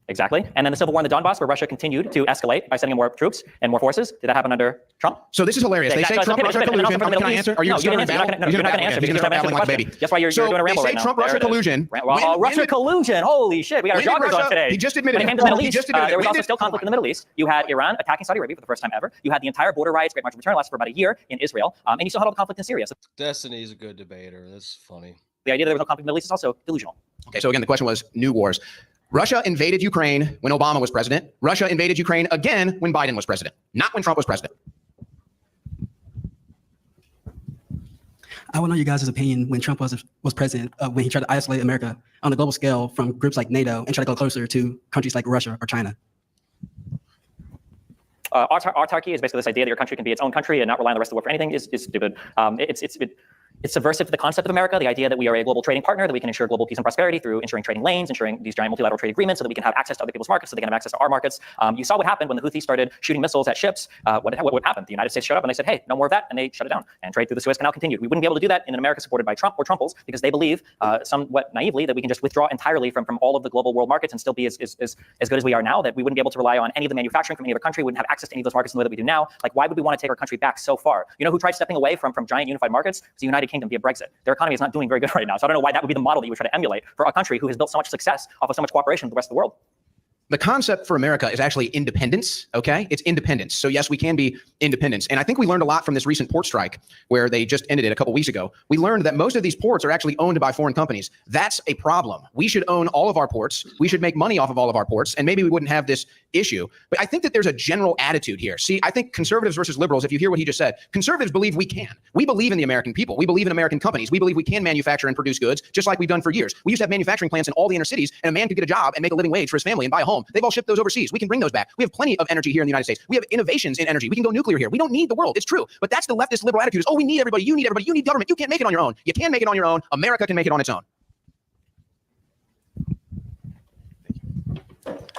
Exactly. And then the civil war in the Donbass, where Russia continued to escalate by sending in more troops and more forces. Did that happen under Trump? So this is hilarious. They say Trump-Russia collusion. Can I answer? Are you going to answer? You're not going to answer because you're babbling like a baby. That's why you're doing a ramble right now. They say Trump-Russia collusion. Russia collusion. Holy shit. We got our joggers on today. He just admitted it. There was also still conflict in the Middle East. You had Iran attacking Saudi Arabia for the first time ever. You had the entire border riots, Great March of Return, lasted for about a year in Israel. And you still had all the conflict in Syria. So Destiny's a good debater. That's funny. The idea that there was no conflict in the Middle East is also delusional. Okay, so again, the question was new wars. Russia invaded Ukraine when Obama was president. Russia invaded Ukraine again when Biden was president, not when Trump was president. I want to know you guys' opinion when Trump was president, when he tried to isolate America on a global scale from groups like NATO and try to go closer to countries like Russia or China. Autarky is basically this idea that your country can be its own country and not rely on the rest of the world for anything is stupid. It's subversive to the concept of America, the idea that we are a global trading partner, that we can ensure global peace and prosperity through ensuring trading lanes, ensuring these giant multilateral trade agreements so that we can have access to other people's markets, so they can have access to our markets. You saw what happened when the Houthis started shooting missiles at ships. What happened? The United States showed up and they said, hey, no more of that, and they shut it down. And trade through the Suez Canal continued. We wouldn't be able to do that in an America supported by Trump or Trumples because they believe, somewhat naively, that we can just withdraw entirely from all of the global world markets and still be as good as we are now, that we wouldn't be able to rely on any of the manufacturing from any other country, wouldn't have access to any of those markets in the way that we do now. Like, why would we want to take our country back so far? You know who tried stepping away from giant unified markets? It's the United Kingdom via Brexit. Their economy is not doing very good right now. So I don't know why that would be the model that you would try to emulate for a country who has built so much success off of so much cooperation with the rest of the world. The concept for America is actually independence, okay? It's independence. So yes, we can be independence. And I think we learned a lot from this recent port strike where they just ended it a couple weeks ago. We learned that most of these ports are actually owned by foreign companies. That's a problem. We should own all of our ports. We should make money off of all of our ports, and maybe we wouldn't have this issue. But I think that there's a general attitude here. See, I think conservatives versus liberals, if you hear what he just said, conservatives believe we can. We believe in the American people. We believe in American companies. We believe we can manufacture and produce goods just like we've done for years. We used to have manufacturing plants in all the inner cities, and a man could get a job and make a living wage for his family and buy a home. They've all shipped those overseas. We can bring those back. We have plenty of energy here in the United States. We have innovations in energy. We can go nuclear here. We don't need the world. It's true. But that's the leftist liberal attitude is, oh, we need everybody. You need everybody. You need government. You can't make it on your own. You can make it on your own. America can make it on its own.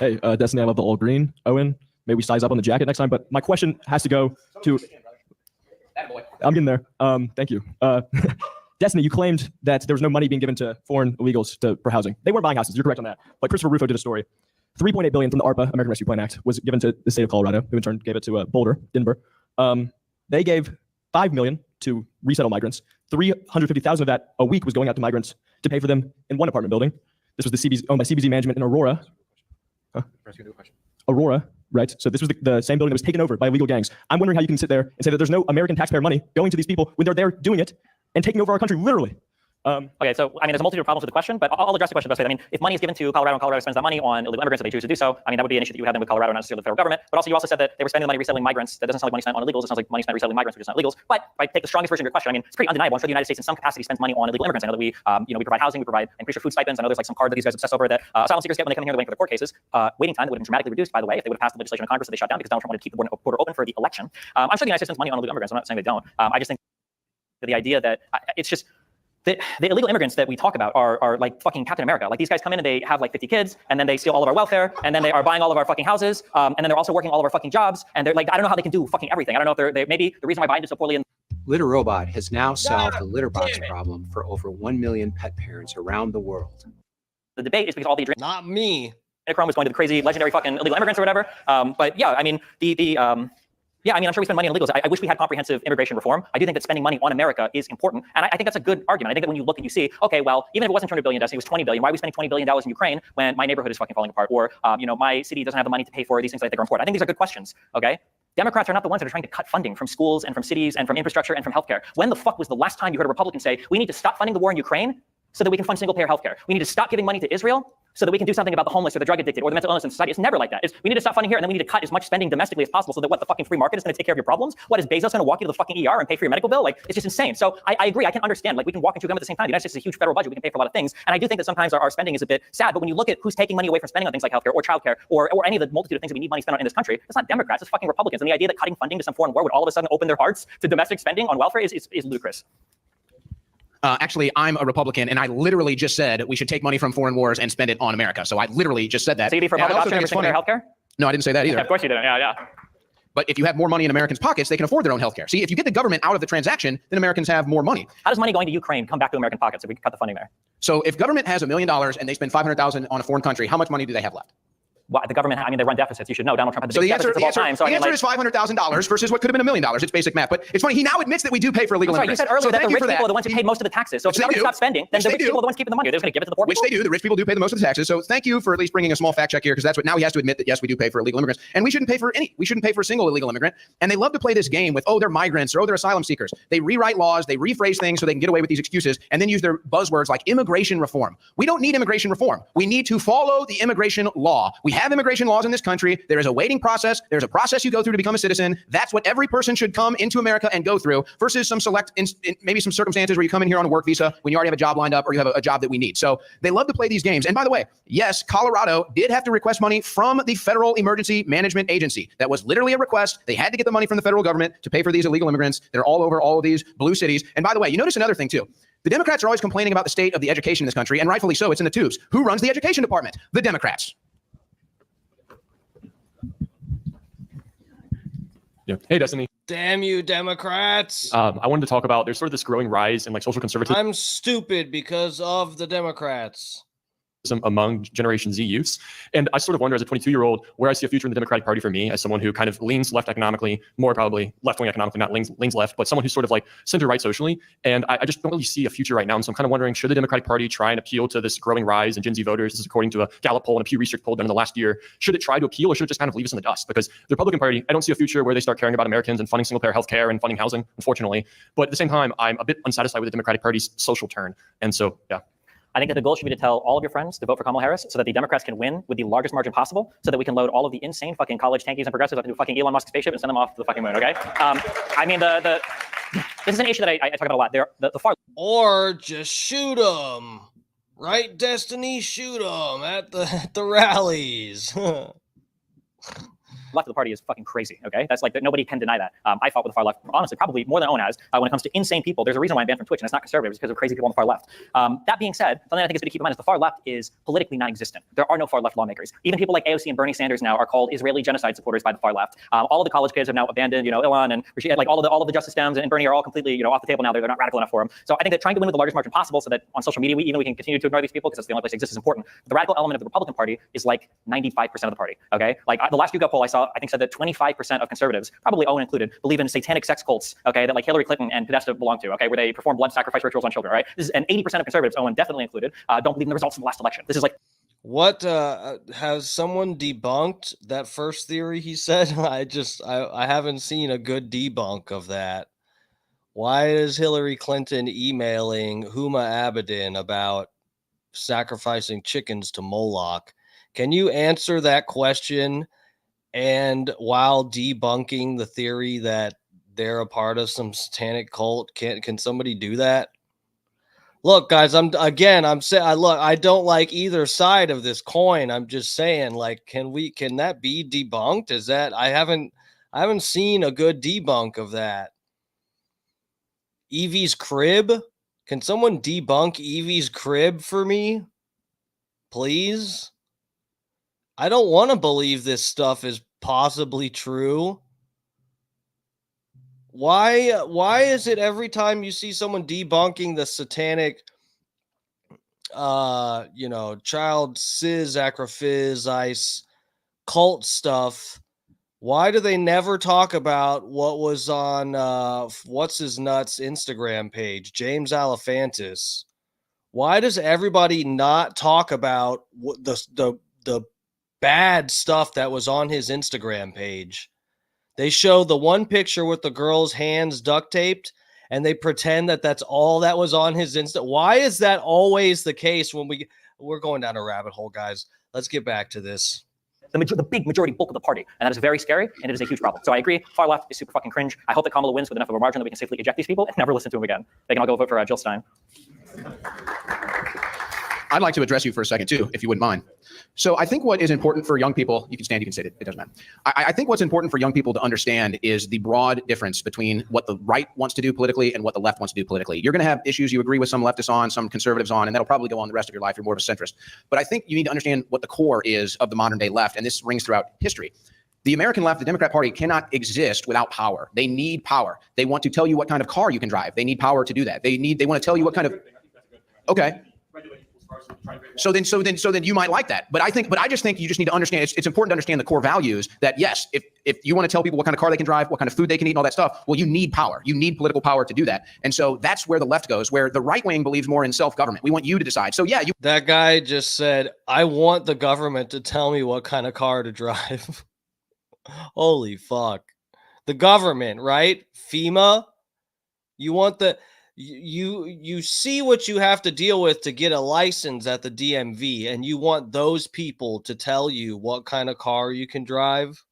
Hey, Destiny, I love the all green. Owen, maybe we size up on the jacket next time. But my question has to go to. I'm getting there. Thank you. Destiny, you claimed that there was no money being given to foreign illegals for housing. They weren't buying houses. You're correct on that. But Christopher Rufo did a story. $3.8 billion from the ARPA, American Rescue Plan Act, was given to the state of Colorado, who in turn gave it to Boulder, Denver. They gave $5 million to resettle migrants. $350,000 of that a week was going out to migrants to pay for them in one apartment building. This was the CBZ, owned by CBZ Management in Aurora. Aurora, right? So this was the same building that was taken over by illegal gangs. I'm wondering how you can sit there and say that there's no American taxpayer money going to these people when they're there doing it and taking over our country, literally. Okay, so I mean, there's a multitude of problems with the question, but I'll address the question best way. I mean, if money is given to Colorado and Colorado spends that money on illegal immigrants if they choose to do so, I mean, that would be an issue that you have then with Colorado, not necessarily the federal government. But also, you also said that they were spending the money resettling migrants. That doesn't sound like money spent on illegals. It sounds like money spent resettling migrants, which is not illegals. But if I take the strongest version of your question, I mean, it's pretty undeniable. I'm sure the United States in some capacity spends money on illegal immigrants. I know that we, we provide housing, we provide increased food stipends. I know there's like some card that these guys obsess over that asylum seekers get when they come in here, they're waiting for their court cases. Waiting time that would have been dramatically reduced, by the way, if they would have passed the legislation in Congress that they shut down because Donald Trump wanted to keep the border open for the election. I'm sure the United States spends money on illegal immigrants. I'm not saying they don't. I just think that the idea that it's just the illegal immigrants that we talk about are like fucking Captain America. Like these guys come in and they have like 50 kids, and then they steal all of our welfare, and then they are buying all of our fucking houses, and then they're also working all of our fucking jobs, and they're like, I don't know how they can do fucking everything. I don't know if they're maybe the reason why Biden did so poorly in Litter Robot has now solved the litter box problem for over 1 million pet parents around the world. the debate is because all the not me. Chrome was going to the crazy legendary fucking illegal immigrants or whatever. But yeah, I mean yeah, I mean, I'm sure we spend money on illegals. I wish we had comprehensive immigration reform. I do think that spending money on America is important. And I think that's a good argument. I think that when you look and you see, okay, well, even if it wasn't $200 billion, it was $20 billion. Why are we spending $20 billion in Ukraine when my neighborhood is fucking falling apart? Or, my city doesn't have the money to pay for these things that I think are important. I think these are good questions, okay? Democrats are not the ones that are trying to cut funding from schools and from cities and from infrastructure and from healthcare. When the fuck was the last time you heard a Republican say, we need to stop funding the war in Ukraine so that we can fund single-payer healthcare? We need to stop giving money to Israel so that we can do something about the homeless or the drug addicted or the mental illness in society. It's never like that. We need to stop funding here, and then we need to cut as much spending domestically as possible so that the fucking free market is going to take care of your problems? What, is Bezos going to walk you to the fucking ER and pay for your medical bill? Like, it's just insane. So I agree. I can understand. Like, we can walk and chew gum at the same time. The United States is a huge federal budget. We can pay for a lot of things. And I do think that sometimes our spending is a bit sad. But when you look at who's taking money away from spending on things like healthcare or childcare or any of the multitude of things that we need money spent on in this country, it's not Democrats, it's fucking Republicans. And the idea that cutting funding to some foreign war would all of a sudden open their hearts to domestic spending on welfare is ludicrous. Actually, I'm a Republican, and I literally just said we should take money from foreign wars and spend it on America. So I literally just said that. So you'd be for public option for single-payer healthcare? No, I didn't say that either. Yeah, of course you didn't. Yeah. But if you have more money in Americans' pockets, they can afford their own healthcare. See, if you get the government out of the transaction, then Americans have more money. How does money going to Ukraine come back to American pockets if we cut the funding there? So if government has $1 million and they spend $500,000 on a foreign country, how much money do they have left? Well, the government, I mean, they run deficits. You should know. Donald Trump had the biggest deficits of all time. So the answer is $500,000 versus what could have been $1 million. It's basic math. But it's funny, he now admits that we do pay for illegal immigrants. You said earlier that the rich people are the ones who pay most of the taxes. So if they stop spending, then the rich people are the ones keeping the money. They're just going to give it to the poor people. Which they do. The rich people do pay the most of the taxes. So thank you for at least bringing a small fact check here, because that's what now he has to admit that, yes, we do pay for illegal immigrants. And we shouldn't pay for any. We shouldn't pay for a single illegal immigrant. And they love to play this game with, oh, they're migrants or oh, they're asylum seekers. They rewrite laws, they rephrase things so they can get away with these excuses and then use their buzzwords like immigration reform. We don't need immigration reform. We need to follow the immigration law. We have immigration laws in this country. There is a waiting process. There's a process you go through to become a citizen. That's what every person should come into America and go through versus some select, maybe some circumstances where you come in here on a work visa when you already have a job lined up or you have a job that we need. So they love to play these games. And by the way, yes, Colorado did have to request money from the Federal Emergency Management Agency. That was literally a request. They had to get the money from the federal government to pay for these illegal immigrants. They're all over all of these blue cities. And by the way, you notice another thing too. The Democrats are always complaining about the state of the education in this country, and rightfully so. It's in the tubes. Who runs the education department? The Democrats. Yeah. Hey, Destiny. Damn you, Democrats. I wanted to talk about, there's sort of this growing rise in like social conservatism. I'm stupid because of the Democrats. Among Generation Z youths. And I sort of wonder as a 22-year-old where I see a future in the Democratic Party for me as someone who kind of leans left economically, more probably left-wing economically, not leans left, but someone who's sort of like center-right socially. And I just don't really see a future right now. And so I'm kind of wondering, should the Democratic Party try and appeal to this growing rise in Gen Z voters? This is according to a Gallup poll and a Pew Research poll done in the last year. Should it try to appeal or should it just kind of leave us in the dust? Because the Republican Party, I don't see a future where they start caring about Americans and funding single-payer healthcare and funding housing, unfortunately. But at the same time, I'm a bit unsatisfied with the Democratic Party's social turn. And so, yeah. I think that the goal should be to tell all of your friends to vote for Kamala Harris so that the Democrats can win with the largest margin possible so that we can load all of the insane fucking college tankies and progressives up into fucking Elon Musk's spaceship and send them off to the fucking moon, okay? I mean, this is an issue that I talk about a lot. The far... Or just shoot them. Right, Destiny? Shoot them at the rallies. left of the party is fucking crazy. Okay, that's like nobody can deny that. I fought with the far left, honestly, probably more than Owen has when it comes to insane people. There's a reason why I'm banned from Twitch, and it's not conservatives, because of crazy people on the far left. That being said, something I think is good to keep in mind is the far left is politically non-existent. There are no far left lawmakers. Even people like AOC and Bernie Sanders now are called Israeli genocide supporters by the far left. All of the college kids have now abandoned, Ilhan and Rashid, like all of the Justice Dems and Bernie are all completely, off the table now. They're not radical enough for them. So I think that trying to win with the largest margin possible, so that on social media we can continue to ignore these people because that's the only place that exists, is important. The radical element of the Republican Party is like 95% of the party. Okay, like the last YouGov poll I saw, I think said that 25% of conservatives, probably Owen included, believe in satanic sex cults. Okay, that like Hillary Clinton and Podesta belong to. Okay, where they perform blood sacrifice rituals on children. Right, this is, and 80% of conservatives, Owen definitely included, don't believe in the results of the last election. This is like. What has someone debunked that first theory he said? I haven't seen a good debunk of that. Why is Hillary Clinton emailing Huma Abedin about sacrificing chickens to Moloch? Can you answer that question and while debunking the theory that they're a part of some satanic cult? Can somebody do that? Look, guys, I'm saying, I don't like either side of this coin. I'm just saying, like, can that be debunked? Is that I haven't seen a good debunk of that. Evie's crib? Can someone debunk Evie's crib for me? Please? I don't want to believe this stuff is possibly true. Why is it every time you see someone debunking the satanic child sacrifice cult stuff, why do they never talk about what was on what's his nuts Instagram page, James Alefantis? Why does everybody not talk about what the bad stuff that was on his Instagram page? They show the one picture with the girl's hands duct taped, and they pretend that that's all that was on his Insta. Why is that always the case when we're going down a rabbit hole, guys? Let's get back to this. The big majority bulk of the party, and that is very scary, and it is a huge problem. So I agree, far left is super fucking cringe. I hope that Kamala wins with enough of a margin that we can safely eject these people and never listen to them again. They can all go vote for Jill Stein. I'd like to address you for a second too, if you wouldn't mind. So I think what is important for young people, you can stand, you can sit, it doesn't matter. I think what's important for young people to understand is the broad difference between what the right wants to do politically and what the left wants to do politically. You're going to have issues you agree with some leftists on, some conservatives on, and that'll probably go on the rest of your life. You're more of a centrist. But I think you need to understand what the core is of the modern day left, and this rings throughout history. The American left, the Democrat Party, cannot exist without power. They need power. They want to tell you what kind of car you can drive. They need power to do that. They want to tell you what kind of, okay. So then you might like that. But I just think you just need to understand, it's important to understand the core values that yes, if you want to tell people what kind of car they can drive, what kind of food they can eat and all that stuff, well, you need power. You need political power to do that. And so that's where the left goes, where the right wing believes more in self-government. We want you to decide. So yeah, that guy just said, I want the government to tell me what kind of car to drive. Holy fuck. The government, right? FEMA. You want you see what you have to deal with to get a license at the DMV, and you want those people to tell you what kind of car you can drive?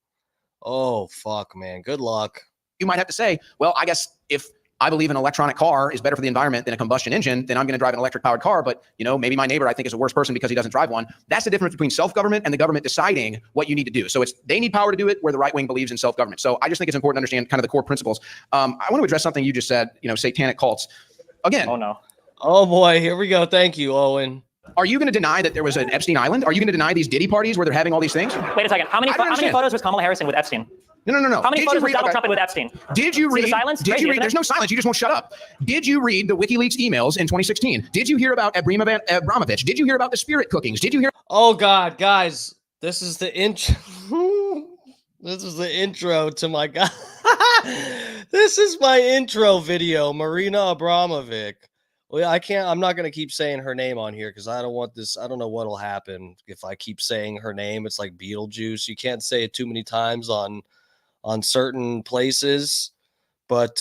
Oh, fuck, man. Good luck. You might have to say, well, I guess if I believe an electronic car is better for the environment than a combustion engine, then I'm going to drive an electric powered car. But, maybe my neighbor I think is a worse person because he doesn't drive one. That's the difference between self-government and the government deciding what you need to do. So they need power to do it, where the right wing believes in self-government. So I just think it's important to understand kind of the core principles. I want to address something you just said, satanic cults. Again. Oh, no. Oh, boy. Here we go. Thank you, Owen. Are you going to deny that there was an Epstein Island? Are you going to deny these Diddy parties where they're having all these things? Wait a second. How many photos was Kamala Harris in with Epstein? No. How many photos was Donald Trump in with Epstein? Did you read? The silence? Did you read? There's no silence. You just won't shut up. Did you read the WikiLeaks emails in 2016? Did you hear about Abramovich? Did you hear about the spirit cookings? Did you hear? Oh God, guys, this is the intro. This is the intro to my guy. This is my intro video, Marina Abramovic. Well, I'm not going to keep saying her name on here because I don't want this. I don't know what'll happen if I keep saying her name. It's like Beetlejuice. You can't say it too many times on certain places. But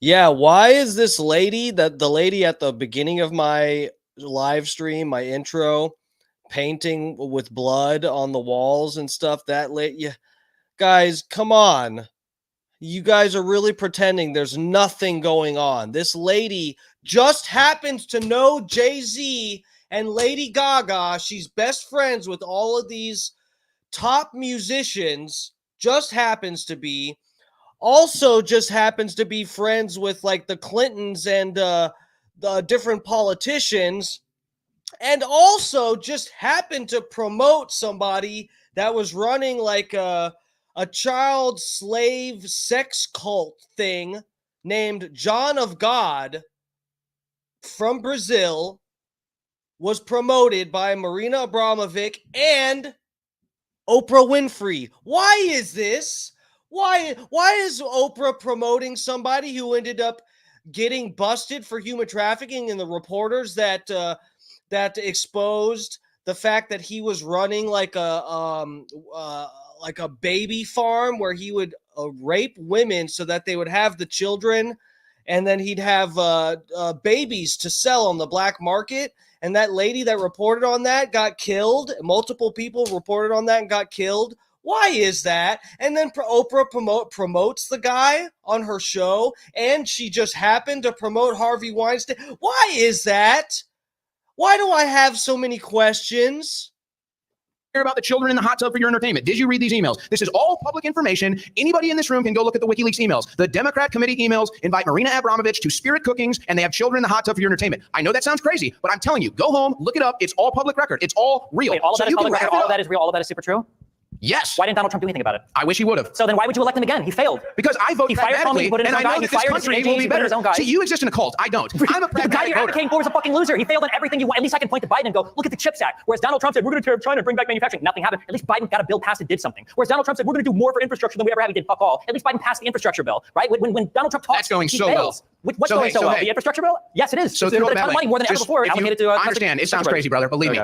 yeah, why is this lady, the lady at the beginning of my live stream, my intro, painting with blood on the walls and stuff, yeah, guys, come on. You guys are really pretending there's nothing going on. This lady just happens to know Jay-Z and Lady Gaga. She's best friends with all of these top musicians. just happens to be friends with like the Clintons and the different politicians, and also just happened to promote somebody that was running like a child slave sex cult thing named John of God from Brazil, was promoted by Marina Abramovic and Oprah Winfrey. Why is this? Why is Oprah promoting somebody who ended up getting busted for human trafficking, and the reporters that exposed the fact that he was running like a baby farm where he would rape women so that they would have the children, and then he'd have babies to sell on the black market. And that lady that reported on that got killed. Multiple people reported on that and got killed. Why is that? And then Oprah promotes the guy on her show, and she just happened to promote Harvey Weinstein. Why is that? Why do I have so many questions? Care about the children in the hot tub for your entertainment. Did you read these emails? This is all public information. Anybody in this room can go look at the WikiLeaks emails. The Democrat committee emails invite Marina Abramovich to Spirit Cookings, and they have children in the hot tub for your entertainment. I know that sounds crazy, but I'm telling you, go home, look it up. It's all public record. It's all real. Wait, all of that is public record? All of that is real? All of that is super true? Yes. Why didn't Donald Trump do anything about it? I wish he would have. So then why would you elect him again? He failed. Because I vote pragmatically, and I know that this country will be better. See, you exist in a cult. I don't. I'm a pragmatic The guy you're advocating for was a fucking loser. He failed on everything you want. At least I can point to Biden and go, look at the CHIPS Act. Whereas Donald Trump said, we're going to tear up China and bring back manufacturing. Nothing happened. At least Biden got a bill passed and did something. Whereas Donald Trump said, we're going to do more for infrastructure than we ever have. He did fuck all. At least Biden passed the infrastructure bill, right? When Donald Trump talks, that's going he so fails. well. What's going so well? The infrastructure bill? Yes, it is. So it's a ton of money, more than ever before. Allocated to. I understand. It sounds crazy, brother. Believe me.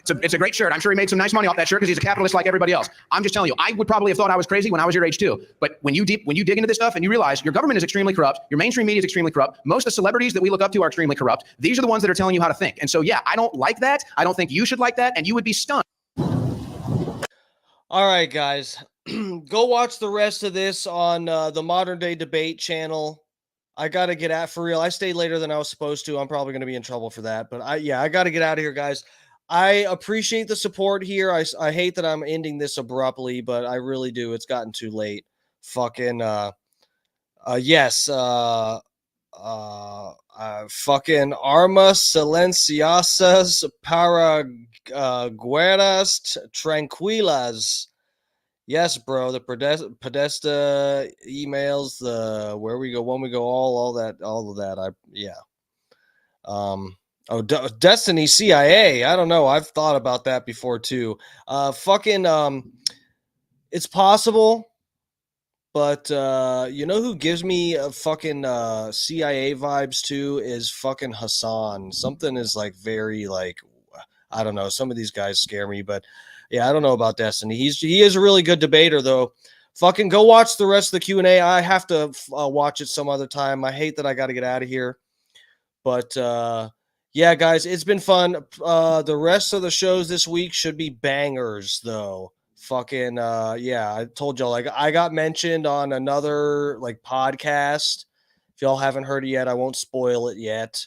It's a great shirt. I'm sure he made some nice money off that shirt because he's a capitalist like everybody else. I'm just telling you, I would probably have thought I was crazy when I was your age too. But when you dig into this stuff and you realize your government is extremely corrupt, your mainstream media is extremely corrupt, most of the celebrities that we look up to are extremely corrupt. These are the ones that are telling you how to think. And so, yeah, I don't like that. I don't think you should like that. And you would be stunned. All right, guys, go watch the rest of this on the Modern Day Debate channel. I got to get out for real. I stayed later than I was supposed to. I'm probably going to be in trouble for that. But I got to get out of here, guys. I appreciate the support here. I hate that I'm ending this abruptly, but I really do. It's gotten too late. Fucking yes. Fucking armas silenciosas para guerras tranquilas. Yes, bro. The Podesta emails, the where we go, when we go, all of that. Oh, Destiny CIA. I don't know. I've thought about that before too. It's possible, but you know who gives me a fucking CIA vibes too is fucking Hassan. Something is like very like, I don't know. Some of these guys scare me, but yeah, I don't know about Destiny. He is a really good debater though. Fucking go watch the rest of the Q&A. I have to watch it some other time. I hate that I got to get out of here, but yeah, guys, it's been fun. The rest of the shows this week should be bangers, though. Fucking, yeah, I told y'all, like, I got mentioned on another, like, podcast. If y'all haven't heard it yet, I won't spoil it yet.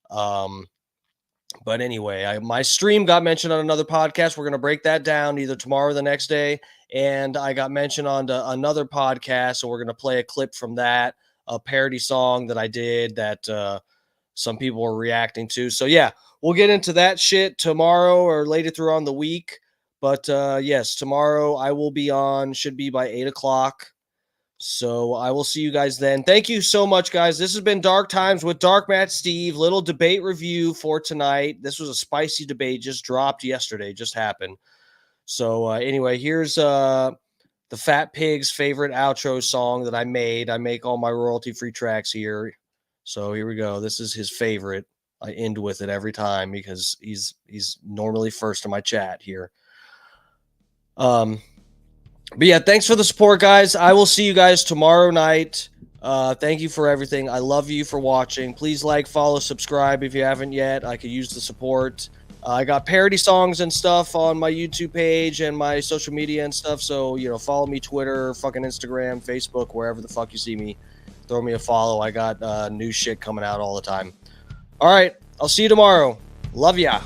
But anyway, my stream got mentioned on another podcast. We're going to break that down either tomorrow or the next day. And I got mentioned on another podcast, so we're going to play a clip from that, a parody song that I did that, some people were reacting to. So yeah, we'll get into that shit tomorrow or later through on the week. But yes, tomorrow I will be on, should be by 8 o'clock. So I will see you guys then. Thank you so much, guys. This has been Dark Times with Dark Matt Steve. Little debate review for tonight. This was a spicy debate, just dropped yesterday, just happened. So anyway, here's the Fat Pig's favorite outro song that I made. I make all my royalty-free tracks here. So here we go. This is his favorite. I end with it every time because he's normally first in my chat here. But yeah, thanks for the support, guys. I will see you guys tomorrow night. Thank you for everything. I love you for watching. Please like, follow, subscribe if you haven't yet. I could use the support. I got parody songs and stuff on my YouTube page and my social media and stuff. So, you know, follow me, Twitter, fucking Instagram, Facebook, wherever the fuck you see me. Throw me a follow. I got new shit coming out all the time. All right. I'll see you tomorrow. Love ya.